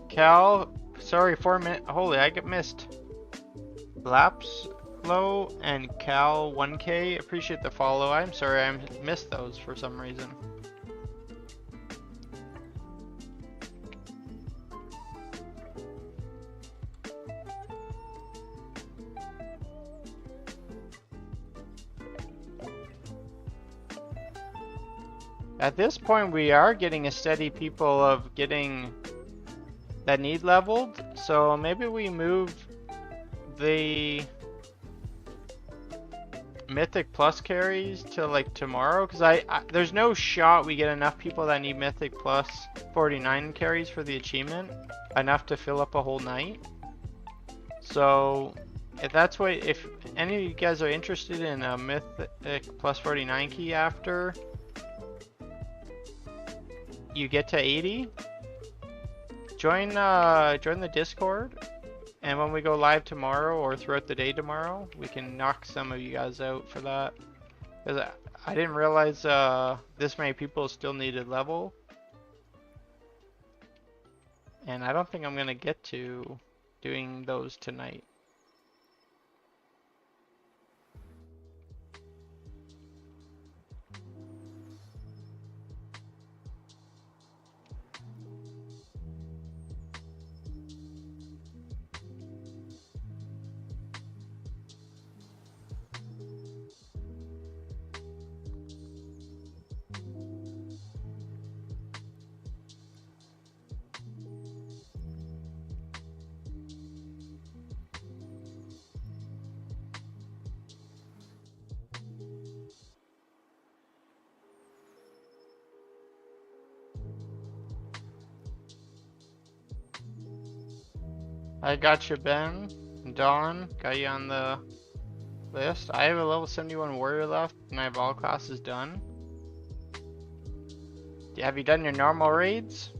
[SPEAKER 1] Cal, sorry, 4 minutes. Holy, I get missed. Lapslow and Cal 1K, appreciate the follow. I'm sorry, I missed those for some reason. At this point, we are getting a steady people of getting that need leveled, so maybe we move the Mythic Plus carries to like tomorrow, because there's no shot we get enough people that need Mythic Plus 49 carries for the achievement, enough to fill up a whole night. So if any of you guys are interested in a Mythic Plus 49 key after you get to 80, join the Discord, and when we go live tomorrow or throughout the day tomorrow, we can knock some of you guys out for that. Because I didn't realize this many people still needed level, and I don't think I'm gonna get to doing those tonight. I got you, Ben. Dawn, got you on the list. I have a level 71 warrior left, and I have all classes done. Have you done your normal raids?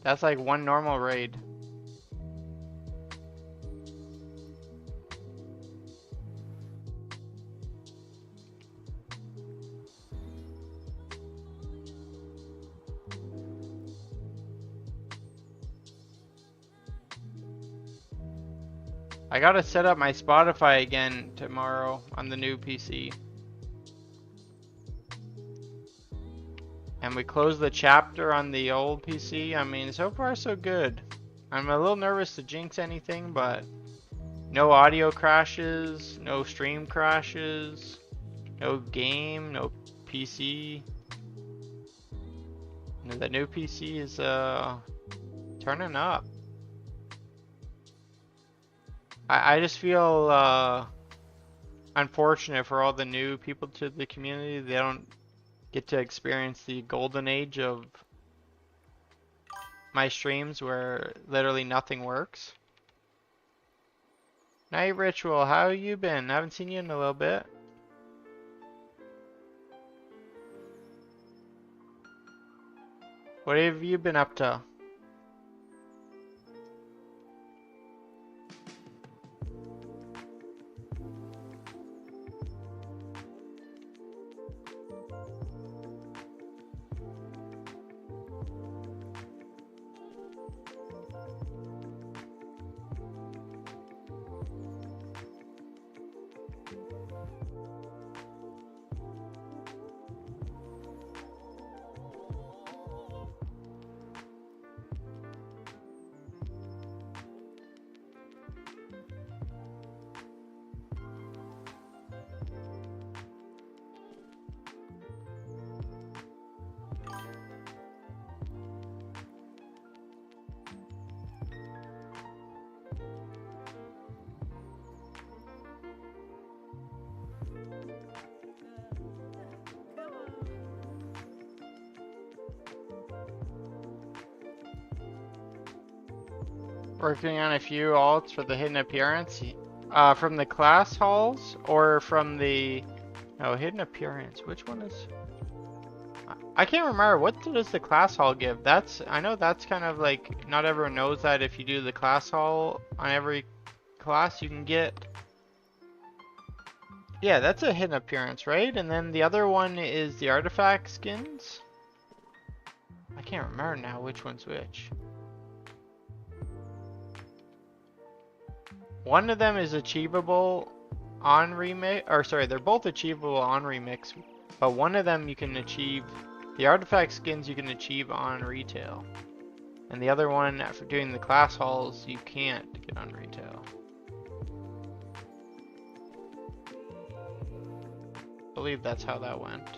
[SPEAKER 1] That's like one normal raid. I gotta set up my Spotify again tomorrow on the new PC. And we closed the chapter on the old PC. I mean, so far so good. I'm a little nervous to jinx anything, but no audio crashes, no stream crashes, no game, no PC. And the new PC is turning up. I just feel unfortunate for all the new people to the community. They don't get to experience the golden age of my streams where literally nothing works. Night Ritual, how you been? I haven't seen you in a little bit. What have you been up to? Working on a few alts for the hidden appearance. From the class halls or from the... No, hidden appearance. Which one is... I can't remember. What does the class hall give? I know that's kind of like... Not everyone knows that if you do the class hall on every class, you can get... Yeah, that's a hidden appearance, right? And then the other one is the artifact skins. I can't remember now which one's which. One of them is achievable on remix, or sorry, they're both achievable on remix, but one of them you can achieve, the artifact skins you can achieve on retail. And the other one, for doing the class halls, you can't get on retail. I believe that's how that went.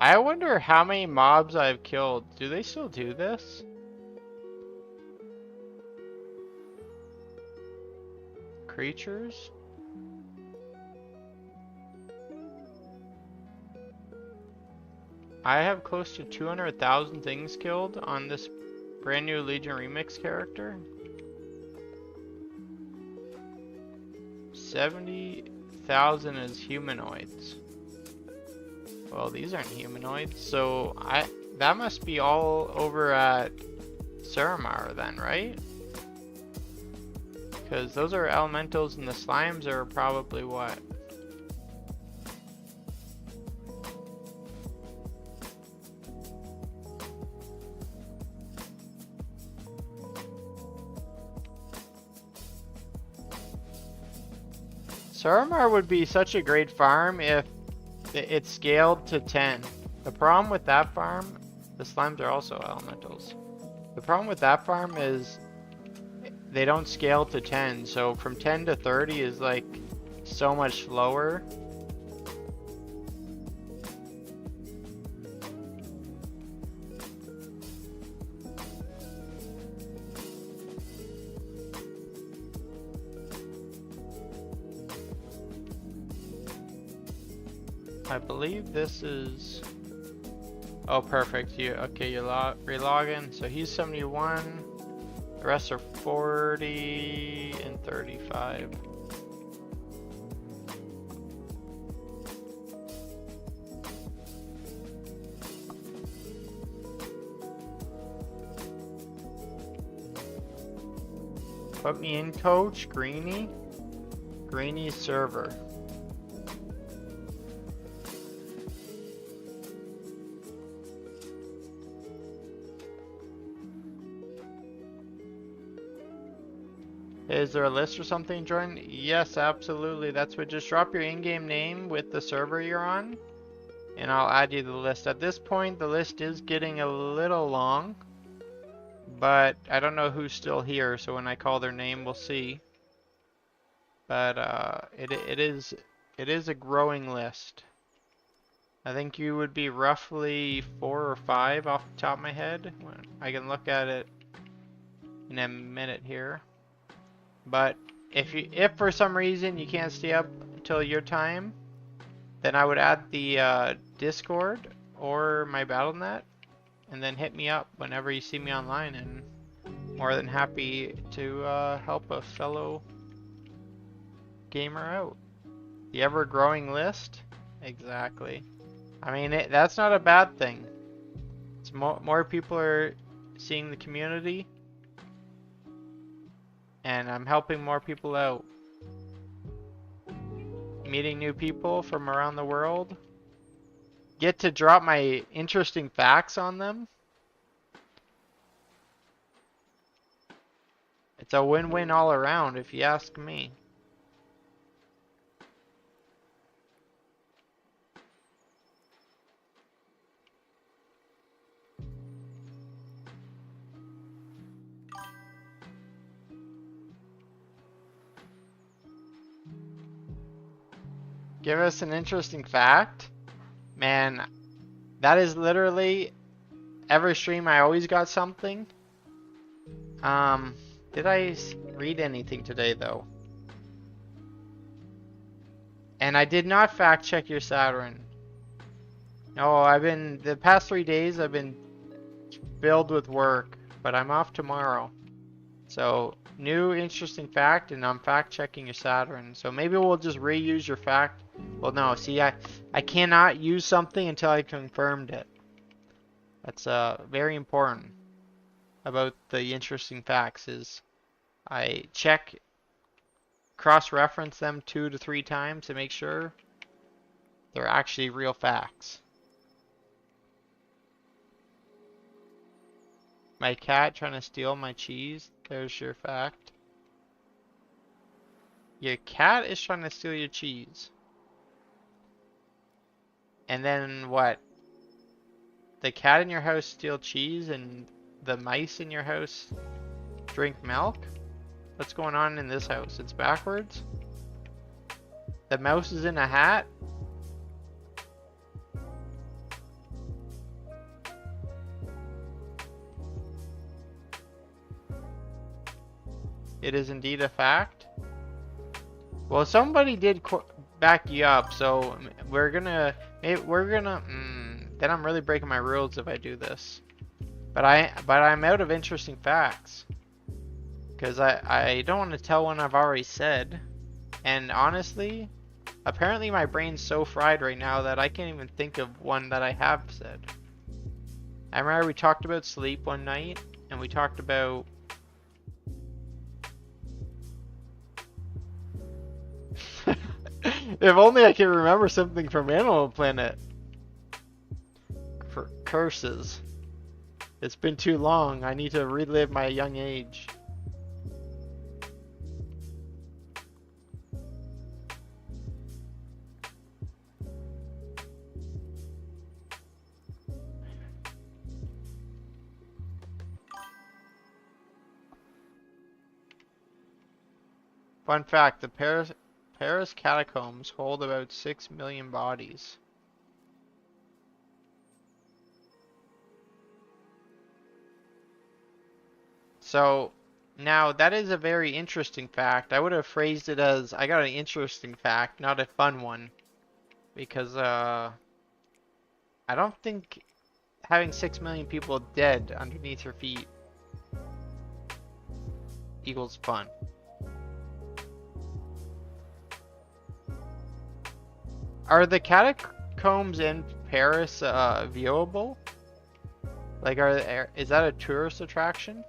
[SPEAKER 1] I wonder how many mobs I've killed. Do they still do this? Creatures? I have close to 200,000 things killed on this brand new Legion Remix character. 70,000 is humanoids. Well, these aren't humanoids, so that must be all over at Suramar then, right? Because those are elementals and the slimes are probably what? Suramar would be such a great farm if it's scaled to 10. The problem with that farm, the slimes are also elementals. The problem with that farm is they don't scale to 10, so from 10 to 30 is like so much slower. I believe this is... Oh, perfect. Okay, you re-login. So he's 71. The rest are 40 and 35. Put me in, coach. Greeny. Greeny's server. Is there a list or something, Jordan? Yes, absolutely. That's what. Just drop your in-game name with the server you're on, and I'll add you to the list. At this point, the list is getting a little long, but I don't know who's still here, so when I call their name, we'll see. But it is a growing list. I think you would be roughly 4 or 5 off the top of my head. I can look at it in a minute here. But if for some reason you can't stay up until your time, then I would add the Discord or my BattleNet, and then hit me up whenever you see me online, and more than happy to help a fellow gamer out. The ever-growing list? Exactly. I mean, that's not a bad thing. It's more people are seeing the community, and I'm helping more people out. Meeting new people from around the world. Get to drop my interesting facts on them. It's a win-win all around, if you ask me. Give us an interesting fact. Man, that is literally every stream I always got something. Did I read anything today though? And I did not fact check your Saturn. No, the past 3 days I've been filled with work, but I'm off tomorrow. So, new interesting fact, and I'm fact checking your Saturn. So maybe we'll just reuse your fact. Well, no, see, I cannot use something until I confirmed it. That's very important about the interesting facts is I check, cross-reference them 2 to 3 times to make sure they're actually real facts. My cat trying to steal my cheese. There's your fact. Your cat is trying to steal your cheese. And then what? The cat in your house steal cheese and the mice in your house drink milk? What's going on in this house? It's backwards? The mouse is in a hat? It is indeed a fact. Well, somebody did back you up, so we're gonna. Then I'm really breaking my rules if I do this. But I'm out of interesting facts because I don't want to tell one I've already said. And honestly, apparently my brain's so fried right now that I can't even think of one that I have said. I remember we talked about sleep one night, and we talked about. If only I could remember something from Animal Planet. For curses. It's been too long. I need to relive my young age. Fun fact, the Paris catacombs hold about 6 million bodies. So, now that is a very interesting fact. I would have phrased it as, I got an interesting fact, not a fun one. because I don't think having 6 million people dead underneath your feet equals fun. Are the catacombs in Paris viewable? Like, is that a tourist attraction?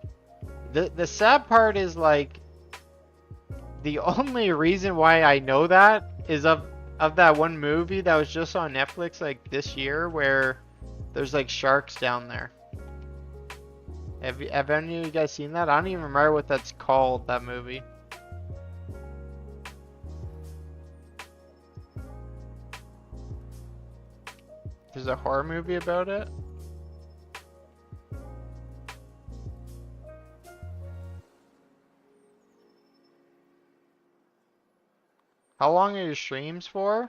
[SPEAKER 1] The sad part is, like, the only reason why I know that is of that one movie that was just on Netflix like this year where there's like sharks down there. Have any of you guys seen that? I don't even remember what that's called, that movie. There's a horror movie about it. How long are your streams for?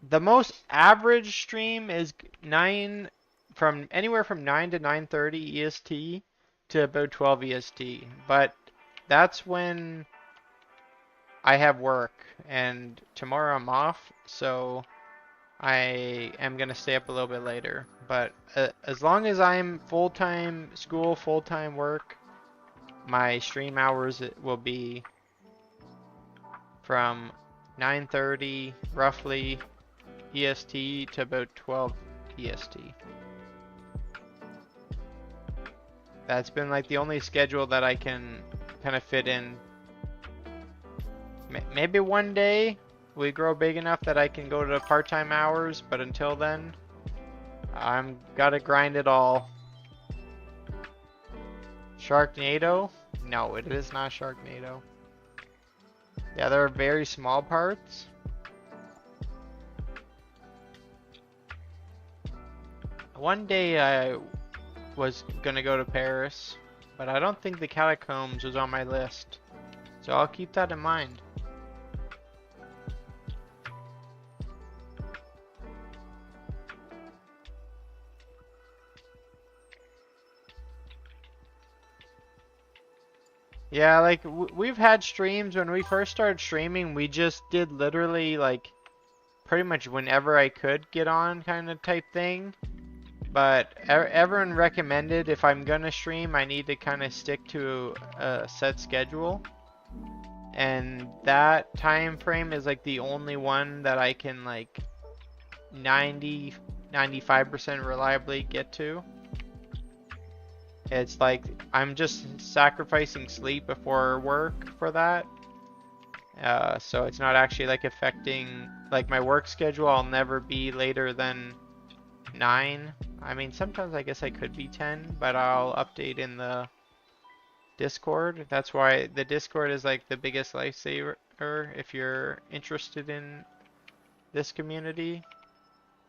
[SPEAKER 1] The most average stream is anywhere from 9 to 9:30 EST to about 12 EST. But that's when I have work, and tomorrow I'm off, so I am gonna stay up a little bit later. But as long as I'm full-time school, full-time work, my stream hours will be from 9:30 roughly EST to about 12 EST. That's been like the only schedule that I can kind of fit in. Maybe one day we grow big enough that I can go to part-time hours, but until then, I'm gotta grind it all. Sharknado? No, it is not Sharknado. Yeah, there are very small parts. One day I was gonna go to Paris, but I don't think the catacombs was on my list. So I'll keep that in mind. Yeah, like we've had streams when we first started streaming, we just did literally like pretty much whenever I could get on kind of type thing. But everyone recommended if I'm gonna stream, I need to kind of stick to a set schedule. And that time frame is like the only one that I can like 95% reliably get to. It's like I'm just sacrificing sleep before work for that. So it's not actually like affecting like my work schedule. I'll never be later than 9. I mean, sometimes I guess I could be 10, but I'll update in the Discord. That's why the Discord is like the biggest lifesaver if you're interested in this community.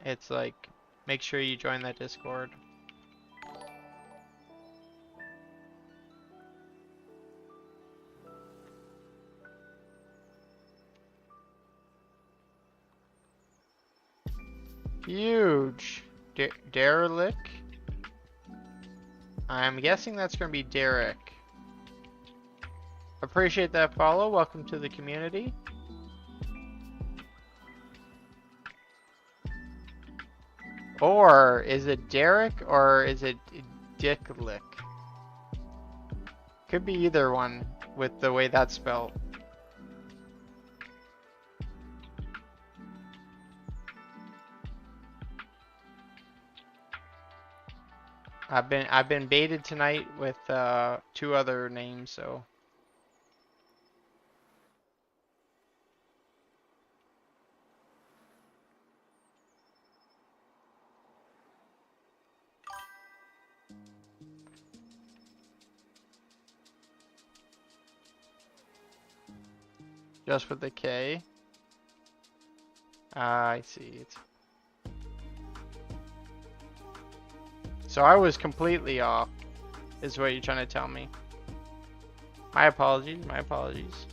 [SPEAKER 1] It's like, make sure you join that Discord. Huge. Derelict? I'm guessing that's going to be Derek. Appreciate that follow. Welcome to the community. Or is it Derek or is it Dicklick? Could be either one with the way that's spelled. I've been baited tonight with 2 other names, so just with the K. I see. So I was completely off, is what you're trying to tell me. My apologies, my apologies.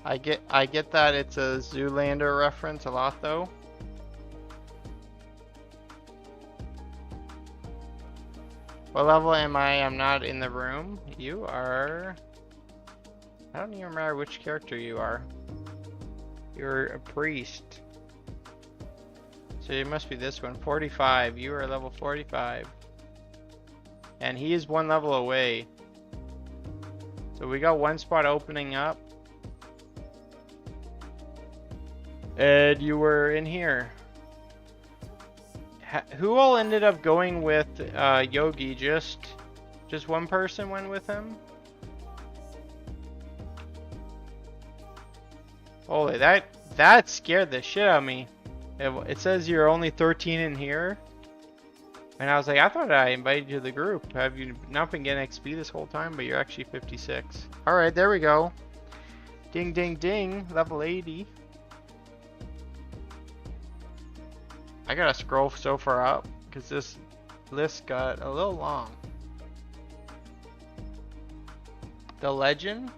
[SPEAKER 1] I get that it's a Zoolander reference a lot though. What level am I? I'm not in the room. You are... I don't even remember which character you are. You're a priest. So you must be this one. 45. You are level 45. And he is one level away. So we got one spot opening up. And you were in here. Who all ended up going with Yogi? Just one person went with him? Holy, that scared the shit out of me. It says you're only 13 in here. And I was like, I thought I invited you to the group. Have you not been getting XP this whole time? But you're actually 56. Alright, there we go. Ding, ding, ding. Level 80. I gotta scroll so far up because this list got a little long. The legend?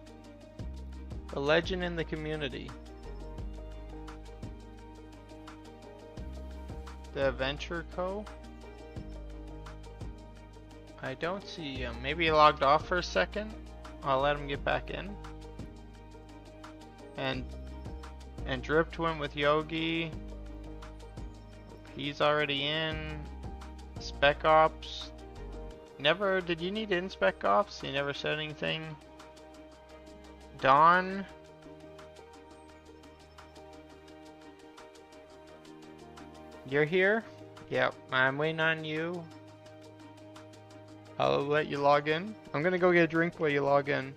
[SPEAKER 1] The legend in the community. The Adventure Co. I don't see him. Maybe he logged off for a second. I'll let him get back in. And Drift went with Yogi. He's already in. Spec Ops. Never, did you need in Spec Ops? He never said anything. Dawn. You're here? Yep, I'm waiting on you. I'll let you log in. I'm gonna go get a drink while you log in.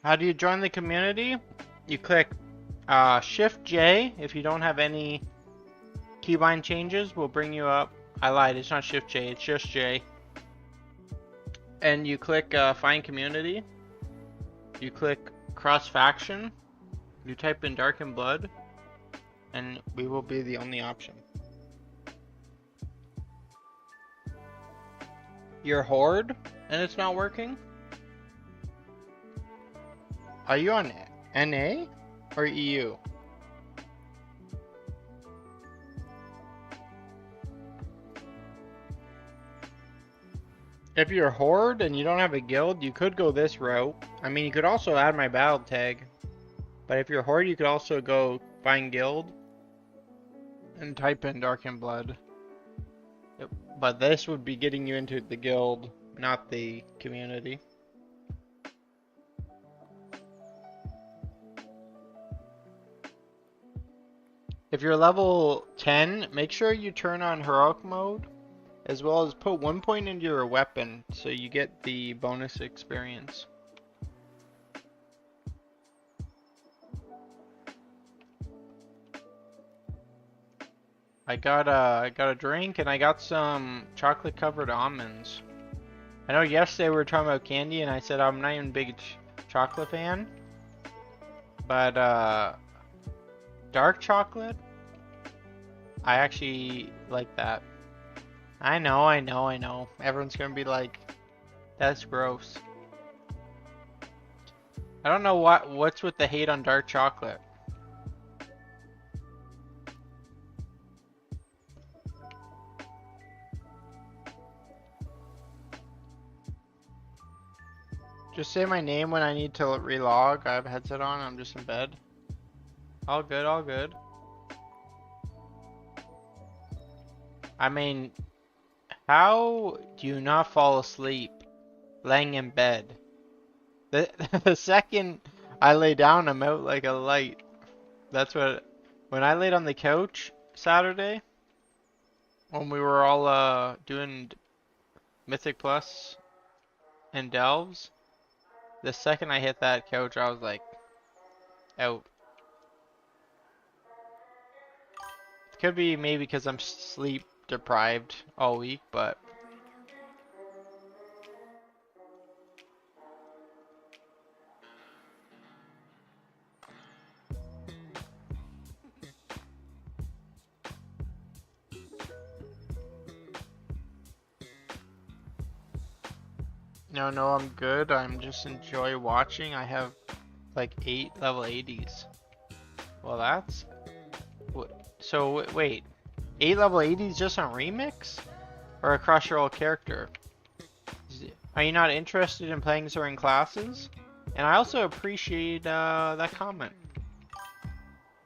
[SPEAKER 1] How do you join the community? You click Shift J if you don't have any keybind changes. Will bring you up. I lied, it's not Shift J, it's just J. And you click Find Community. You click Cross Faction. You type in Dark and Blood, and we will be the only option. You're Horde, and it's not working? Are you on NA or EU? If you're Horde and you don't have a guild, you could go this route. I mean, you could also add my battle tag. But if you're Horde, you could also go find guild and type in Dark and Blood. Yep. But this would be getting you into the guild, not the community. If you're level 10, make sure you turn on heroic mode, as well as put 1 point into your weapon so you get the bonus experience. I got a drink and I got some chocolate covered almonds. I know yesterday we were talking about candy and I said I'm not even a big chocolate fan, but Dark chocolate? I actually like that. I know, I know, I know. Everyone's gonna be like, that's gross. I don't know what's with the hate on dark chocolate. Just say my name when I need to relog. I have a headset on, I'm just in bed. All good, all good. I mean, how do you not fall asleep laying in bed? The second I lay down, I'm out like a light. That's what, when I laid on the couch Saturday, when we were all doing Mythic Plus and Delves, the second I hit that couch, I was like, out. It could be maybe because I'm sleep deprived all week, but no, I'm good. I'm just enjoy watching. I have like 8 level 80s. Well, that's so wait, 8 level 80s just on remix or across your whole character? Are you not interested in playing certain classes? And I also appreciate that comment.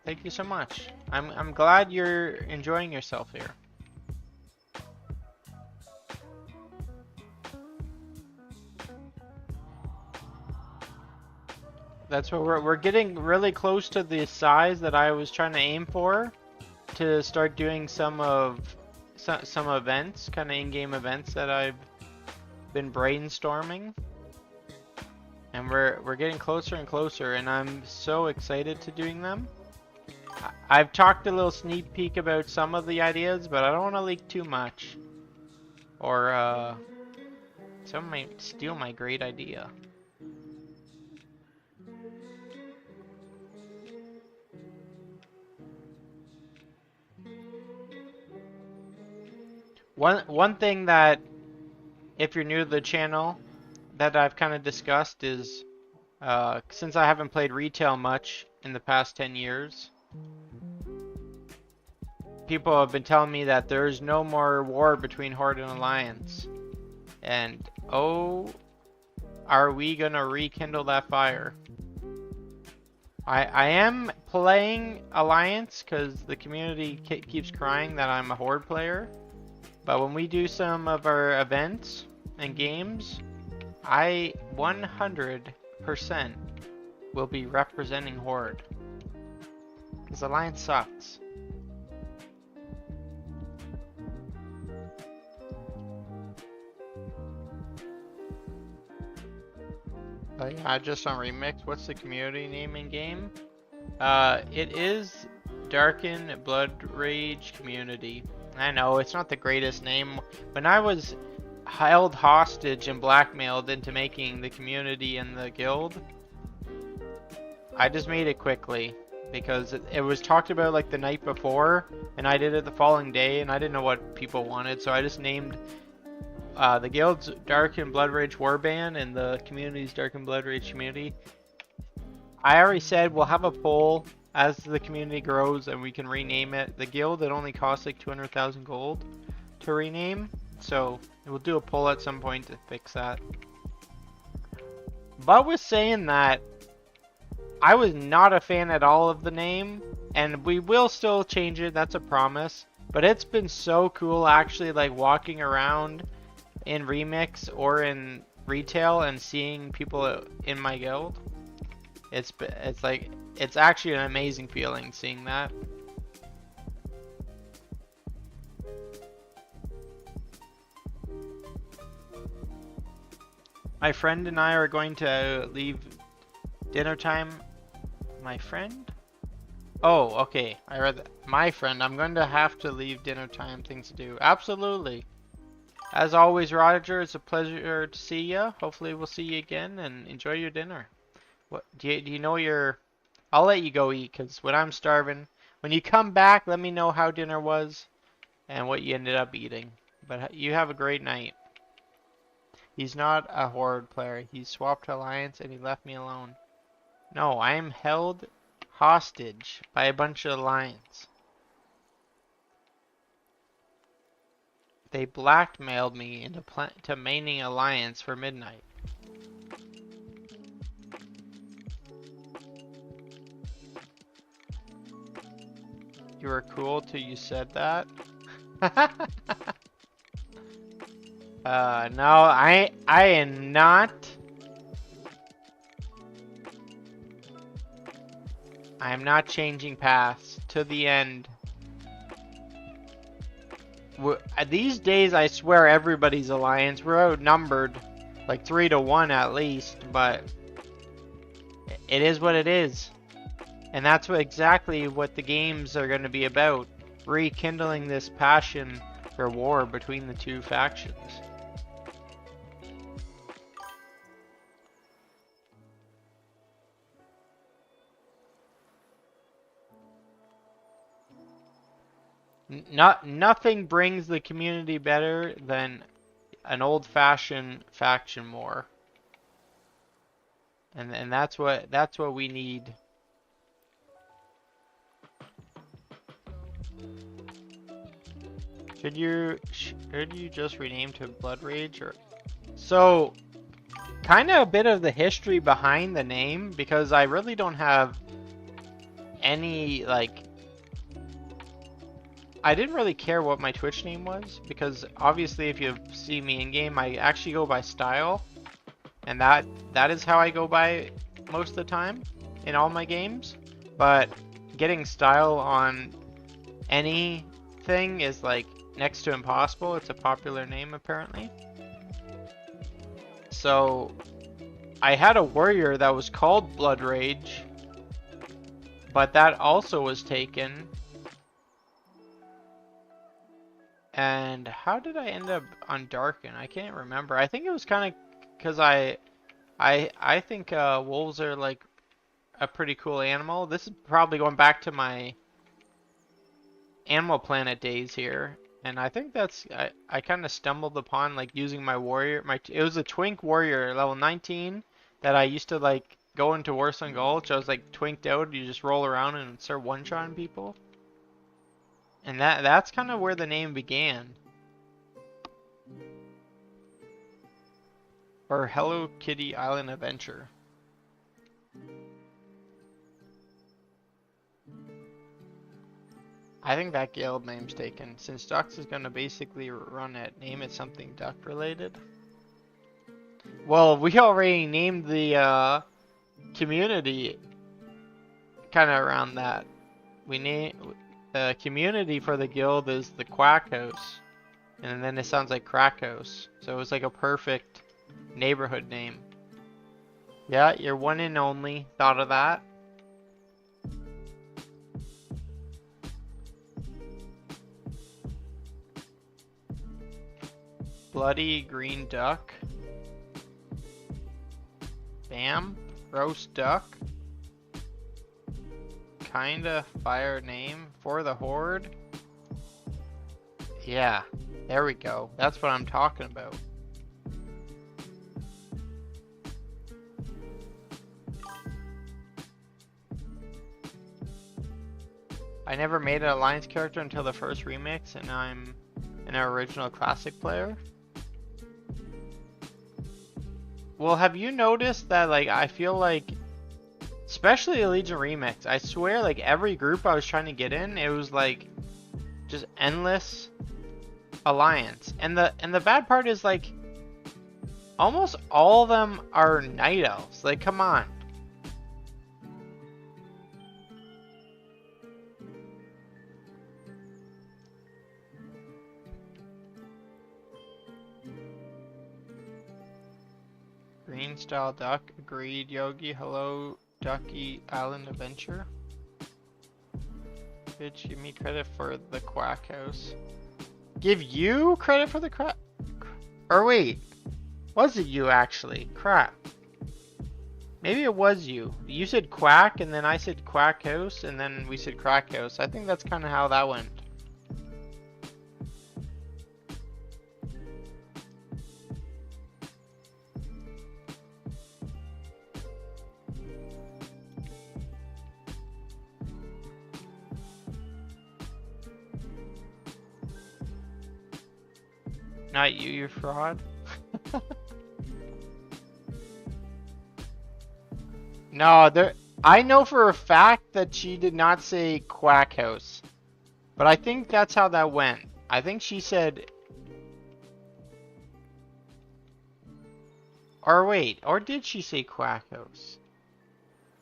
[SPEAKER 1] Thank you so much. I'm glad you're enjoying yourself here. That's what we're getting really close to the size that I was trying to aim for, to start doing some events, kind of in-game events that I've been brainstorming. And we're getting closer and closer, and I'm so excited to doing them. I've talked a little sneak peek about some of the ideas, but I don't want to leak too much, or someone might steal my great idea. One thing that, if you're new to the channel, that I've kind of discussed is, since I haven't played retail much in the past 10 years, people have been telling me that there's no more war between Horde and Alliance. And, oh, are we gonna rekindle that fire? I am playing Alliance because the community keeps crying that I'm a Horde player. But when we do some of our events and games, I 100% will be representing Horde. Because Alliance sucks. Oh yeah, just on Remix. What's the community name in game? It is Darken Blood Rage Community. I know, it's not the greatest name. When I was held hostage and blackmailed into making the community and the guild, I just made it quickly. Because it was talked about like the night before, and I did it the following day, and I didn't know what people wanted, so I just named the guild's Dark and Blood Rage Warband and the community's Dark and Blood Rage Community. I already said we'll have a poll as the community grows and we can rename it. The guild, it only costs like 200,000 gold to rename, so we'll do a poll at some point to fix that. But with saying that, I was not a fan at all of the name, and we will still change it, that's a promise. But it's been so cool actually, like walking around in Remix or in retail and seeing people in my guild. It's like, it's actually an amazing feeling seeing that. My friend and I are going to leave dinner time. My friend? Oh, okay. I read that. My friend, I'm going to have to leave dinner time, things to do. Absolutely. As always, Roger, it's a pleasure to see you. Hopefully we'll see you again, and enjoy your dinner. What do you know your... I'll let you go eat, because when I'm starving, When you come back, let me know how dinner was and what you ended up eating. But you have a great night. He's not a horde player. He swapped alliance and he left me alone. No, I am held hostage by a bunch of alliance. They blackmailed me into maining alliance for midnight. You were cool till you said that. No, I am not. I am not changing paths to the end. These days, I swear everybody's alliance. We're outnumbered, like 3-1 at least, but it is what it is. And that's exactly what the games are going to be about. Rekindling this passion for war between the two factions. Nothing brings the community better than an old-fashioned faction war. And that's what we need. Should you just rename to Blood Rage? Or so kind of a bit of the history behind the name, because I really don't have any, like, I didn't really care what my Twitch name was, because obviously if you see me in game, I actually go by style, and that is how I go by most of the time in all my games. But getting style on anything is like next to impossible. It's a popular name apparently. So I had a warrior that was called Blood Rage, but that also was taken. And how did I end up on Darken? I can't remember. I think it was kind of because I think wolves are like a pretty cool animal. This is probably going back to my Animal Planet days here, and I think that's I kind of stumbled upon like using my warrior. It was a Twink warrior level 19 that I used to like go into Warsong Gulch. I was like twinked out. You just roll around and start one-shotting people. And that's kind of where the name began. Or Hello Kitty Island Adventure. I think that guild name's taken. Since Ducks is going to basically run it, name it something duck related. Well, we already named the community kind of around that. We named... The community for the guild is the Quack House, and then it sounds like Crack House, so it was like a perfect neighborhood name. Yeah, you're one and only. Thought of that. Bloody green duck. Bam. Roast duck. Kinda fire name for the horde. Yeah, there we go. That's what I'm talking about. I never made an alliance character until the first remix, and I'm an original classic player. Well, have you noticed that, like, I feel like, especially the Legion Remix, I swear, like, every group I was trying to get in, it was, like, just endless alliance. And the bad part is, like, almost all of them are Night Elves. Like, come on. Green style duck, agreed, Yogi. Hello, Ducky Island Adventure. Bitch, give me credit for the Quack House. Give you credit for the crap? Or wait, was it you actually? Crap. Maybe it was you. You said quack, and then I said quack house, and then we said crack house. I think that's kind of how that went. Not you, you fraud. No, there. I know for a fact that she did not say quack house, but I think that's how that went. I think she said, or wait, or did she say quack house?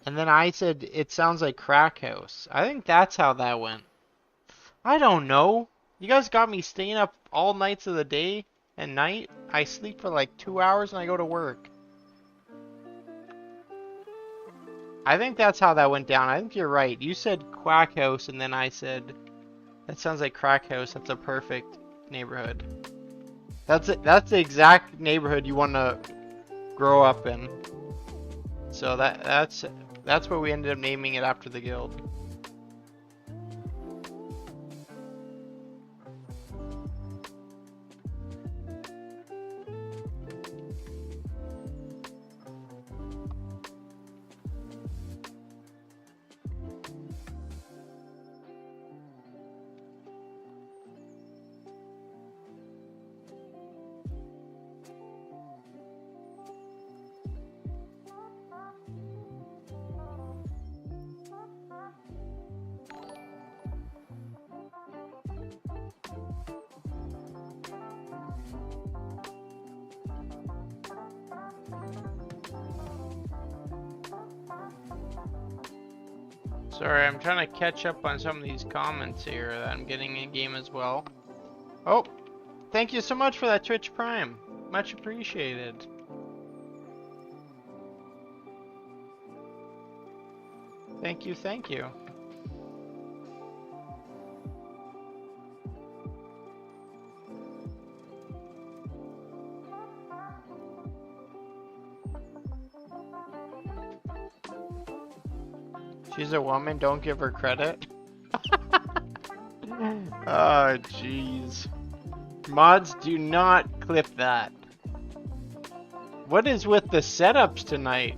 [SPEAKER 1] And then I said it sounds like crack house. I think that's how that went. I don't know. You guys got me staying up all nights of the day and night. I sleep for like 2 hours and I go to work. I think that's how that went down. I think you're right. You said quack house and then I said that sounds like crack house. That's a perfect neighborhood. That's the exact neighborhood you want to grow up in. So that's what we ended up naming it after the guild. Sorry, I'm trying to catch up on some of these comments here that I'm getting in game as well. Oh, thank you so much for that Twitch Prime. Much appreciated. Thank you, thank you. She's a woman, don't give her credit. Oh, jeez. Mods, do not clip that. What is with the setups tonight?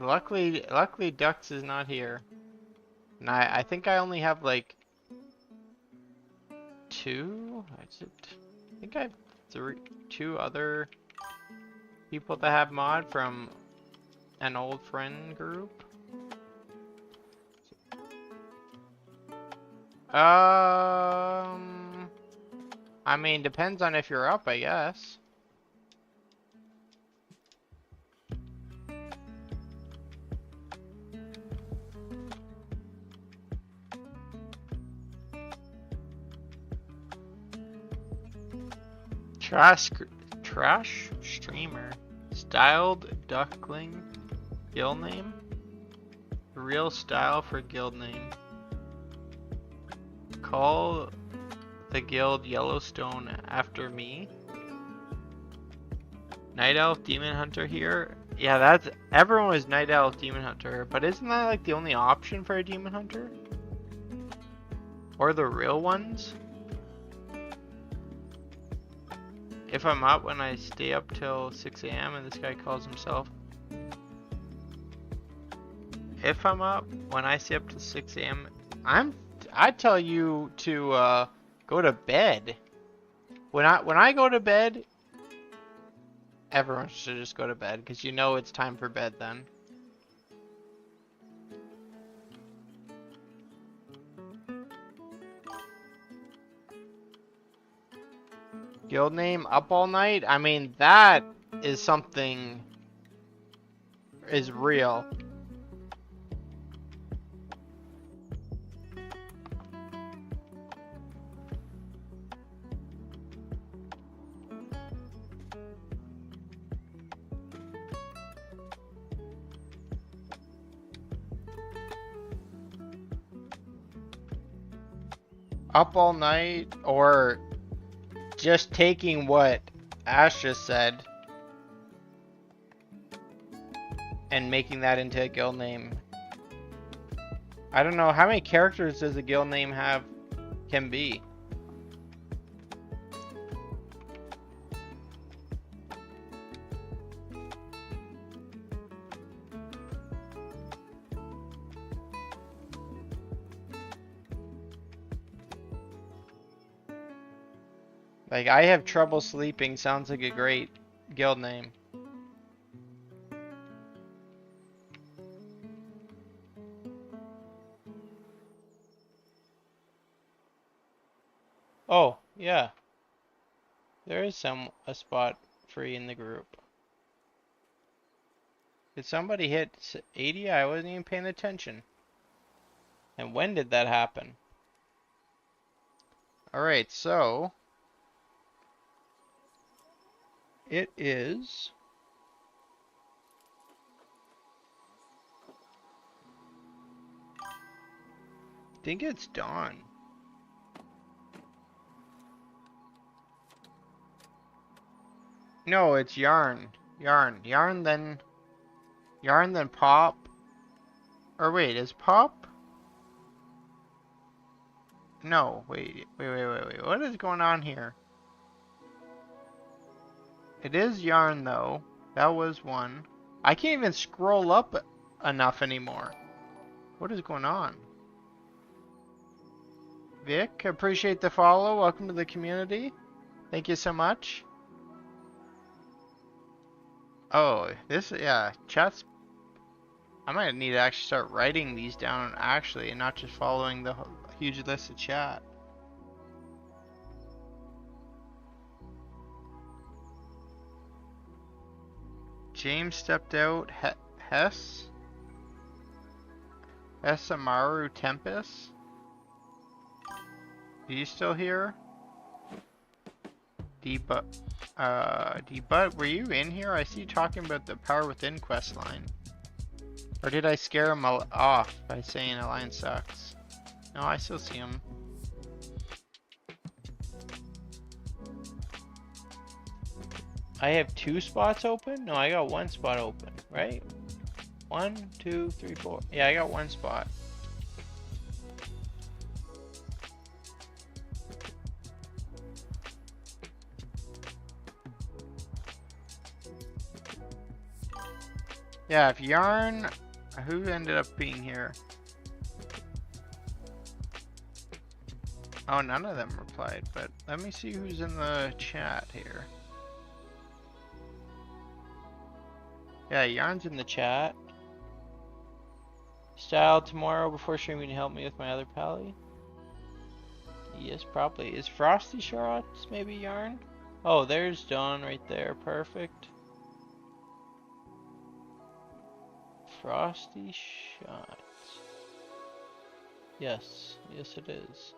[SPEAKER 1] Luckily Dux is not here. And I think I only have like 2? Is it? I think I have 2 other people that have mod from an old friend group. I mean, depends on if you're up, I guess. Trash streamer. Styled duckling. Guild name. Real style for guild name. Call the guild Yellowstone after me. Night Elf Demon Hunter here. Yeah, that's everyone was Night Elf Demon Hunter, but isn't that like the only option for a Demon Hunter? Or the real ones? If I'm up when I stay up till 6 AM and this guy calls himself. If I'm up when I stay up till 6 AM, I tell you to go to bed. When I go to bed, everyone should just go to bed because you know it's time for bed then. Guild name up all night? I mean, that is something is real. up all night or just taking what Ash just said and making that into a guild name. I don't know, how many characters does a guild name can be? Like, I have trouble sleeping sounds like a great guild name. Oh, yeah. There is a spot free in the group. Did somebody hit 80? I wasn't even paying attention. And when did that happen? Alright, so it is I think it's dawn. No, it's yarn. Yarn then pop. Or wait, is pop? No, wait. What is going on here? It is yarn though. That was one. I can't even scroll up enough anymore. What is going on? Vic, appreciate the follow. Welcome to the community. Thank you so much. Oh, yeah, chat's... I might need to actually start writing these down actually and not just following the huge list of chat. James stepped out. Hess? Amaru Tempest? Are you still here? D-But, were you in here? I see you talking about the Power Within quest line. Or did I scare him off by saying Alliance sucks? No, I still see him. I have 2 spots open? No, I got 1 spot open, right? 1, 2, 3, 4. Yeah, I got 1 spot. Yeah, if Yarn... Who ended up being here? Oh, none of them replied, but let me see who's in the chat here. Yeah, Yarn's in the chat. Style tomorrow before streaming to help me with my other pally. Yes, probably. Is Frosty Shots maybe Yarn? Oh, there's Dawn right there. Perfect. Frosty Shots. Yes, yes it is.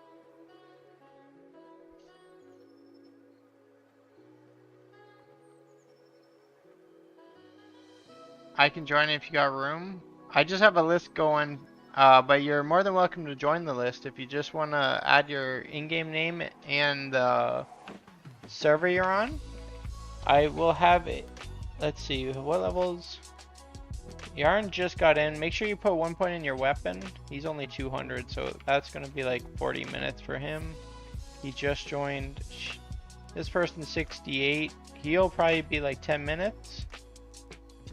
[SPEAKER 1] I can join if you got room. I just have a list going, but you're more than welcome to join the list if you just want to add your in-game name and the server you're on. I will have it. Let's see, what levels? Yarn just got in. Make sure you put 1 point in your weapon. He's only 200, so that's going to be like 40 minutes for him. He just joined. This person's 68. He'll probably be like 10 minutes.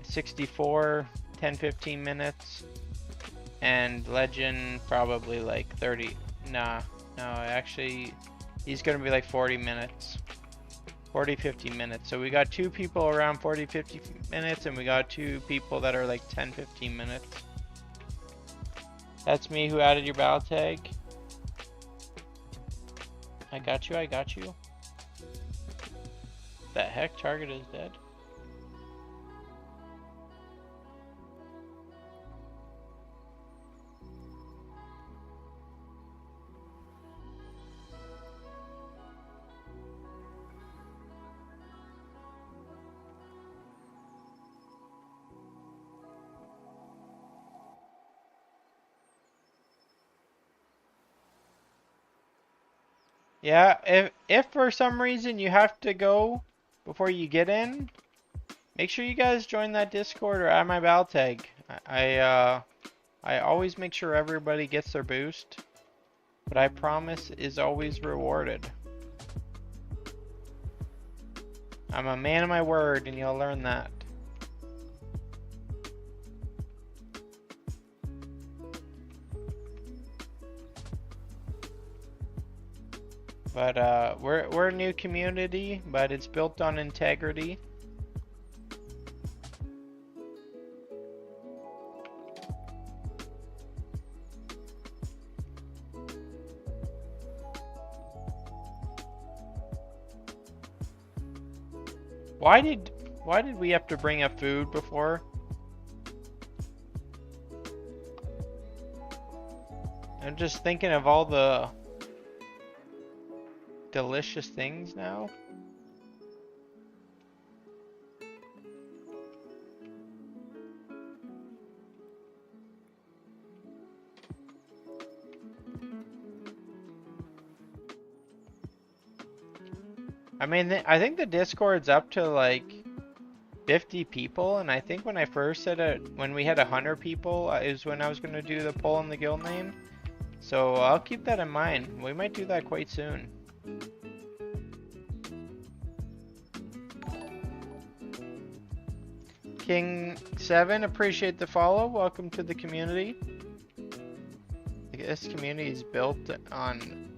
[SPEAKER 1] 64, 10-15 minutes. And Legend probably like 30. No, actually he's gonna be like 40 minutes. 40-50 minutes. So we got 2 people around 40-50 minutes and we got 2 people that are like 10-15 minutes. That's me who added your battle tag. I got you. The heck, target is dead. Yeah, if for some reason you have to go before you get in, make sure you guys join that Discord or add my battle tag. I always make sure everybody gets their boost. What I promise is always rewarded. I'm a man of my word, and you'll learn that. But we're a new community, but it's built on integrity. Why did we have to bring up food before? I'm just thinking of all the delicious things now. I mean, I think the Discord's up to like 50 people, and I think when I first said it, when we had 100 people, is when I was going to do the poll in the guild name. So I'll keep that in mind. We might do that quite soon. King 7, appreciate the follow. Welcome to the community. This community is built on...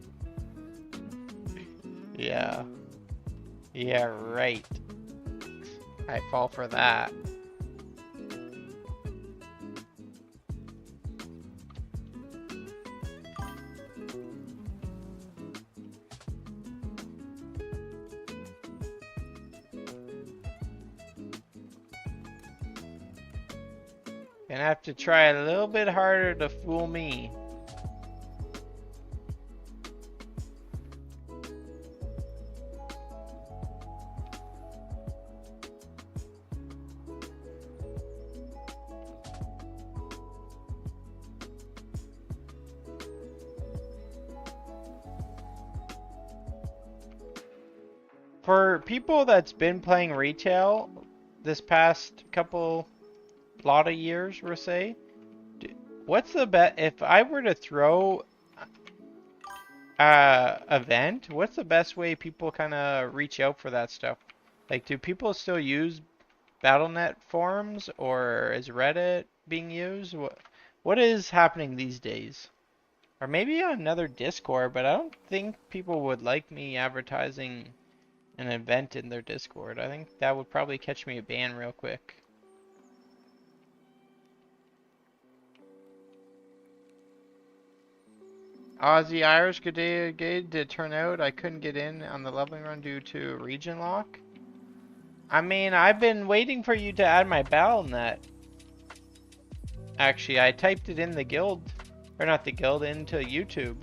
[SPEAKER 1] Yeah. Yeah, right. I fall for that. Gonna have to try a little bit harder to fool me. For people that's been playing retail this past lot of years, we'll say, what's the bet if I were to throw event, what's the best way people kind of reach out for that stuff? Like, do people still use BattleNet forums, or is Reddit being used? What is happening these days? Or maybe another Discord, but I don't think people would like me advertising an event in their Discord. I think that would probably catch me a ban real quick. Aussie Irish, good day, good did turn out. I couldn't get in on the leveling run due to region lock. I mean, I've been waiting for you to add my BattleNet. Actually, I typed it in the guild, or not the guild, into YouTube.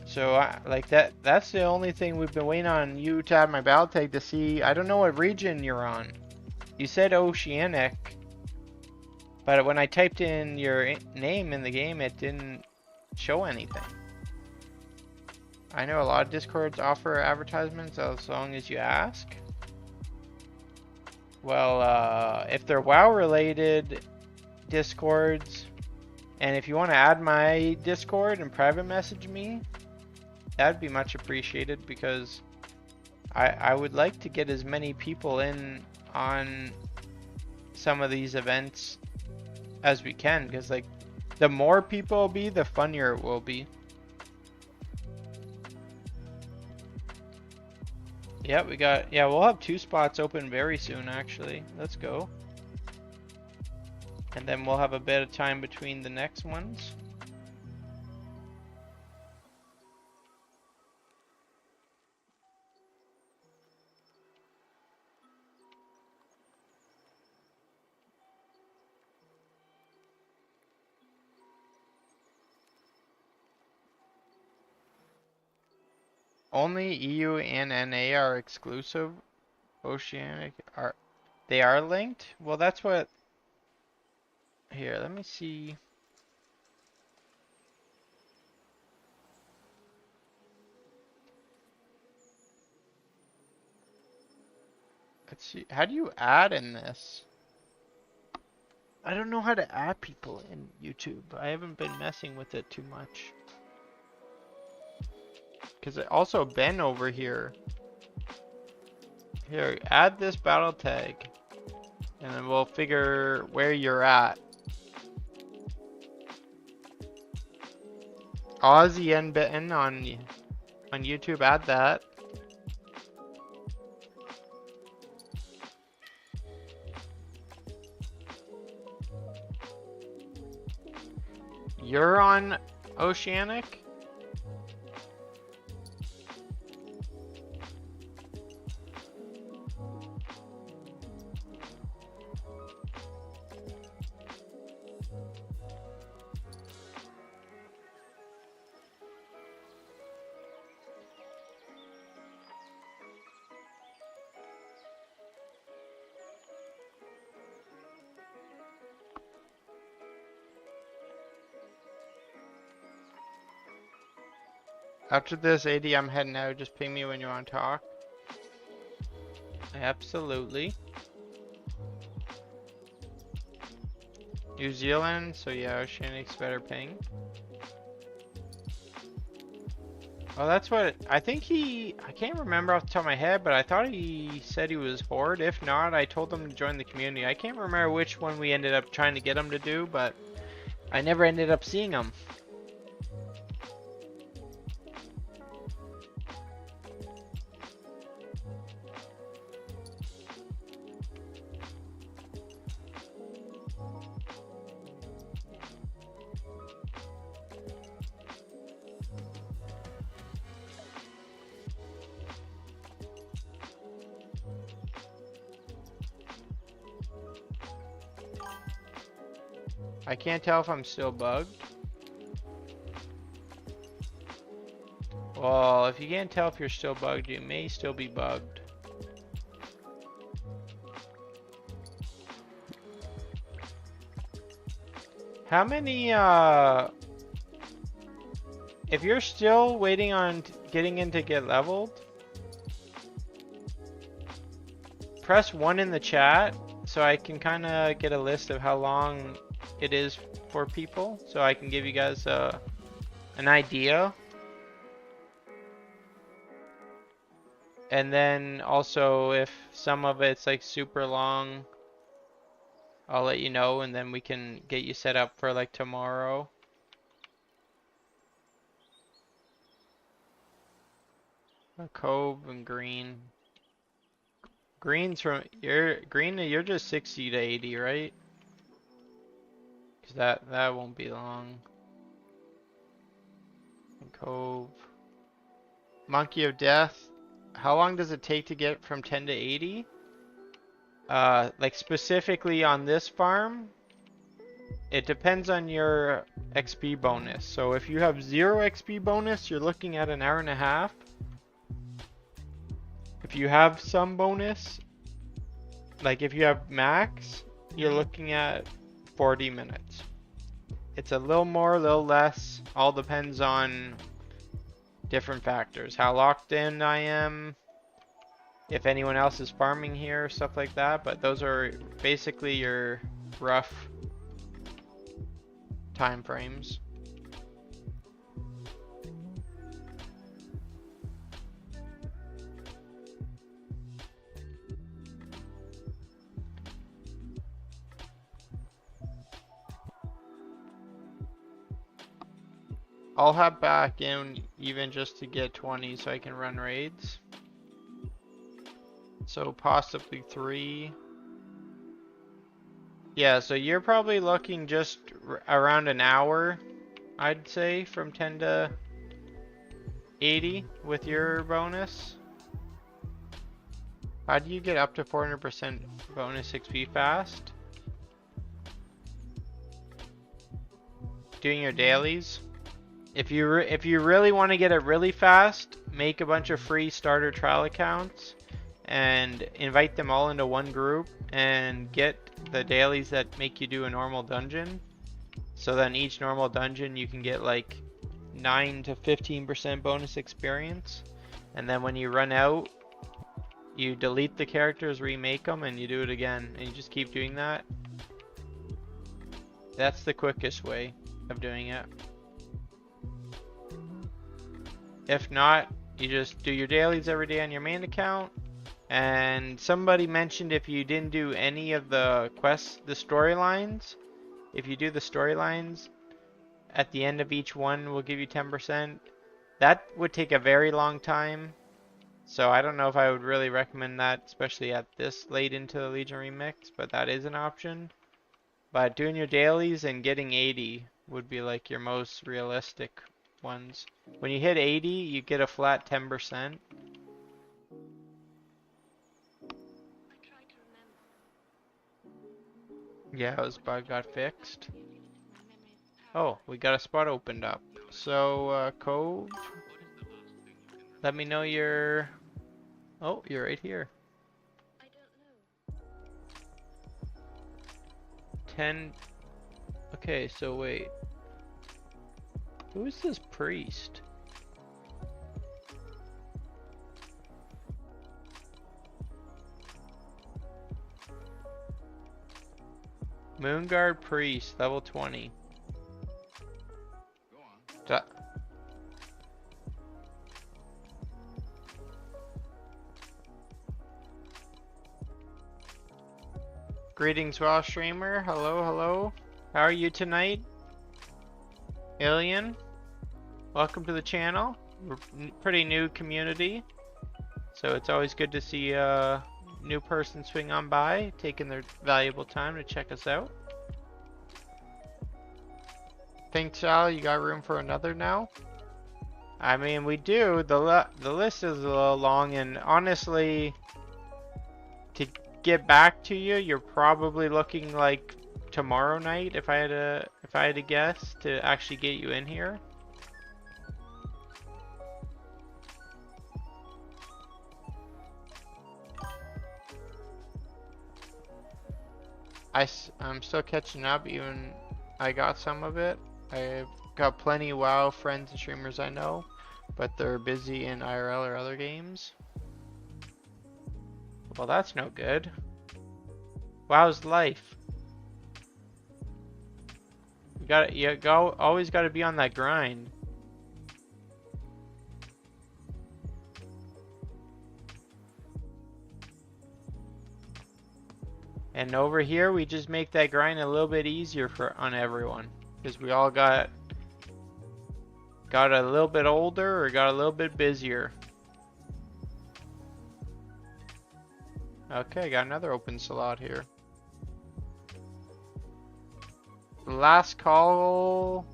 [SPEAKER 1] So, like that's the only thing we've been waiting on you to add my battle tag to see. I don't know what region you're on. You said Oceanic, but when I typed in your name in the game, it didn't show anything. I know a lot of Discords offer advertisements as long as you ask. Well, if they're WoW related Discords, and if you want to add my Discord and private message me, that'd be much appreciated, because I would like to get as many people in on some of these events as we can, because like the more people will be, the funnier it will be. Yeah, we'll have 2 spots open very soon actually. Let's go. And then we'll have a bit of time between the next ones. Only EU and NA are exclusive. Oceanic they are linked? Well, that's what... Here, let me see. Let's see. How do you add in this? I don't know how to add people in YouTube. I haven't been messing with it too much. Because also Ben over here. Here, add this battle tag. And then we'll figure where you're at. Aussie and Ben on YouTube, add that. You're on Oceanic? After this, AD, I'm heading out. Just ping me when you want to talk. Absolutely. New Zealand, so yeah, Oceanic's better ping. Well, that's what, I think I can't remember off the top of my head, but I thought he said he was Horde. If not, I told him to join the community. I can't remember which one we ended up trying to get him to do, but I never ended up seeing him. I can't tell if I'm still bugged. Well, if you can't tell if you're still bugged, you may still be bugged. How many, if you're still waiting on getting in to get leveled, press 1 in the chat so I can kind of get a list of how long it is for people, so I can give you guys an idea. And then also if some of it's like super long, I'll let you know, and then we can get you set up for like tomorrow. Cove and green. Green's from you're just 60 to 80, right? Cause that won't be long. And Cove. Monkey of Death. How long does it take to get from 10 to 80? Like specifically on this farm, it depends on your XP bonus. So if you have 0 XP bonus, you're looking at an hour and a half. If you have some bonus, like if you have max, you're looking at 40 minutes. It's a little more, a little less, all depends on different factors. How locked in I am, if anyone else is farming here, stuff like that. But those are basically your rough time frames. I'll hop back in even just to get 20 so I can run raids. So possibly 3. Yeah, so you're probably looking just around an hour, I'd say, from 10 to 80 with your bonus. How do you get up to 400% bonus XP fast? Doing your dailies. If you really want to get it really fast, make a bunch of free starter trial accounts and invite them all into one group and get the dailies that make you do a normal dungeon. So then each normal dungeon you can get like 9 to 15% bonus experience. And then when you run out, You delete the characters, remake them, and you do it again. And you just keep doing that. That's the quickest way of doing it. If not, you just do your dailies every day on your main account. And somebody mentioned if you didn't do any of the quests, the storylines, if you do the storylines, at the end of each one will give you 10%. That would take a very long time. So I don't know if I would really recommend that, especially at this late into the Legion Remix, but that is an option. But doing your dailies and getting 80 would be like your most realistic ones. When you hit 80, you get a flat 10%. Yeah, his bug got fixed. Oh, we got a spot opened up. So, Cove, let me know your... Oh, you're right here. 10... Okay, so wait. Who is this priest? Moonguard priest, level 20. Go on. Greetings, raw streamer. Hello, hello. How are you tonight? Alien, welcome to the channel. We're pretty new community, so it's always good to see a new person swing on by, taking their valuable time to check us out. Think, Sal, you got room for another now? I mean, we do. The list is a little long, and honestly, to get back to you, you're probably looking like tomorrow night if I had to guess to actually get you in here. I'm still catching up, even I got some of it. I've got plenty of WoW friends and streamers I know, but they're busy in IRL or other games. Well, that's no good. WoW's life. Always gotta be on that grind. And over here, we just make that grind a little bit easier on everyone, because we all got a little bit older or got a little bit busier. Okay, got another open slot here. Last call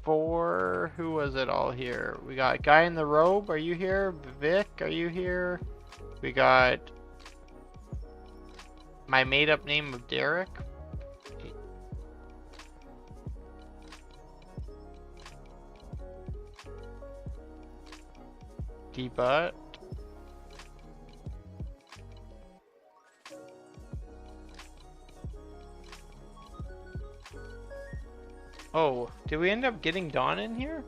[SPEAKER 1] for, who was it all here? We got Guy in the Robe, are you here? Vic, are you here? We got my made up name of Derek. D-Butt. Oh, did we end up getting Dawn in here?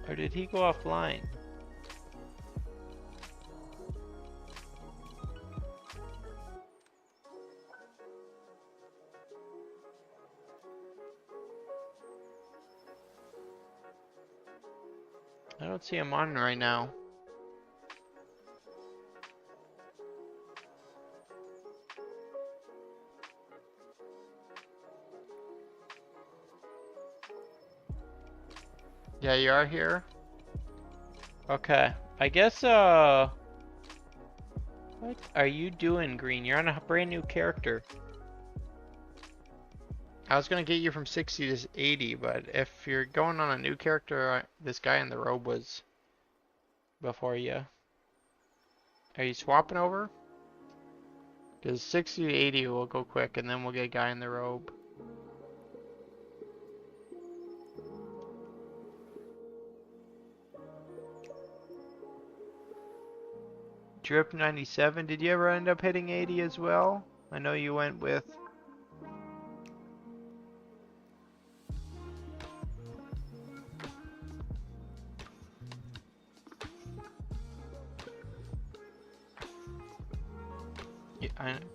[SPEAKER 1] Or did he go offline? I don't see him on right now. Yeah, you are here? Okay. I guess, what are you doing, Green? You're on a brand new character. I was gonna get you from 60 to 80, but if you're going on a new character, this guy in the robe was before you. Are you swapping over? Because 60 to 80 will go quick, and then we'll get a guy in the robe. Drip 97, did you ever end up hitting 80 as well? I know you went with...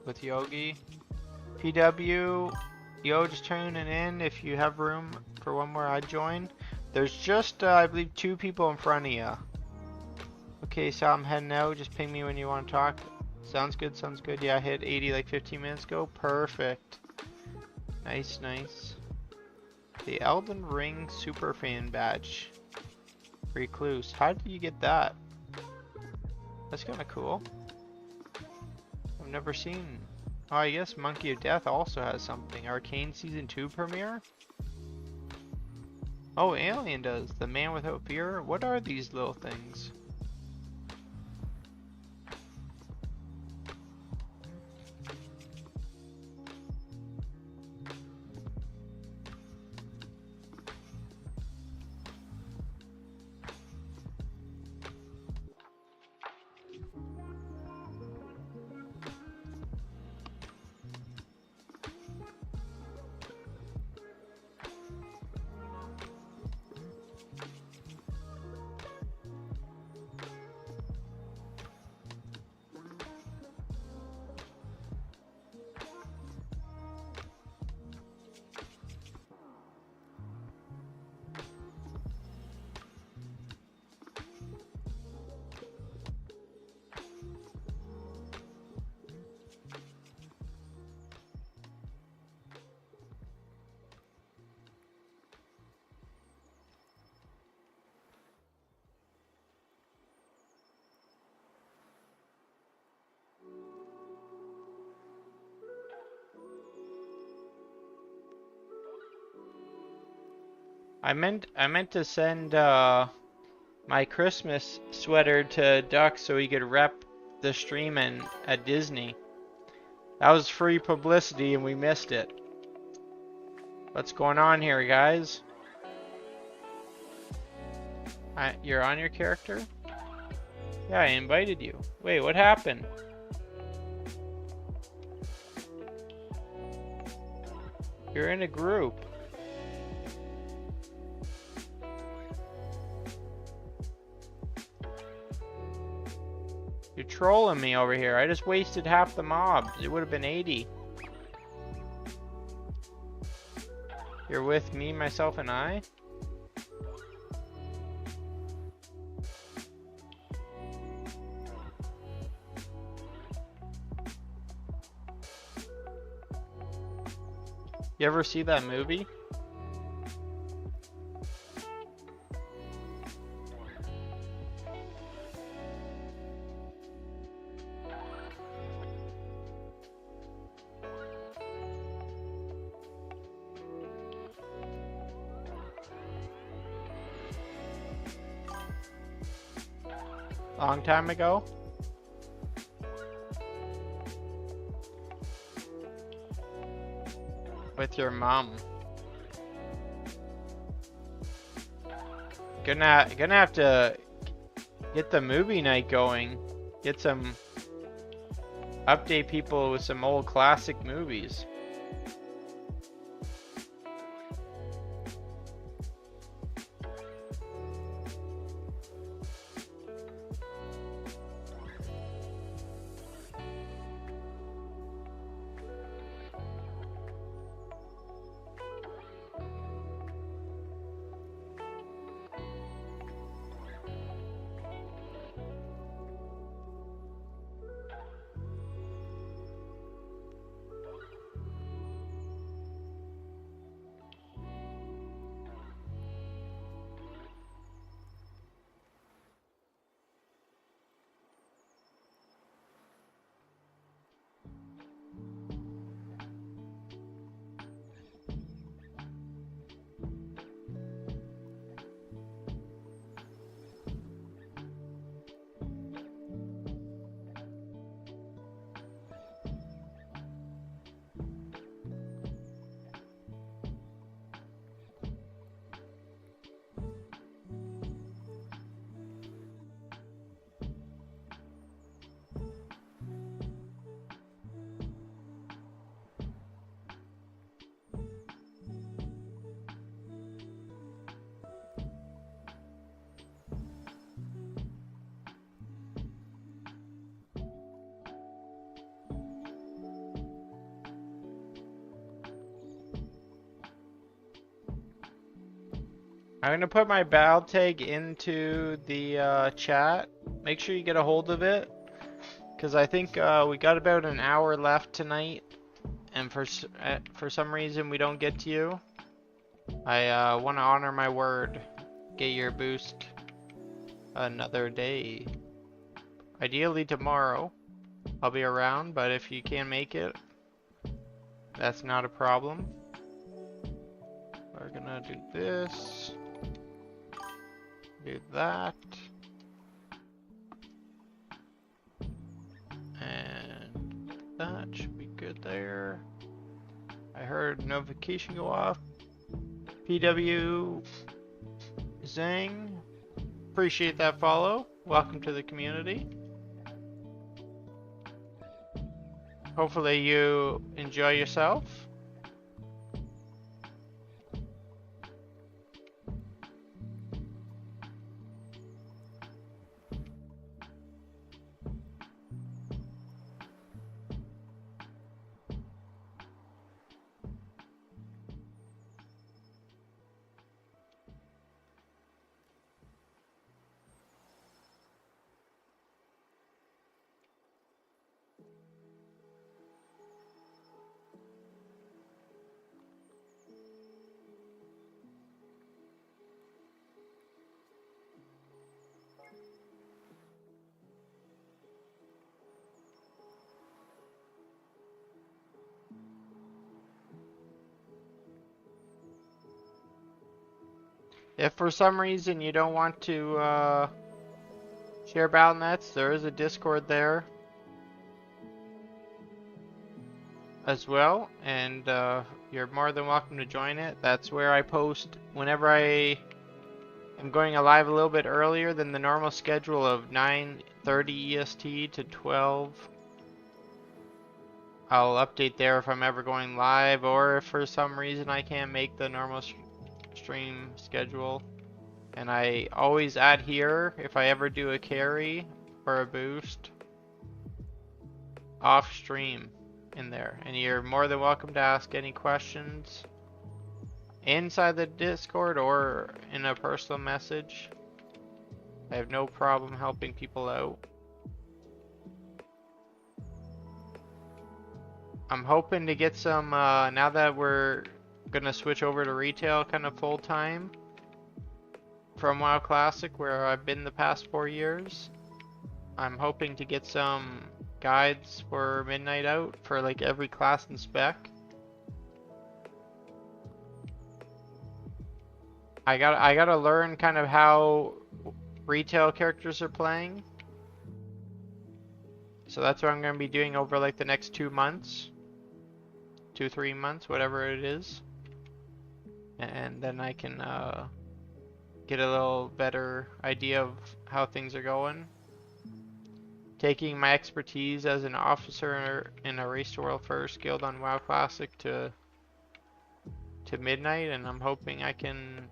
[SPEAKER 1] with Yogi. PW, yo, just tuning in. If you have room for one more, I'd join. There's just, I believe, 2 people in front of you. Okay, so I'm heading out. Just ping me when you want to talk. Sounds good, sounds good. Yeah, I hit 80 like 15 minutes ago. Perfect. Nice, nice. The Elden Ring Superfan badge. Recluse. How did you get that? That's kind of cool. I've never seen. Oh, I guess Monkey of Death also has something. Arcane Season 2 premiere? Oh, Alien does. The Man Without Fear? What are these little things? I meant to send my Christmas sweater to Duck so he could rep the stream at Disney. That was free publicity and we missed it. What's going on here, guys? You're on your character? Yeah, I invited you. Wait, what happened? You're in a group. You're trolling me over here. I just wasted half the mobs. It would have been 80. You're with me, myself, and I? You ever see that movie? Long time ago? With your mom. Gonna have to get the movie night going. Get some update people with some old classic movies. I'm gonna put my battle tag into the chat. Make sure you get a hold of it, because I think we got about an hour left tonight, and for some reason we don't get to you. I want to honor my word. Get your boost another day. Ideally tomorrow. I'll be around, but if you can't make it, that's not a problem. We're gonna do this. Do that. And that should be good there. I heard notification go off. PW Zang. Appreciate that follow. Welcome to the community. Hopefully you enjoy yourself. If for some reason you don't want to share battle nets, there is a Discord there as well, and you're more than welcome to join it. That's where I post whenever I am going live a little bit earlier than the normal schedule of 9:30 EST to 12. I'll update there if I'm ever going live, or if for some reason I can't make the normal stream schedule. And I always add here if I ever do a carry or a boost off stream in there. And you're more than welcome to ask any questions inside the Discord or in a personal message. I have no problem helping people out. I'm hoping to get some, now that we're gonna switch over to retail kind of full time from WoW Classic, where I've been the past 4 years. I'm hoping to get some guides for Midnight out for like every class and spec. I gotta learn kind of how retail characters are playing. So that's what I'm gonna be doing over like the next 2 months. 2-3 months, whatever it is. And then I can get a little better idea of how things are going. Taking my expertise as an officer in a Race to World First Guild on WoW Classic to Midnight, and I'm hoping I can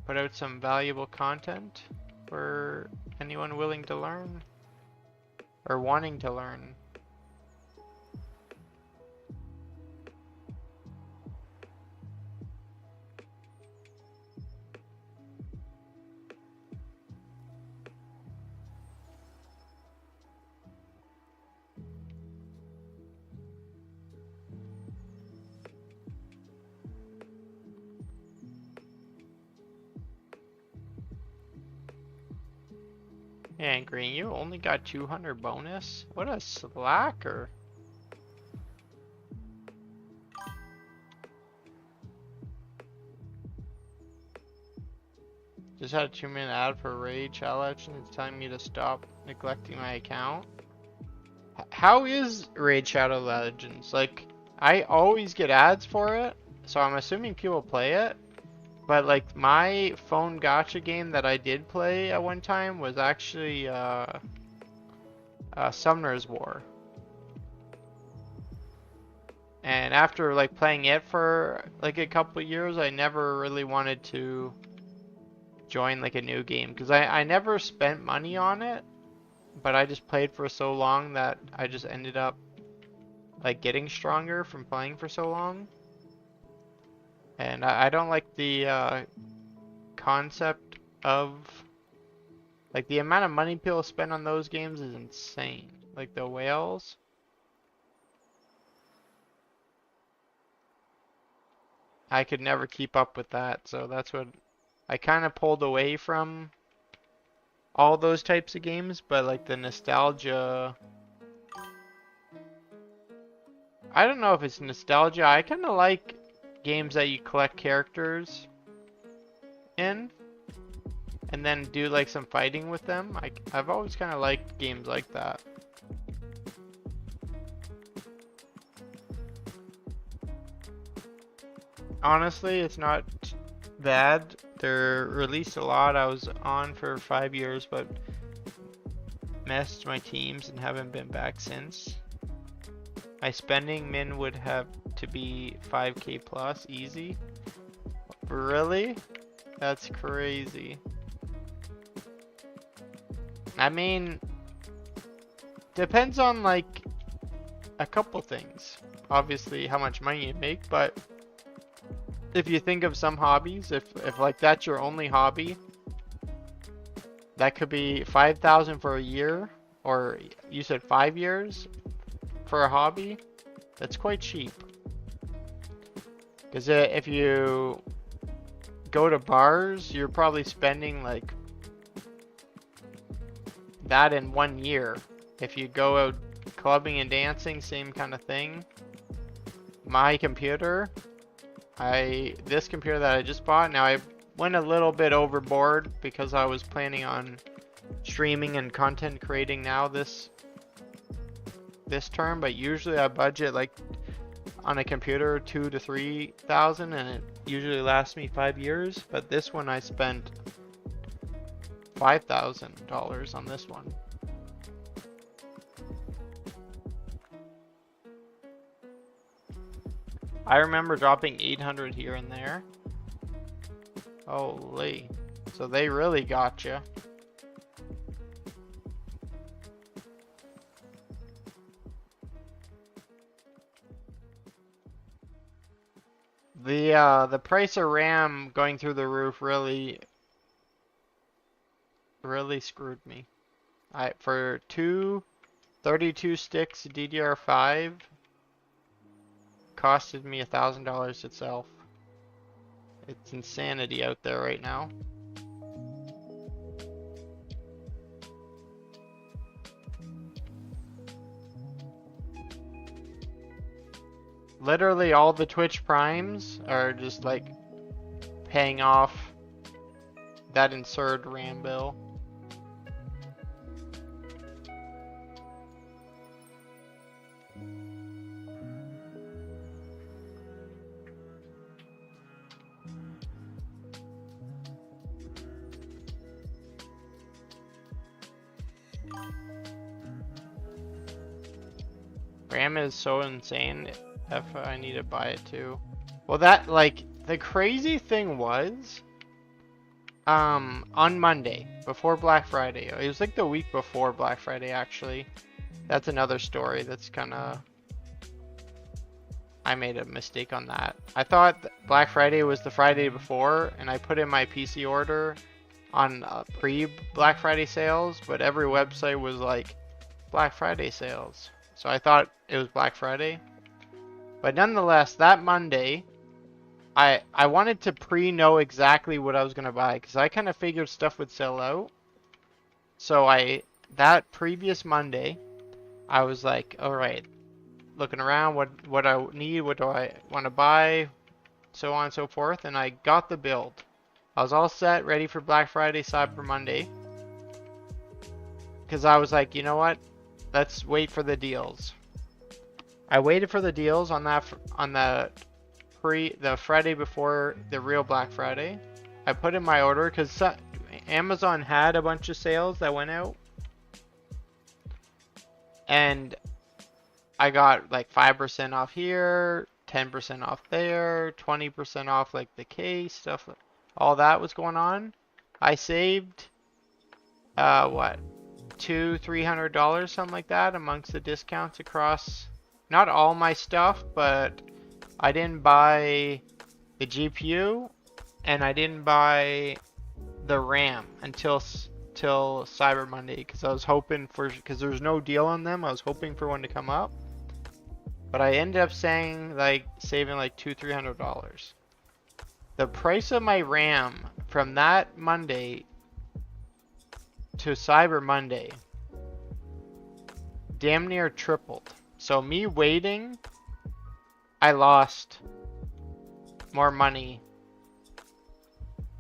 [SPEAKER 1] put out some valuable content for anyone willing to learn or wanting to learn. And Green, you only got 200 bonus? What a slacker. Just had a 2-minute ad for Raid Challenge and it's telling me to stop neglecting my account. How is Raid Shadow Legends? Like, I always get ads for it, so I'm assuming people play it. But like my phone gacha game that I did play at one time was actually Summoner's War. And after like playing it for like a couple years, I never really wanted to join like a new game because I never spent money on it, but I just played for so long that I just ended up like getting stronger from playing for so long. And I don't like the concept of like the amount of money people spend on those games is insane. Like the whales. I could never keep up with that, so that's what I kind of pulled away from all those types of games, but like the nostalgia, I don't know if it's nostalgia. I kind of like games that you collect characters in and then do like some fighting with them. I've always kind of liked games like that. Honestly, it's not bad. They're released a lot. I was on for 5 years, but messed my teams and haven't been back since. My spending min would have to be 5k plus easy. Really? That's crazy. I mean, depends on like a couple things. Obviously how much money you make, but if you think of some hobbies, if like that's your only hobby, that could be 5,000 for a year, or you said 5 years for a hobby. That's quite cheap. Because if you go to bars, you're probably spending like that in 1 year. If you go out clubbing and dancing, same kind of thing. My computer, this computer that I just bought, now I went a little bit overboard because I was planning on streaming and content creating now this term, but usually I budget like on a computer 2,000 to 3,000 and it usually lasts me 5 years, but this one I spent $5,000 on this one. I remember dropping 800 here and there. Holy. So they really got you. The price of RAM going through the roof really screwed me. For 32 sticks DDR5 costed me $1,000 itself. It's insanity out there right now. Literally all the Twitch primes are just like paying off that absurd RAM bill. RAM is so insane. I need to buy it too. Well, that, like, the crazy thing was, on Monday, before Black Friday, it was like the week before Black Friday, actually. That's another story that's kind of, I made a mistake on that. I thought Black Friday was the Friday before, and I put in my PC order on pre-Black Friday sales, but every website was like, Black Friday sales. So I thought it was Black Friday. But nonetheless, that Monday, I wanted to pre-know exactly what I was going to buy, because I kind of figured stuff would sell out. So that previous Monday, I was like, alright, looking around, what I need, what do I want to buy, so on and so forth, and I got the build. I was all set, ready for Black Friday, Cyber Monday, because I was like, you know what, let's wait for the deals. I waited for the deals on the Friday before the real Black Friday. I put in my order because Amazon had a bunch of sales that went out, and I got like 5% off here, 10% off there, 20% off like the case stuff. All that was going on. I saved what, $200-300, something like that, amongst the discounts across. Not all my stuff, but I didn't buy the GPU, and I didn't buy the RAM till Cyber Monday because I was hoping for because there's no deal on them. I was hoping for one to come up, but I ended up saying like saving like $200-300. The price of my RAM from that Monday to Cyber Monday damn near tripled. So me waiting, I lost more money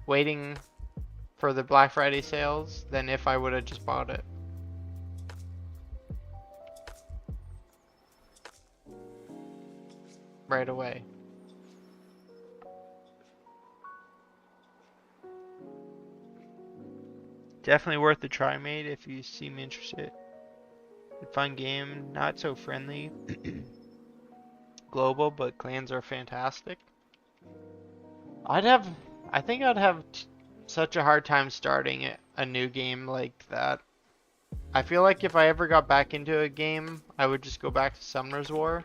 [SPEAKER 1] waiting for the Black Friday sales than if I would have just bought it. Right away. Definitely worth the try, mate, if you seem interested. Fun game, not so friendly. Global, but clans are fantastic. I think I'd have such a hard time starting a new game like that. I feel like if I ever got back into a game, I would just go back to Summoner's War.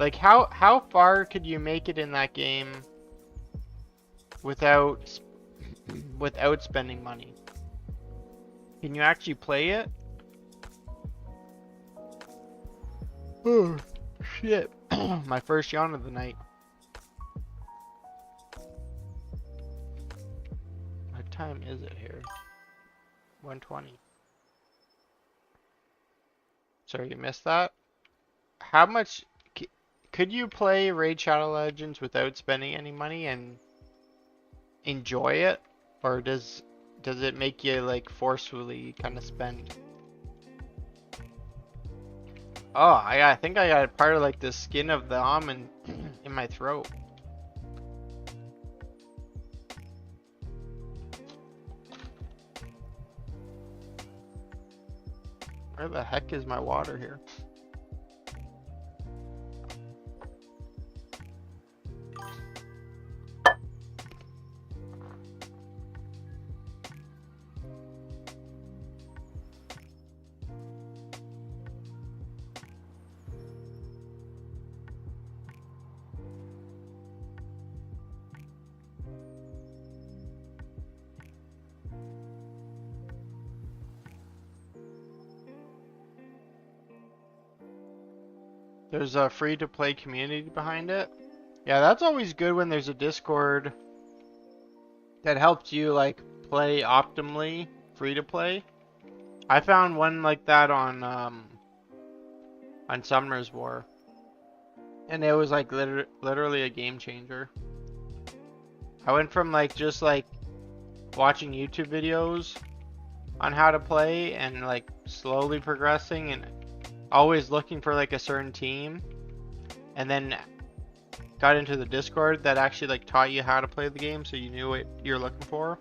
[SPEAKER 1] Like how far could you make it in that game without without spending money? Can you actually play it? Oh shit. My first yawn of the night. What time is it here? 1:20. Sorry, you missed that? How much could you play Raid Shadow Legends without spending any money and enjoy it? Or does it make you like forcefully kind of spend? Oh, I think I got part of like the skin of the almond in my throat. Where the heck is my water here? There's a free-to-play community behind it. Yeah, that's always good when there's a Discord that helps you like play optimally free-to-play. I found one like that on Summoner's War, and it was like literally a game changer. I went from like just like watching YouTube videos on how to play and like slowly progressing and always looking for like a certain team, and then got into the Discord that actually like taught you how to play the game so you knew what you're looking for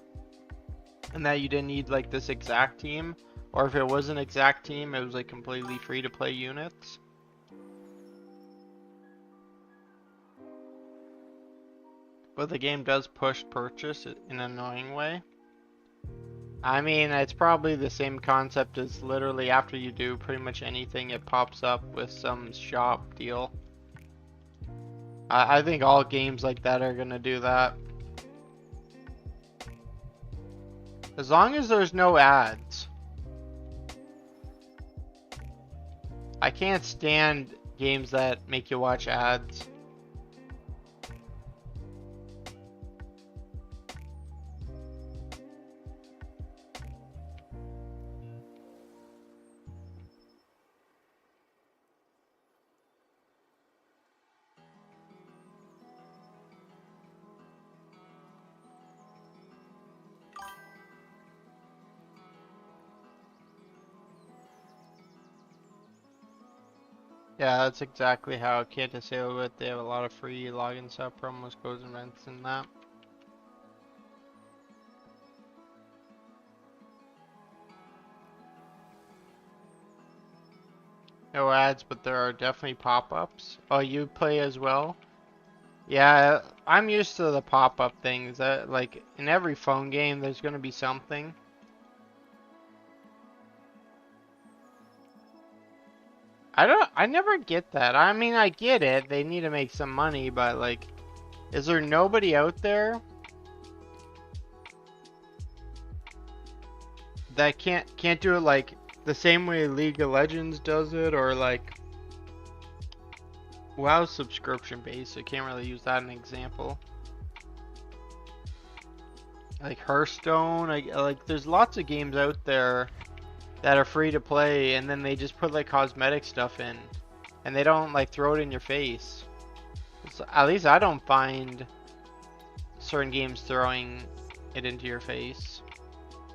[SPEAKER 1] and that you didn't need like this exact team, or if it was an exact team it was like completely free to play units. But the game does push purchase in an annoying way. I mean, it's probably the same concept as literally after you do pretty much anything, it pops up with some shop deal. I think all games like that are gonna do that. As long as there's no ads. I can't stand games that make you watch ads. Yeah, that's exactly how Kanta Sail it. They have a lot of free login stuff, promos, codes, events, and that. No ads, but there are definitely pop-ups. Oh, you play as well? Yeah, I'm used to the pop-up things. That like in every phone game, there's gonna be something. I never get that. I mean, I get it. They need to make some money, but like, is there nobody out there that can't do it like the same way League of Legends does it, or like WoW subscription based? So I can't really use that as an example. Like Hearthstone, like there's lots of games out there that are free to play, and then they just put like cosmetic stuff in, and they don't like throw it in your face. At least I don't find certain games throwing it into your face,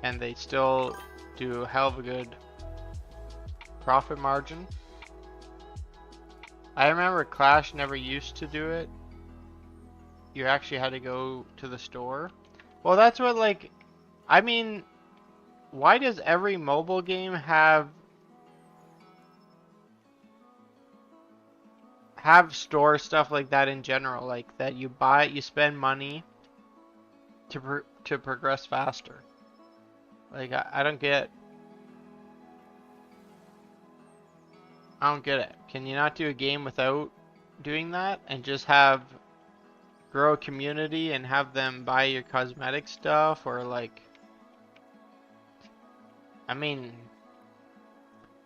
[SPEAKER 1] and they still do a hell of a good profit margin. I remember Clash never used to do it. You actually had to go to the store. Well, that's what like, I mean, why does every mobile game have store stuff like that in general? Like that you buy, you spend money to progress faster. Like I don't get it. Can you not do a game without doing that and just have grow a community and have them buy your cosmetic stuff, or like, I mean,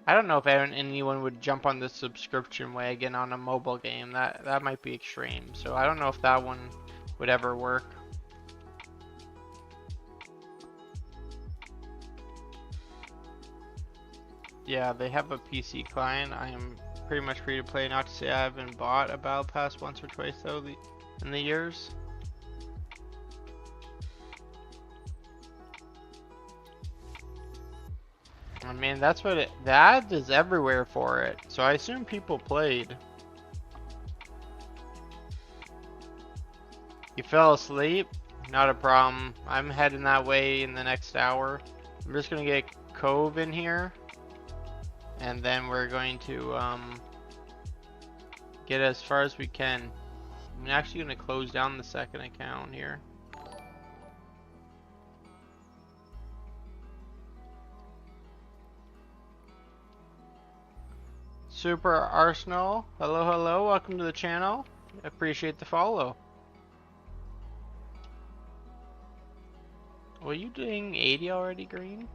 [SPEAKER 1] I don't know if anyone would jump on the subscription wagon on a mobile game. That might be extreme. So I don't know if that one would ever work. Yeah, they have a PC client. I am pretty much free to play. Not to say I haven't bought a Battle Pass once or twice though in the years. I mean, that's what the ads is everywhere for it. So I assume people played. You fell asleep? Not a problem. I'm heading that way in the next hour. I'm just gonna get Cove in here, and then we're going to get as far as we can. I'm actually gonna close down the second account here. Super Arsenal, hello, hello, welcome to the channel. Appreciate the follow. Were you doing 80 already, Green?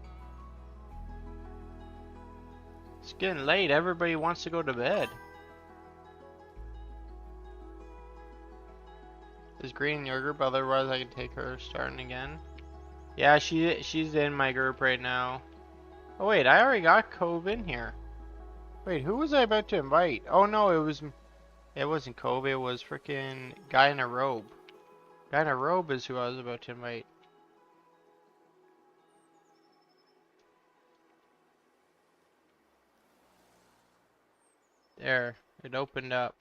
[SPEAKER 1] It's getting late. Everybody wants to go to bed. Is Green in your group? Otherwise, I can take her starting again. Yeah, she's in my group right now. Oh wait, I already got Cove in here. Wait, who was I about to invite? Oh no, it wasn't Cove. It was freaking guy in a robe. Guy in a robe is who I was about to invite. There, it opened up.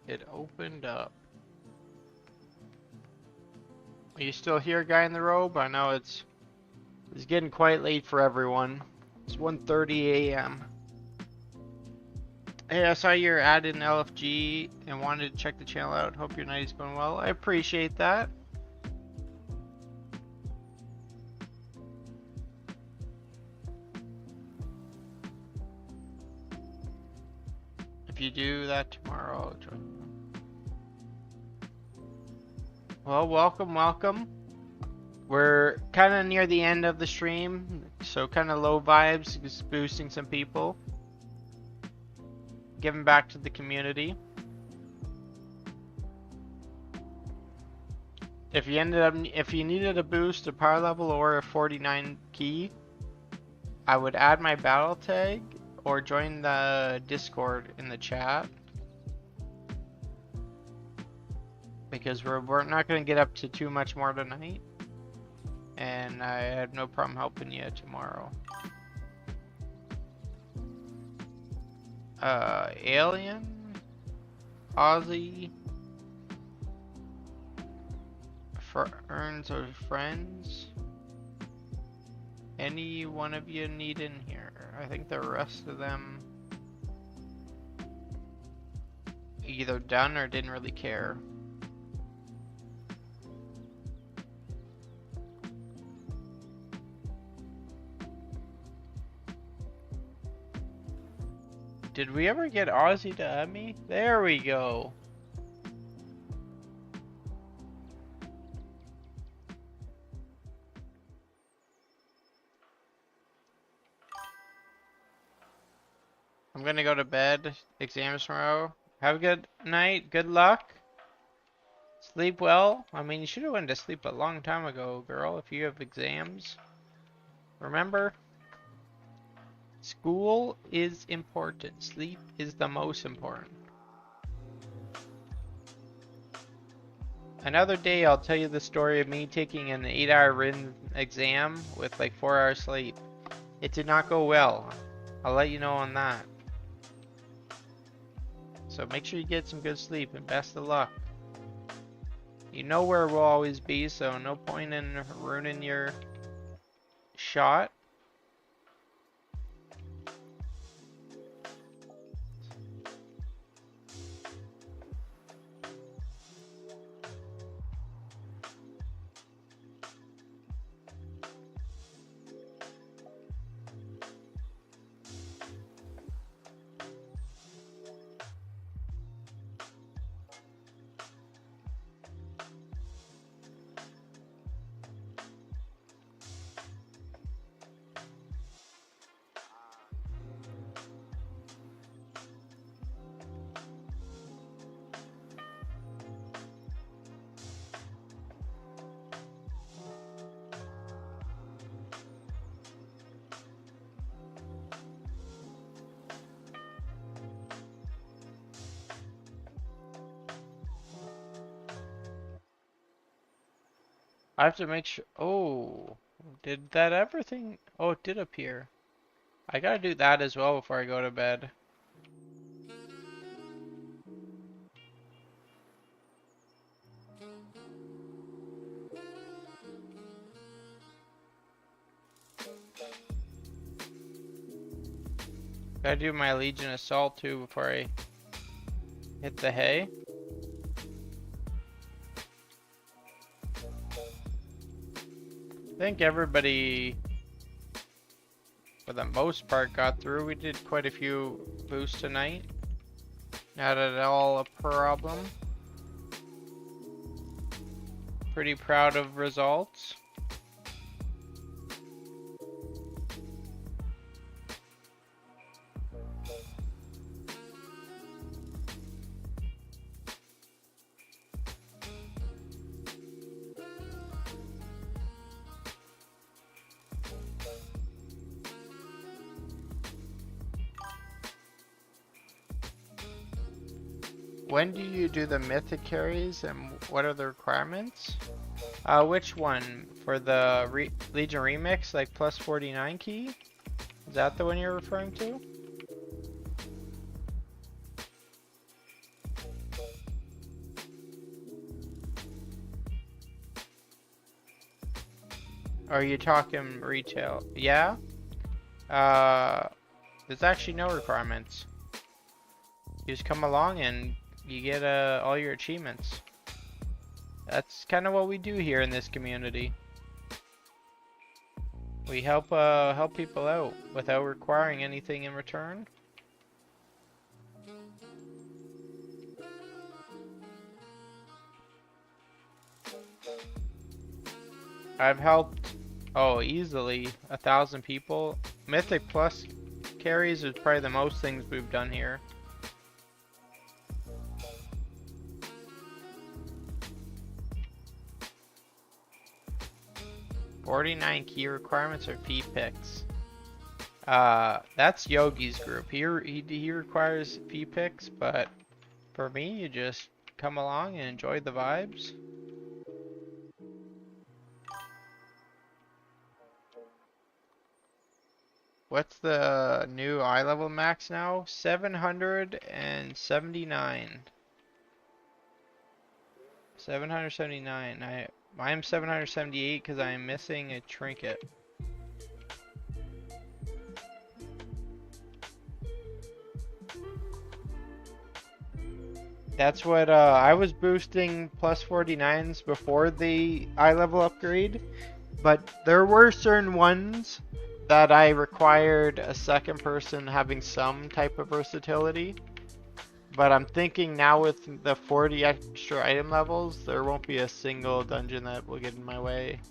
[SPEAKER 1] It opened up. Are you still here, guy in the robe? I know it's getting quite late for everyone. It's 1:30 a.m. Hey, I saw your ad in LFG and wanted to check the channel out. Hope your night is going well. I appreciate that. If you do that tomorrow, I'll join you. Well, welcome, welcome. We're kind of near the end of the stream, so kind of low vibes, just boosting some people, giving back to the community. If you needed a boost, a power level, or a 49 key, I would add my battle tag or join the Discord in the chat, because we're not going to get up to too much more tonight, and I have no problem helping you tomorrow. Alien, Ozzy, Earns or friends. Any one of you need in here? I think the rest of them. either done or didn't really care. Did we ever get Ozzy to add me? There we go. I'm gonna go to bed. Exams tomorrow. Have a good night. Good luck. Sleep well. I mean, you should have went to sleep a long time ago, girl, if you have exams. Remember? School is important. Sleep is the most important. Another day, I'll tell you the story of me taking an 8-hour written exam with like 4 hours sleep. It did not go well. I'll let you know on that. So make sure you get some good sleep and best of luck. You know where we'll always be, so no point in ruining your shot. I have to make sure. Oh, did that everything? Oh, it did appear. I gotta do that as well before I go to bed. Gotta do my Legion Assault too before I hit the hay. I think everybody, for the most part, got through. We did quite a few boosts tonight. Not at all a problem. Pretty proud of results. When do you do the Mythic carries and what are the requirements? Which one? For the Legion Remix, like plus 49 key? Is that the one you're referring to? Or are you talking retail? Yeah? There's actually no requirements. You just come along and you get all your achievements. That's kind of what we do here in this community. We help people out without requiring anything in return. I've helped, easily 1,000 people. Mythic Plus carries is probably the most things we've done here. "49 key requirements or fee picks." That's Yogi's group. He requires fee picks, but for me, you just come along and enjoy the vibes. What's the new eye level max now? 779. 779. I'm 778 because I am missing a trinket. That's what I was boosting plus 49s before the eye level upgrade, but there were certain ones that I required a second person having some type of versatility. But I'm thinking now with the 40 extra item levels, there won't be a single dungeon that will get in my way.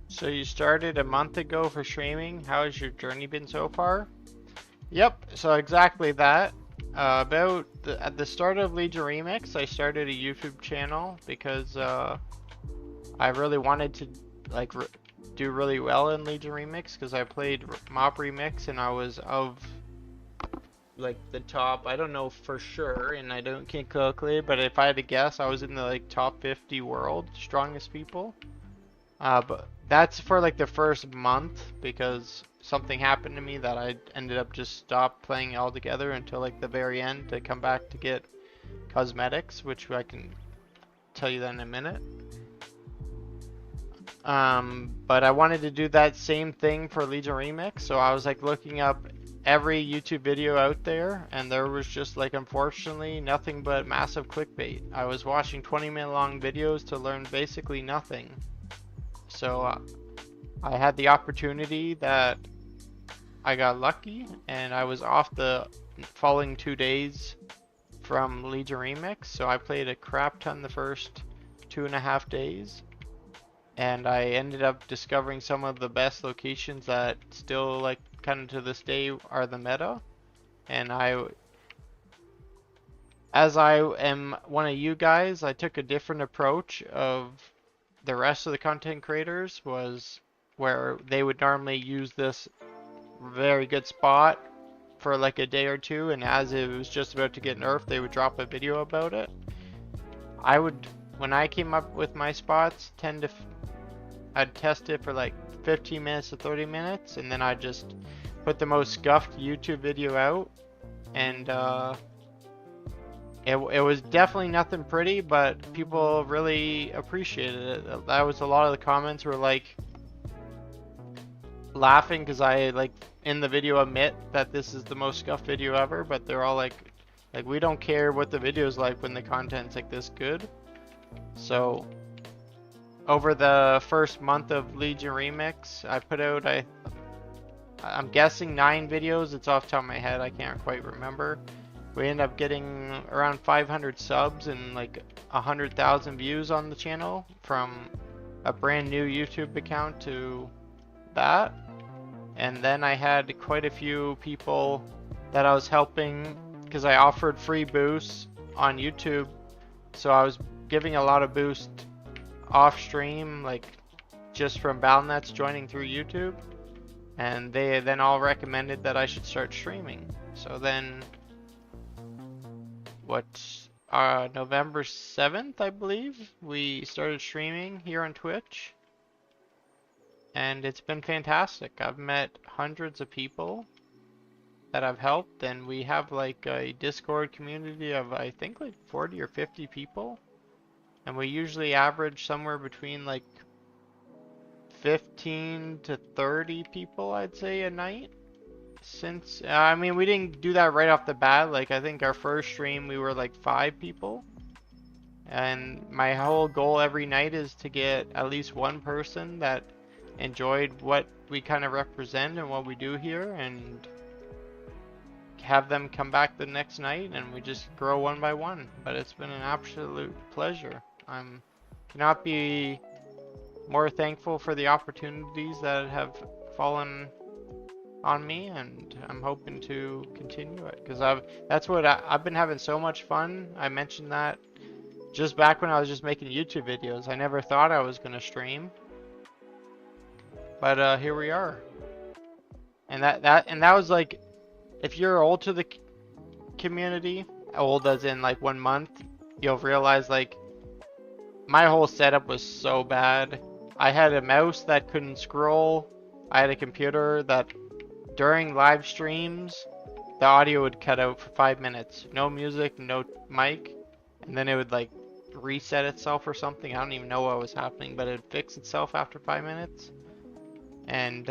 [SPEAKER 1] So you started a month ago for streaming. How has your journey been so far? Yep, so exactly that. At the start of Legion Remix, I started a YouTube channel because I really wanted to like do really well in Legion Remix because I played Mob Remix and I was of like the top. I don't know for sure, and can't calculate, but if I had to guess, I was in the like top 50 world strongest people. But that's for like the first month because something happened to me that I ended up just stopped playing altogether until like the very end to come back to get cosmetics, which I can tell you that in a minute. But I wanted to do that same thing for Legion Remix, so I was like looking up every YouTube video out there, and there was just like unfortunately nothing but massive clickbait. I was watching 20-minute long videos to learn basically nothing. So I had the opportunity that I got lucky, and I was off the following 2 days from Legion Remix, so I played a crap ton the first 2.5 days, and I ended up discovering some of the best locations that still like kind of to this day are the meta. And as I am one of you guys, I took a different approach of the rest of the content creators, was where they would normally use this very good spot for like a day or two, and as it was just about to get nerfed, they would drop a video about it. When I came up with my spots, I'd test it for like 15 minutes to 30 minutes, and then I'd just put the most scuffed YouTube video out, and it was definitely nothing pretty, but people really appreciated it. That was a lot of the comments were like laughing because I like in the video admit that this is the most scuffed video ever, but they're all like we don't care what the video is like when the content's like this good. So over the first month of Legion Remix, I put out I'm guessing 9 videos. It's off the top of my head, I can't quite remember. We ended up getting around 500 subs and like 100,000 views on the channel from a brand new YouTube account to that. And then I had quite a few people that I was helping because I offered free boosts on YouTube. So I was giving a lot of boost off stream, like just from Battle.net's joining through YouTube. And they then all recommended that I should start streaming. So then November 7th, I believe, we started streaming here on Twitch, and it's been fantastic. I've met hundreds of people that I've helped, and we have like a Discord community of I think like 40 or 50 people, and we usually average somewhere between like 15 to 30 people, I'd say, a night. Since I mean, we didn't do that right off the bat. Like I think our first stream we were like 5 people, and my whole goal every night is to get at least one person that enjoyed what we kind of represent and what we do here, and have them come back the next night, and we just grow one by one. But it's been an absolute pleasure. Cannot be more thankful for the opportunities that have fallen on me, and I'm hoping to continue it because I've been having so much fun. I mentioned that just back when I was just making YouTube videos. I never thought I was gonna stream, but here we are. And that was like, if you're old to the community, old as in like 1 month, you'll realize like my whole setup was so bad. I had a mouse that couldn't scroll. I had a computer that during live streams, the audio would cut out for 5 minutes. No music, no mic, and then it would like reset itself or something. I don't even know what was happening, but it would fix itself after 5 minutes. And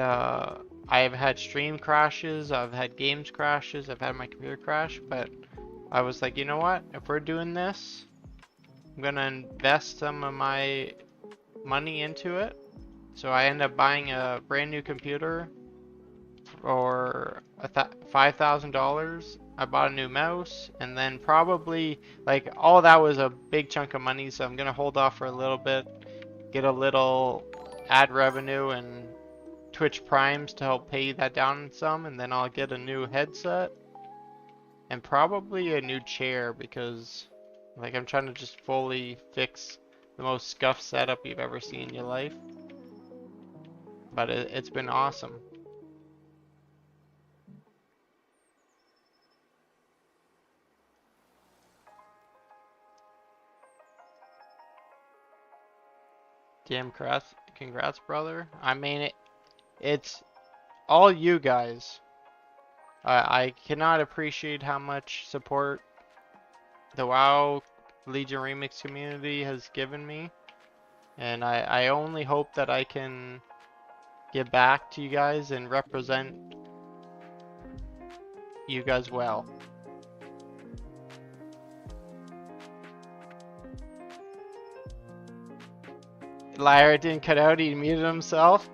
[SPEAKER 1] I've had stream crashes, I've had games crashes, I've had my computer crash, but I was like, you know what? If we're doing this, I'm gonna invest some of my money into it. So I ended up buying a brand new computer for $5,000. I bought a new mouse, and then probably like all that was a big chunk of money, so I'm gonna hold off for a little bit, get a little ad revenue and Twitch Primes to help pay that down some, and then I'll get a new headset and probably a new chair because like I'm trying to just fully fix the most scuffed setup you've ever seen in your life. But it's been awesome. Damn, congrats, brother. I mean, it's all you guys. I cannot appreciate how much support the WoW Legion Remix community has given me. And I only hope that I can get back to you guys and represent you guys well. Liar didn't cut out, he muted himself.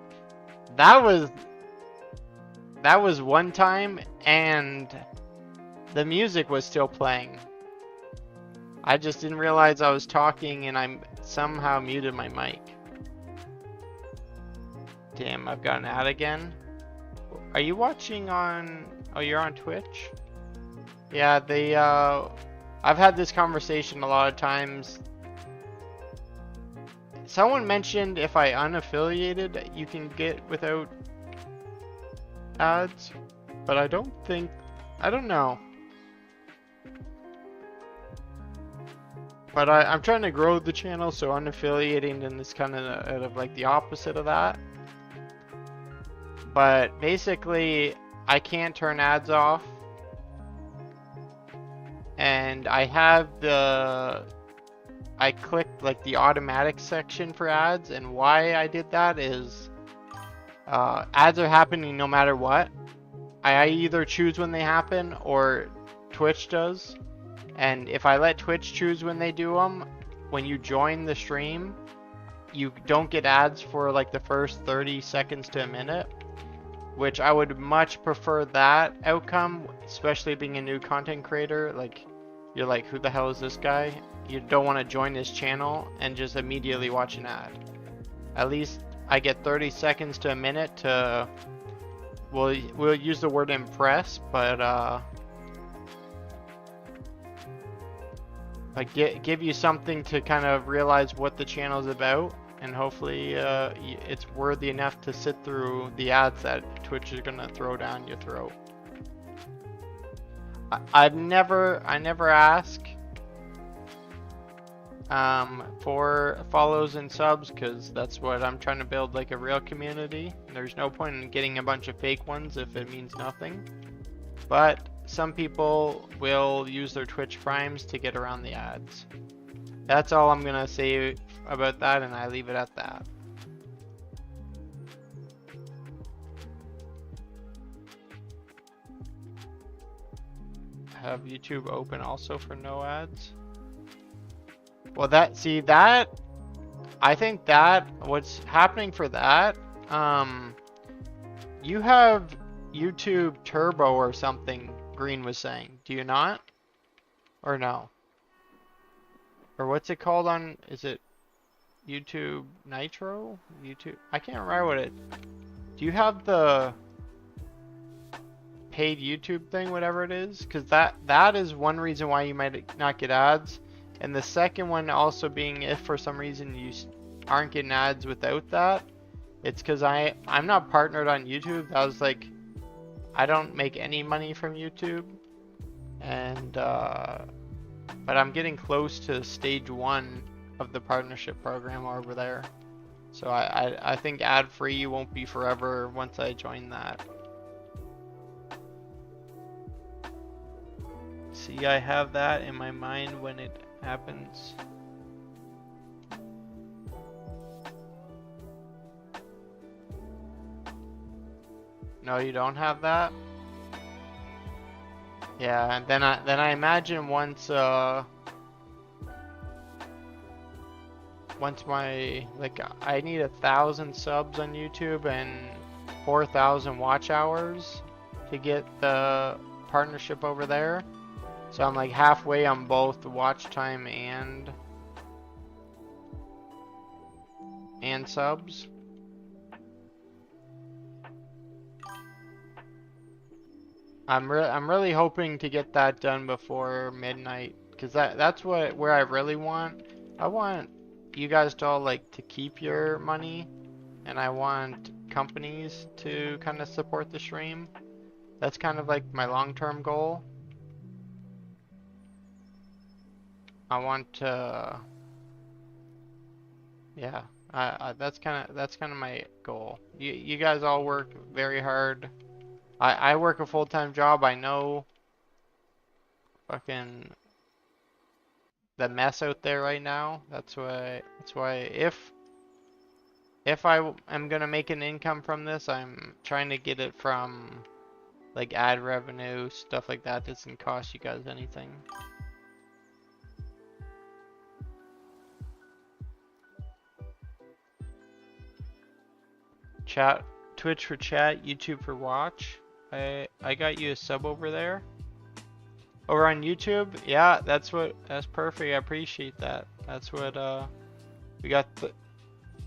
[SPEAKER 1] That was one time, and the music was still playing. I just didn't realize I was talking and I somehow muted my mic. Damn, I've got an ad again. Are you watching on... Oh, you're on Twitch? Yeah, I've had this conversation a lot of times. Someone mentioned if I unaffiliated, you can get without ads, but I don't know. But I'm trying to grow the channel, so unaffiliating is kind of like the opposite of that. But basically, I can't turn ads off, and I clicked like the automatic section for ads, and why I did that is ads are happening no matter what. I either choose when they happen or Twitch does. And if I let Twitch choose when they do them, when you join the stream, you don't get ads for like the first 30 seconds to a minute, which I would much prefer that outcome, especially being a new content creator. Like, you're like, who the hell is this guy? You don't want to join his channel and just immediately watch an ad. At least I get 30 seconds to a minute to, we'll use the word impress, but like give you something to kind of realize what the channel is about, and hopefully it's worthy enough to sit through the ads that Twitch is gonna throw down your throat. I never ask for follows and subs, because that's what I'm trying to build, like a real community. There's no point in getting a bunch of fake ones if it means nothing. But some people will use their Twitch Primes to get around the ads. That's all I'm gonna say about that, and I leave it at that. Have YouTube open also for no ads? Well, I think that what's happening for that, you have YouTube Turbo or something, Green was saying. Do you not? Or no? Or what's it called on, is it YouTube Nitro? YouTube, I can't remember what it, do you have the, paid YouTube thing, whatever it is, because that is one reason why you might not get ads, and the second one also being if for some reason you aren't getting ads without that, it's because I'm not partnered on YouTube. That was like, I don't make any money from YouTube, and but I'm getting close to stage 1 of the partnership program over there. So I think ad free won't be forever once I join that. See, I have that in my mind when it happens. No, you don't have that? Yeah, and then I imagine once my, like, I need 1,000 subs on YouTube and 4,000 watch hours to get the partnership over there. So I'm like halfway on both watch time and subs. I'm really hoping to get that done before midnight, because that's where I really want. I want you guys to all like to keep your money, and I want companies to kind of support the stream. That's kind of like my long-term goal. I want to, yeah, that's kind of my goal. You guys all work very hard. I work a full-time job. I know fucking the mess out there right now. That's why if I am gonna make an income from this, I'm trying to get it from like ad revenue, stuff like that. Doesn't cost you guys anything. Chat, Twitch for chat, YouTube for watch. I got you a sub over there. Over on YouTube, yeah, that's perfect. I appreciate that. That's what we got.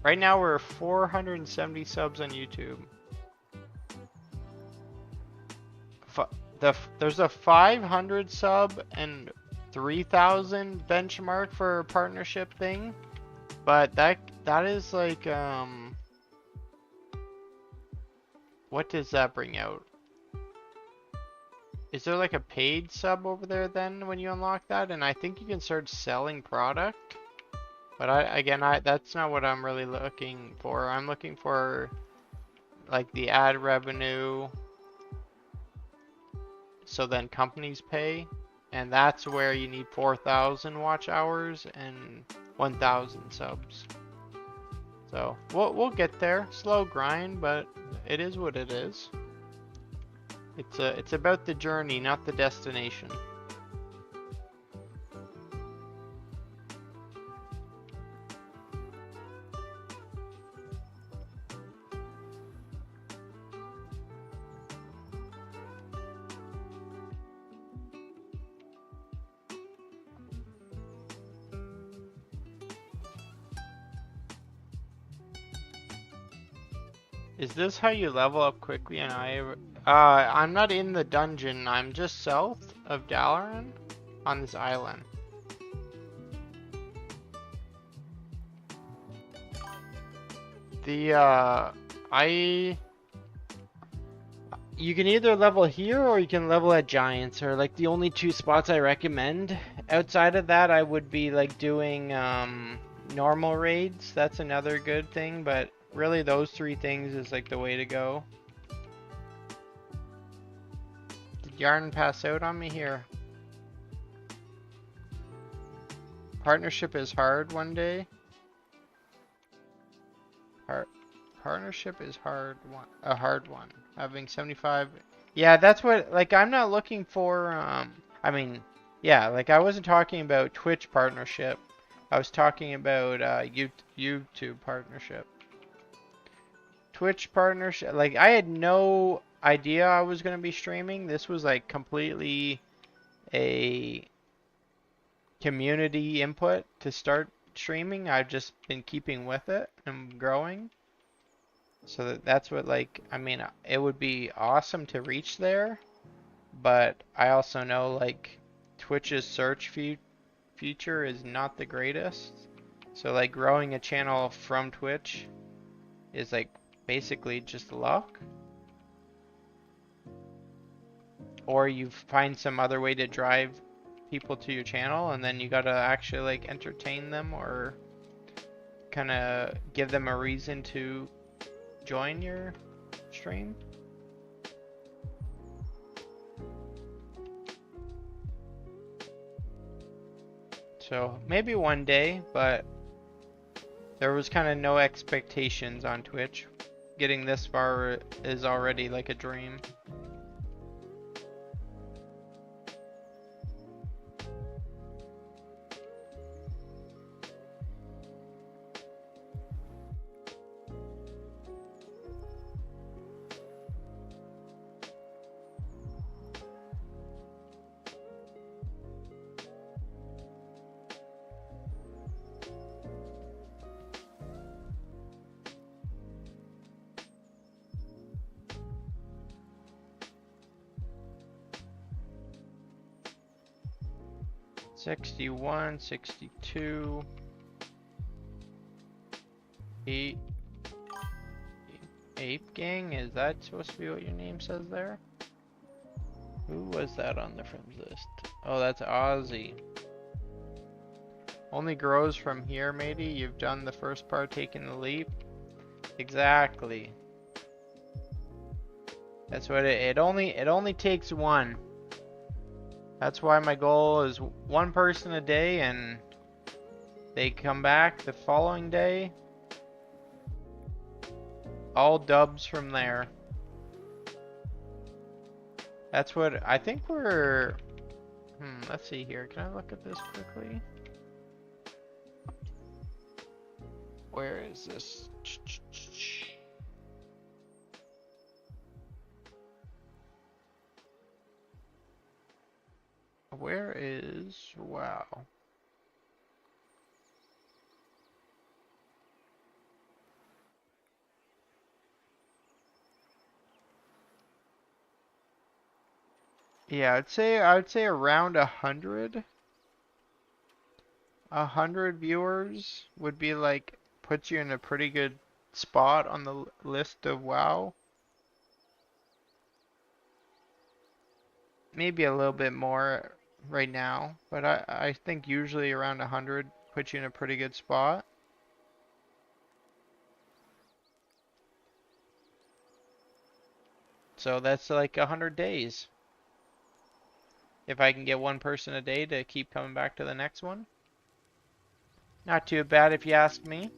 [SPEAKER 1] Right now we're 470 subs on YouTube. There's a 500 sub and 3,000 benchmark for a partnership thing, but that is like what does that bring out? Is there like a paid sub over there then when you unlock that? And I think you can start selling product. But again, that's not what I'm really looking for. I'm looking for like the ad revenue, so then companies pay, and that's where you need 4,000 watch hours and 1,000 subs. So we'll get there. Slow grind, but it is what it is. It's about the journey, not the destination. Is this how you level up quickly? And I'm not in the dungeon. I'm just south of Dalaran on this island. You can either level here or you can level at Giants, or like the only two spots I recommend. Outside of that, I would be like doing normal raids. That's another good thing, but really those three things is like the way to go. Did Yarn pass out on me here? Partnership is hard one day. Partnership is a hard one. Having 75. Yeah, that's what, like, I'm not looking for, I mean, yeah, like, I wasn't talking about Twitch partnership. I was talking about YouTube partnership. Twitch partnership, like, I had no idea I was going to be streaming. This was, like, completely a community input to start streaming. I've just been keeping with it and growing. So that's what, like, I mean, it would be awesome to reach there, but I also know like Twitch's search feature is not the greatest. So like growing a channel from Twitch is like basically just luck. Or you find some other way to drive people to your channel and then you gotta actually like entertain them or kind of give them a reason to join your stream. So maybe one day, but there was kind of no expectations on Twitch. Getting this far is already like a dream. $61, $62, Ape Gang, is that supposed to be what your name says there? Who was that on the friends list? Oh, that's Ozzy. Only grows from here, matey. You've done the first part, taking the leap. Exactly. That's what it only takes one. That's why my goal is one person a day, and they come back the following day. All dubs from there. That's what I think we're... let's see here. Can I look at this quickly? Where is this? Where is... Wow. Yeah, I would say around 100. 100 viewers would be like, puts you in a pretty good spot on the list of WoW. Maybe a little bit more right now, but I think usually around 100 puts you in a pretty good spot. So that's like 100 days. If I can get one person a day to keep coming back to the next one. Not too bad if you ask me.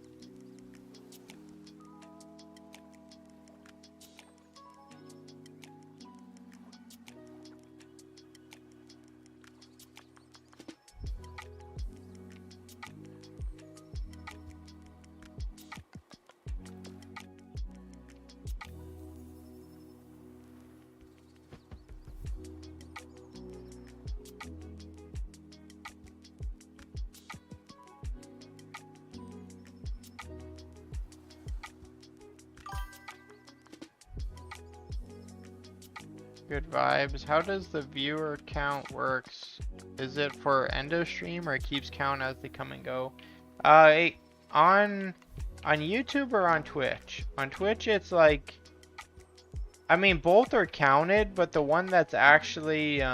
[SPEAKER 1] Good vibes. How does the viewer count works? Is it for end of stream or it keeps count as they come and go? On YouTube or on Twitch? On Twitch it's like, I mean both are counted, but the one that's actually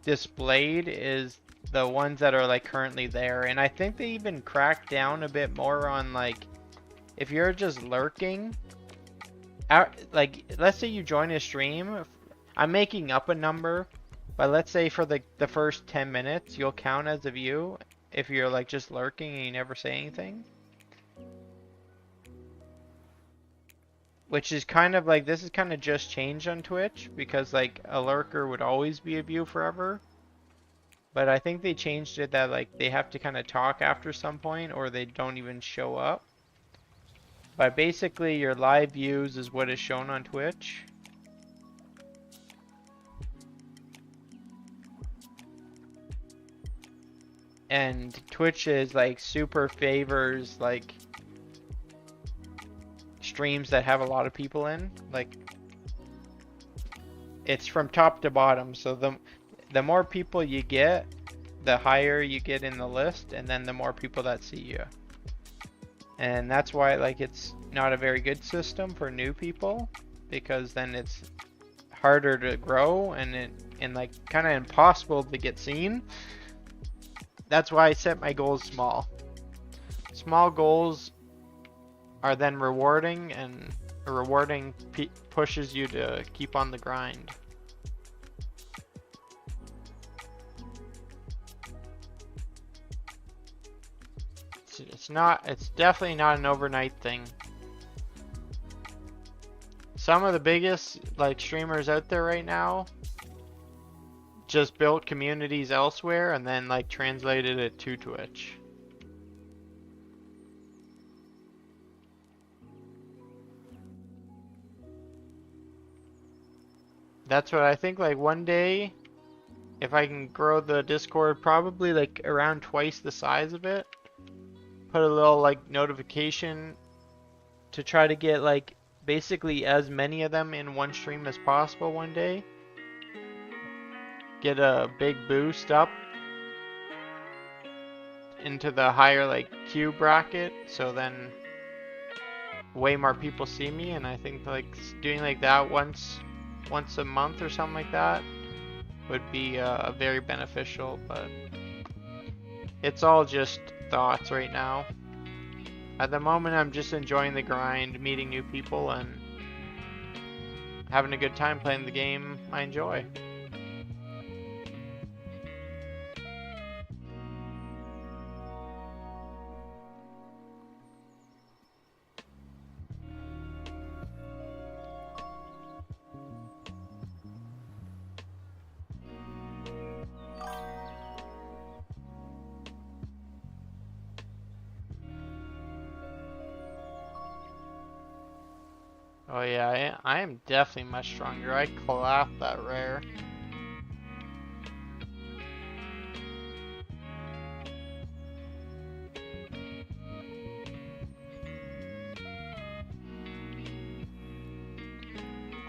[SPEAKER 1] displayed is the ones that are like currently there. And I think they even cracked down a bit more on like, if you're just lurking, like let's say you join a stream, I'm making up a number, but let's say for the first 10 minutes you'll count as a view if you're like just lurking and you never say anything. Which is kind of like, this is kind of just changed on Twitch, because like a lurker would always be a view forever. But I think they changed it that like they have to kind of talk after some point or they don't even show up. But basically your live views is what is shown on Twitch. And Twitch is like super favors like streams that have a lot of people in. Like it's from top to bottom. So the more people you get, the higher you get in the list, and then the more people that see you. And that's why like it's not a very good system for new people, because then it's harder to grow and like kind of impossible to get seen. That's why I set my goals small. Small goals are then rewarding, and rewarding pushes you to keep on the grind. It's definitely not an overnight thing. Some of the biggest like streamers out there right now just built communities elsewhere and then like translated it to Twitch. That's what I think. Like one day, if I can grow the Discord probably like around twice the size of it, put a little like notification to try to get like basically as many of them in one stream as possible one day. Get a big boost up into the higher like Q bracket, so then way more people see me. And I think like doing like that once a month or something like that would be very beneficial, but it's all just thoughts right now. At the moment I'm just enjoying the grind, meeting new people, and having a good time playing the game I enjoy. Oh yeah, I am definitely much stronger. I clapped that rare.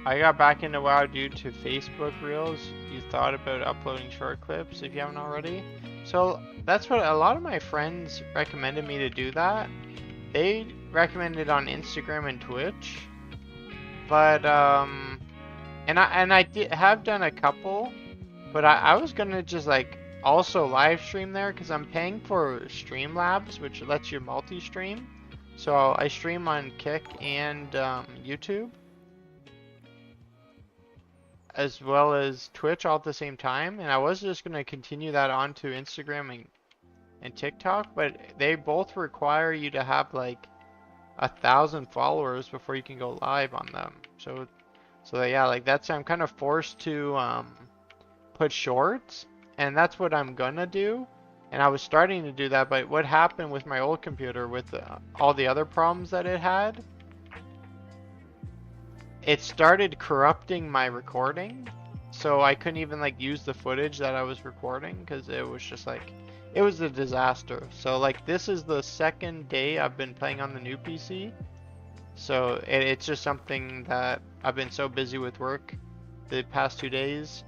[SPEAKER 1] I got back into WoW due to Facebook Reels. You thought about uploading short clips if you haven't already. So that's what a lot of my friends recommended me to do that. They recommended on Instagram and Twitch. But and I have done a couple, but I was gonna just like also live stream there because I'm paying for Streamlabs, which lets you multi-stream. So I stream on Kick and YouTube, as well as Twitch all at the same time. And I was just gonna continue that onto Instagram and TikTok, but they both require you to have like 1,000 followers before you can go live on them. So yeah, like that's, I'm kind of forced to put shorts, and that's what I'm gonna do. And I was starting to do that, but what happened with my old computer with all the other problems that it had, it started corrupting my recording. So I couldn't even like use the footage that I was recording because it was just like, it was a disaster. So like this is the second day I've been playing on the new PC. So it's just something that I've been so busy with work the past 2 days.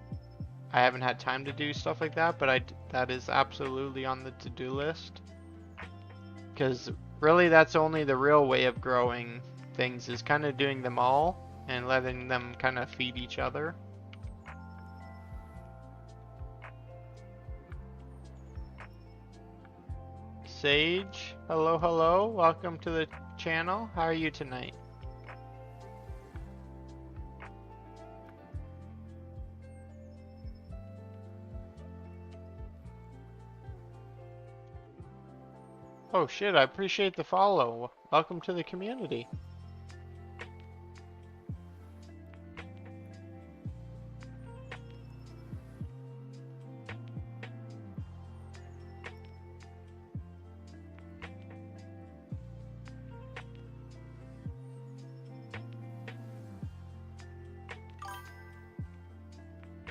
[SPEAKER 1] I haven't had time to do stuff like that, but that is absolutely on the to-do list. Because really that's only the real way of growing things, is kind of doing them all and letting them kind of feed each other. Sage, hello, welcome to the channel. How are you tonight? Oh shit, I appreciate the follow. Welcome to the community.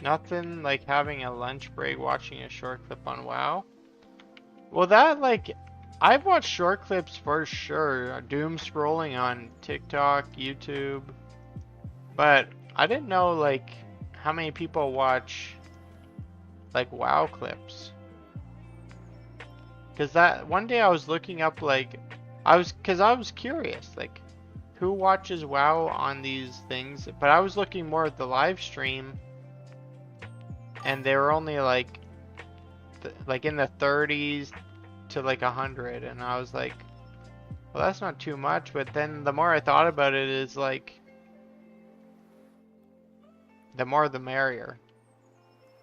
[SPEAKER 1] Nothing like having a lunch break watching a short clip on WoW. Well, that like, I've watched short clips for sure. Doom scrolling on TikTok, YouTube. But I didn't know like how many people watch like WoW clips. Cause that one day I was looking up like cause I was curious like who watches WoW on these things, but I was looking more at the live stream and they were only like in the 30s to like 100, and I was like, well, that's not too much. But then the more I thought about it, is like the more the merrier.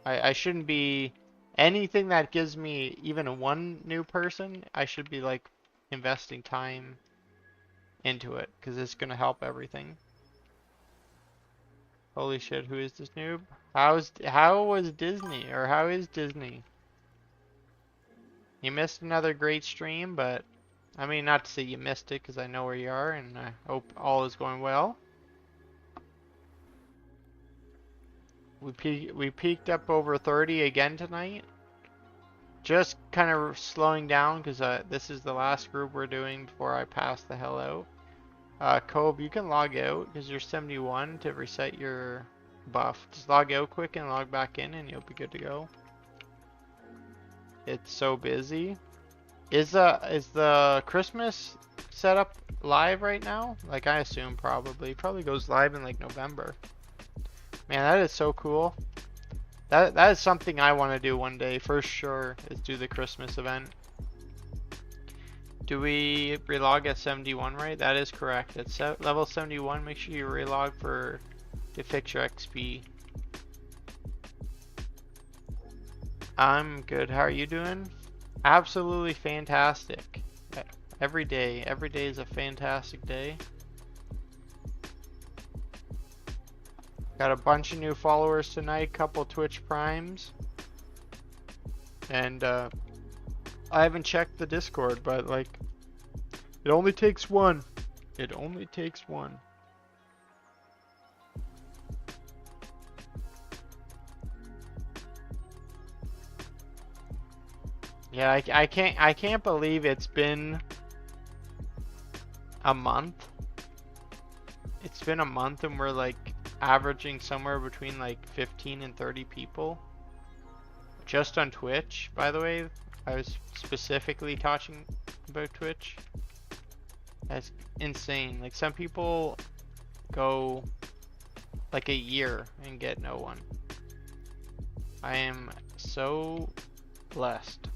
[SPEAKER 1] I shouldn't be anything that gives me even one new person. I should be like investing time into it because it's gonna help everything. Holy shit, who is this noob? How was Disney, or how is Disney? You missed another great stream, but I mean, not to say you missed it because I know where you are, and I hope all is going well. We peaked up over 30 again tonight. Just kind of slowing down because this is the last group we're doing before I pass the hell out. Kobe, you can log out because you're 71 to reset your buff. Just log out quick and log back in and you'll be good to go. It's so busy. Is the Christmas setup live right now? Like I assume probably. Probably goes live in like November. Man, that is so cool. That is something I want to do one day for sure, is do the Christmas event. Do we relog at 71, right? That is correct. At level 71, make sure you relog to fix your XP. I'm good. How are you doing? Absolutely fantastic. Every day is a fantastic day. Got a bunch of new followers tonight, couple Twitch primes. And I haven't checked the Discord, but like it only takes one. It only takes one. Yeah, I can't believe it's been a month. It's been a month and we're like averaging somewhere between like 15 and 30 people just on Twitch. By the way, I was specifically talking about Twitch. That's insane. Like some people go like a year and get no one. I am so blessed.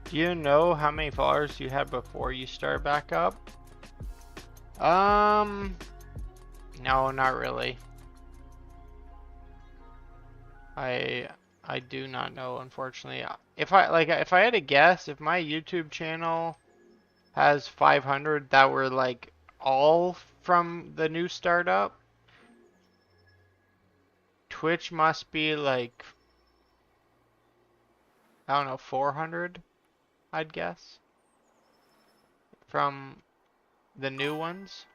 [SPEAKER 1] Do you know how many followers you had before you start back up? No, not really. I do not know, unfortunately. If I had to guess, if my YouTube channel has 500 that were like all from the new startup, Twitch must be like, I don't know, 400, I'd guess, from the new ones.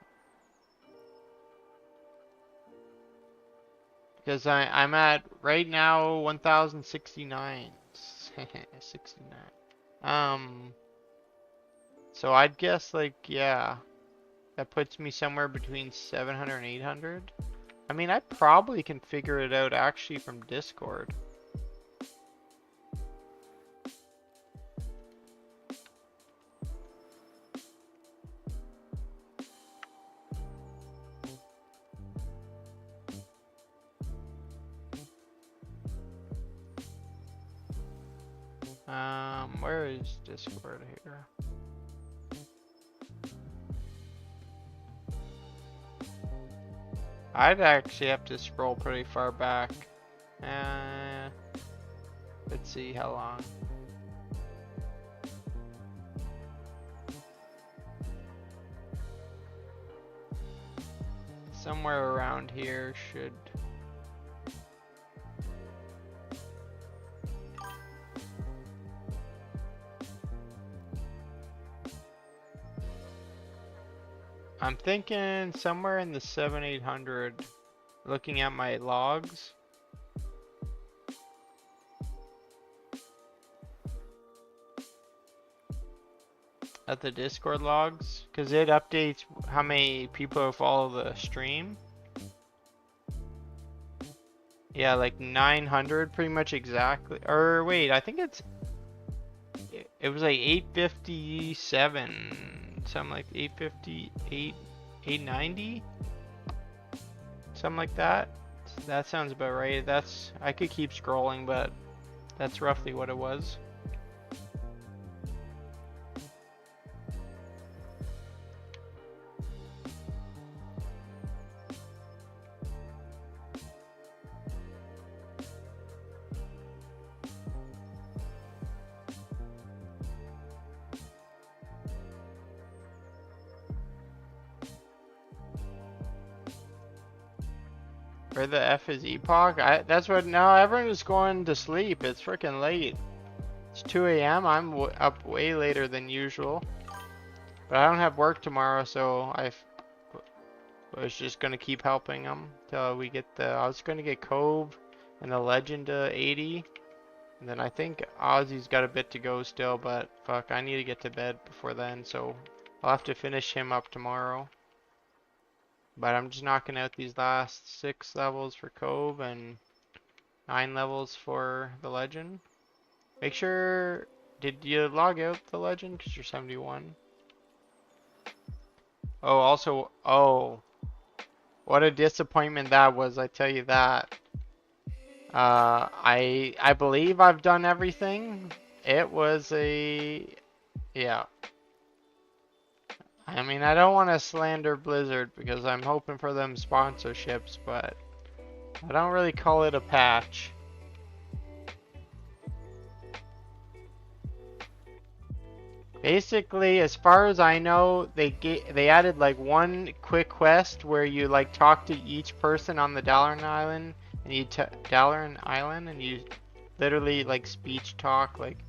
[SPEAKER 1] Because I'm at right now 1069. 69. So I'd guess like, yeah, that puts me somewhere between 700 and 800. I mean, I probably can figure it out actually from Discord. Where is Discord here? I'd actually have to scroll pretty far back. Let's see how long. somewhere around here should... I'm thinking somewhere in the 700-800, looking at my logs. At the Discord logs, because it updates how many people follow the stream. Yeah, like 900 pretty much exactly. Or wait, I think it was like 857, something like 858, 890, something like that. That sounds about right. I could keep scrolling, but that's roughly what it was. Where the F is Epoch? That's what, now everyone is going to sleep. It's freaking late. It's 2 a.m. I'm up way later than usual. But I don't have work tomorrow, so I was just going to keep helping them till we get I was going to get Cove and the Legend to 80. And then I think Ozzy's got a bit to go still, but fuck, I need to get to bed before then, so I'll have to finish him up tomorrow. But I'm just knocking out these last 6 levels for Cove and 9 levels for the Legend. Make sure, did you log out the Legend? Because you're 71. Oh, also, oh, what a disappointment that was, I tell you that. I believe I've done everything. It was yeah. I mean, I don't want to slander Blizzard because I'm hoping for them sponsorships, but I don't really call it a patch. Basically, as far as I know, they added like one quick quest where you like talk to each person on the Dalaran Island, and you literally like speech talk, like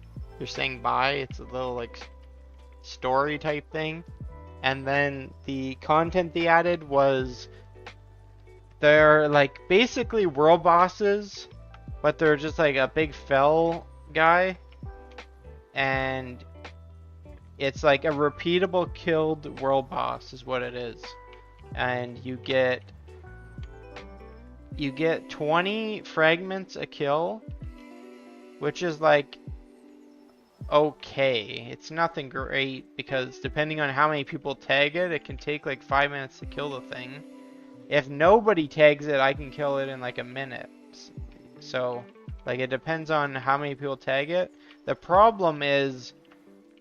[SPEAKER 1] you're saying bye. It's a little like story type thing. And then the content they added was they're like basically world bosses, but they're just like a big fell guy, and it's like a repeatable killed world boss is what it is. And you get 20 fragments a kill, which is like okay. It's nothing great because depending on how many people tag it, it can take like 5 minutes to kill the thing. If nobody tags it, I can kill it in like a minute. So like it depends on how many people tag it. The problem is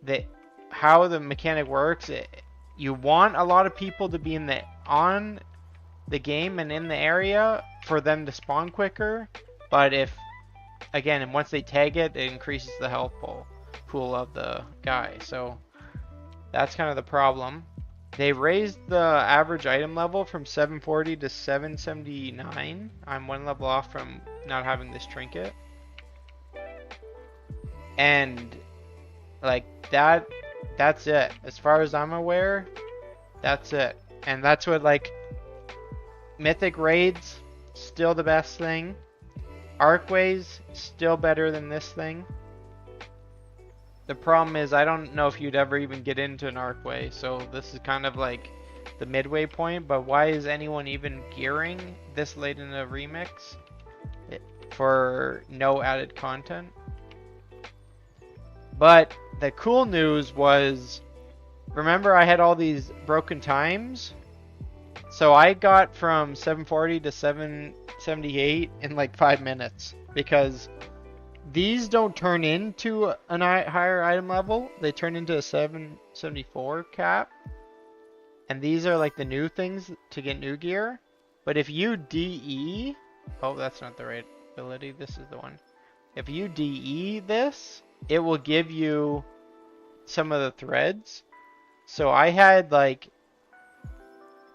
[SPEAKER 1] that how the mechanic works, you want a lot of people to be on the game and in the area for them to spawn quicker, but again, and once they tag it, it increases the health pool of the guy. So that's kind of the problem. They raised the average item level from 740 to 779. I'm 1 level off from not having this trinket. And like that's it. As far as I'm aware, that's it. And that's what like Mythic raids, still the best thing. Arcways, still better than this thing. The problem is I don't know if you'd ever even get into an Arcway, so this is kind of like the midway point, but why is anyone even gearing this late in a remix for no added content? But the cool news was, remember I had all these broken times? So I got from 740 to 778 in like 5 minutes because these don't turn into a higher item level. They turn into a 774 cap. And these are like the new things to get new gear. But if you DE... Oh, that's not the right ability. This is the one. If you DE this, it will give you some of the threads. So I had like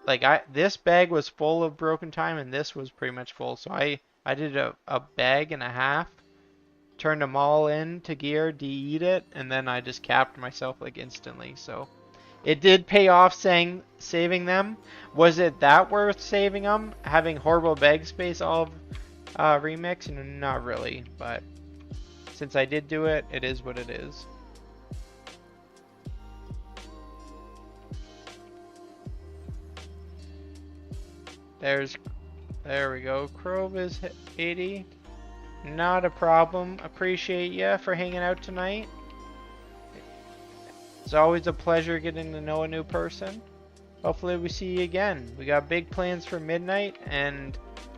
[SPEAKER 1] like this bag was full of broken time and this was pretty much full. So I did a bag and a half, turned them all in to gear, de-eat it, and then I just capped myself like instantly. So it did pay off saving them. Was it that worth saving them? Having horrible bag space all remix? Not really, but since I did do it, it is what it is. There we go. Crove is 80. Not a problem. Appreciate ya for hanging out tonight. It's always a pleasure getting to know a new person. Hopefully we see you again. We got big plans for midnight, and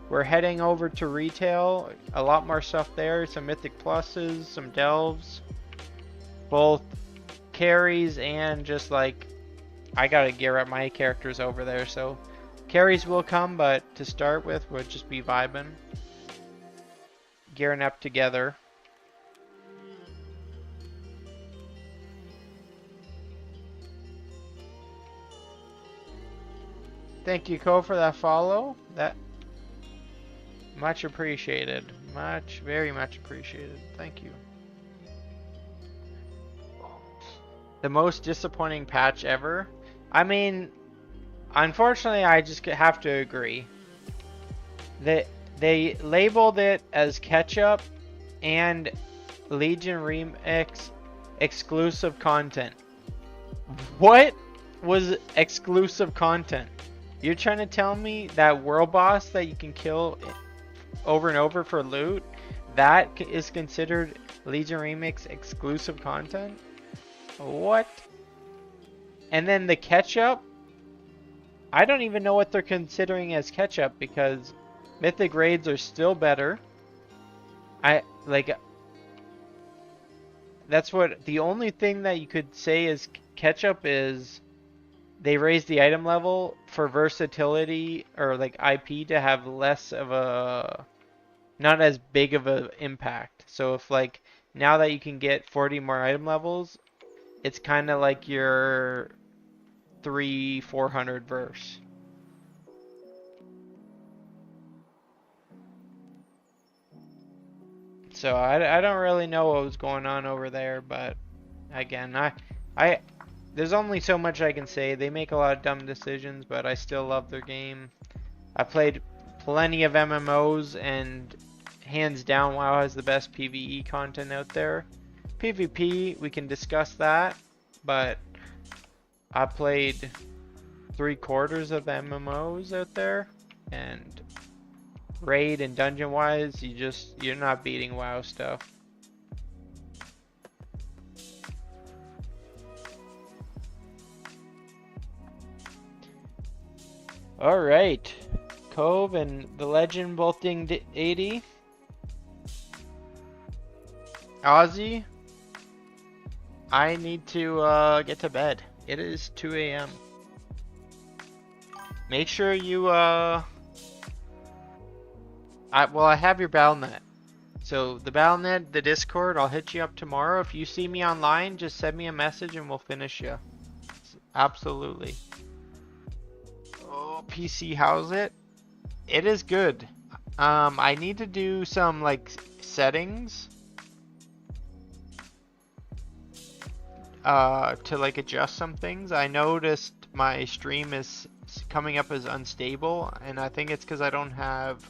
[SPEAKER 1] we're heading over to retail. A lot more stuff there. Some Mythic Pluses, some Delves. Both carries and just like, I gotta gear up my characters over there, so carries will come, but to start with, we'll just be vibing. Gearing up together. Thank you, Ko, for that follow. That much appreciated. Very much appreciated. Thank you. The most disappointing patch ever. I mean, unfortunately, I just have to agree. They labeled it as ketchup and Legion Remix exclusive content. What was exclusive content? You're trying to tell me that world boss that you can kill over and over for loot, that is considered Legion Remix exclusive content? What? And then the ketchup? I don't even know what they're considering as ketchup, because Mythic raids are still better. That's what the only thing that you could say is ketchup is they raised the item level for versatility or like IP to have less of a, not as big of an impact. So if like now that you can get 40 more item levels, it's kind of like your 300-400 verse. So I don't really know what was going on over there, but again, there's only so much I can say. They make a lot of dumb decisions, but I still love their game. I played plenty of MMOs, and hands down, WoW has the best PvE content out there. PvP, we can discuss that, but I played 3/4 of MMOs out there, and raid and dungeon wise, you're not beating WoW stuff. Alright, Cove and the Legend both dinged 80. Ozzy, I need to get to bed. It is 2 a.m. Make sure you I have your Battle.net. So the Battle.net, the Discord, I'll hit you up tomorrow. If you see me online, just send me a message and we'll finish you. Absolutely. Oh, PC, how's it? It is good. I need to do some like settings to like adjust some things. I noticed my stream is coming up as unstable, and I think it's because I don't have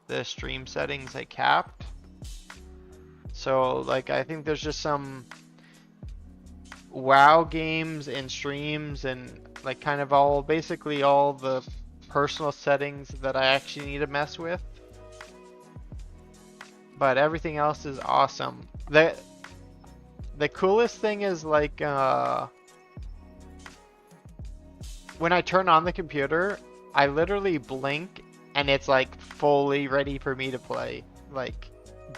[SPEAKER 1] the stream settings I capped. So like I think there's just some WoW games and streams and like kind of basically all the personal settings that I actually need to mess with. But everything else is awesome. The coolest thing is like when I turn on the computer, I literally blink and it's like fully ready for me to play. Like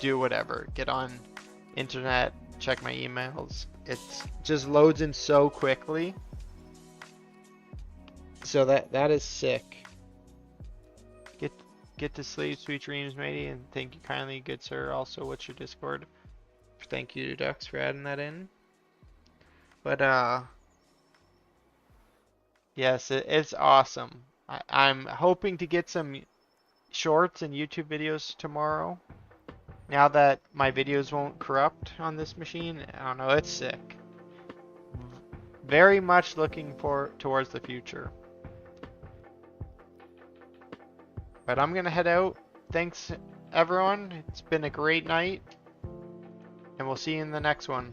[SPEAKER 1] do whatever, get on internet, check my emails. It just loads in so quickly. So that is sick. Get to sleep, sweet dreams, matey, and thank you kindly, good sir. Also, what's your Discord? Thank you, Dux, for adding that in. But yes, it's awesome. I'm hoping to get some shorts and YouTube videos tomorrow. Now that my videos won't corrupt on this machine, I don't know, it's sick. Very much looking towards the future. But I'm gonna head out. Thanks everyone. It's been a great night. And we'll see you in the next one.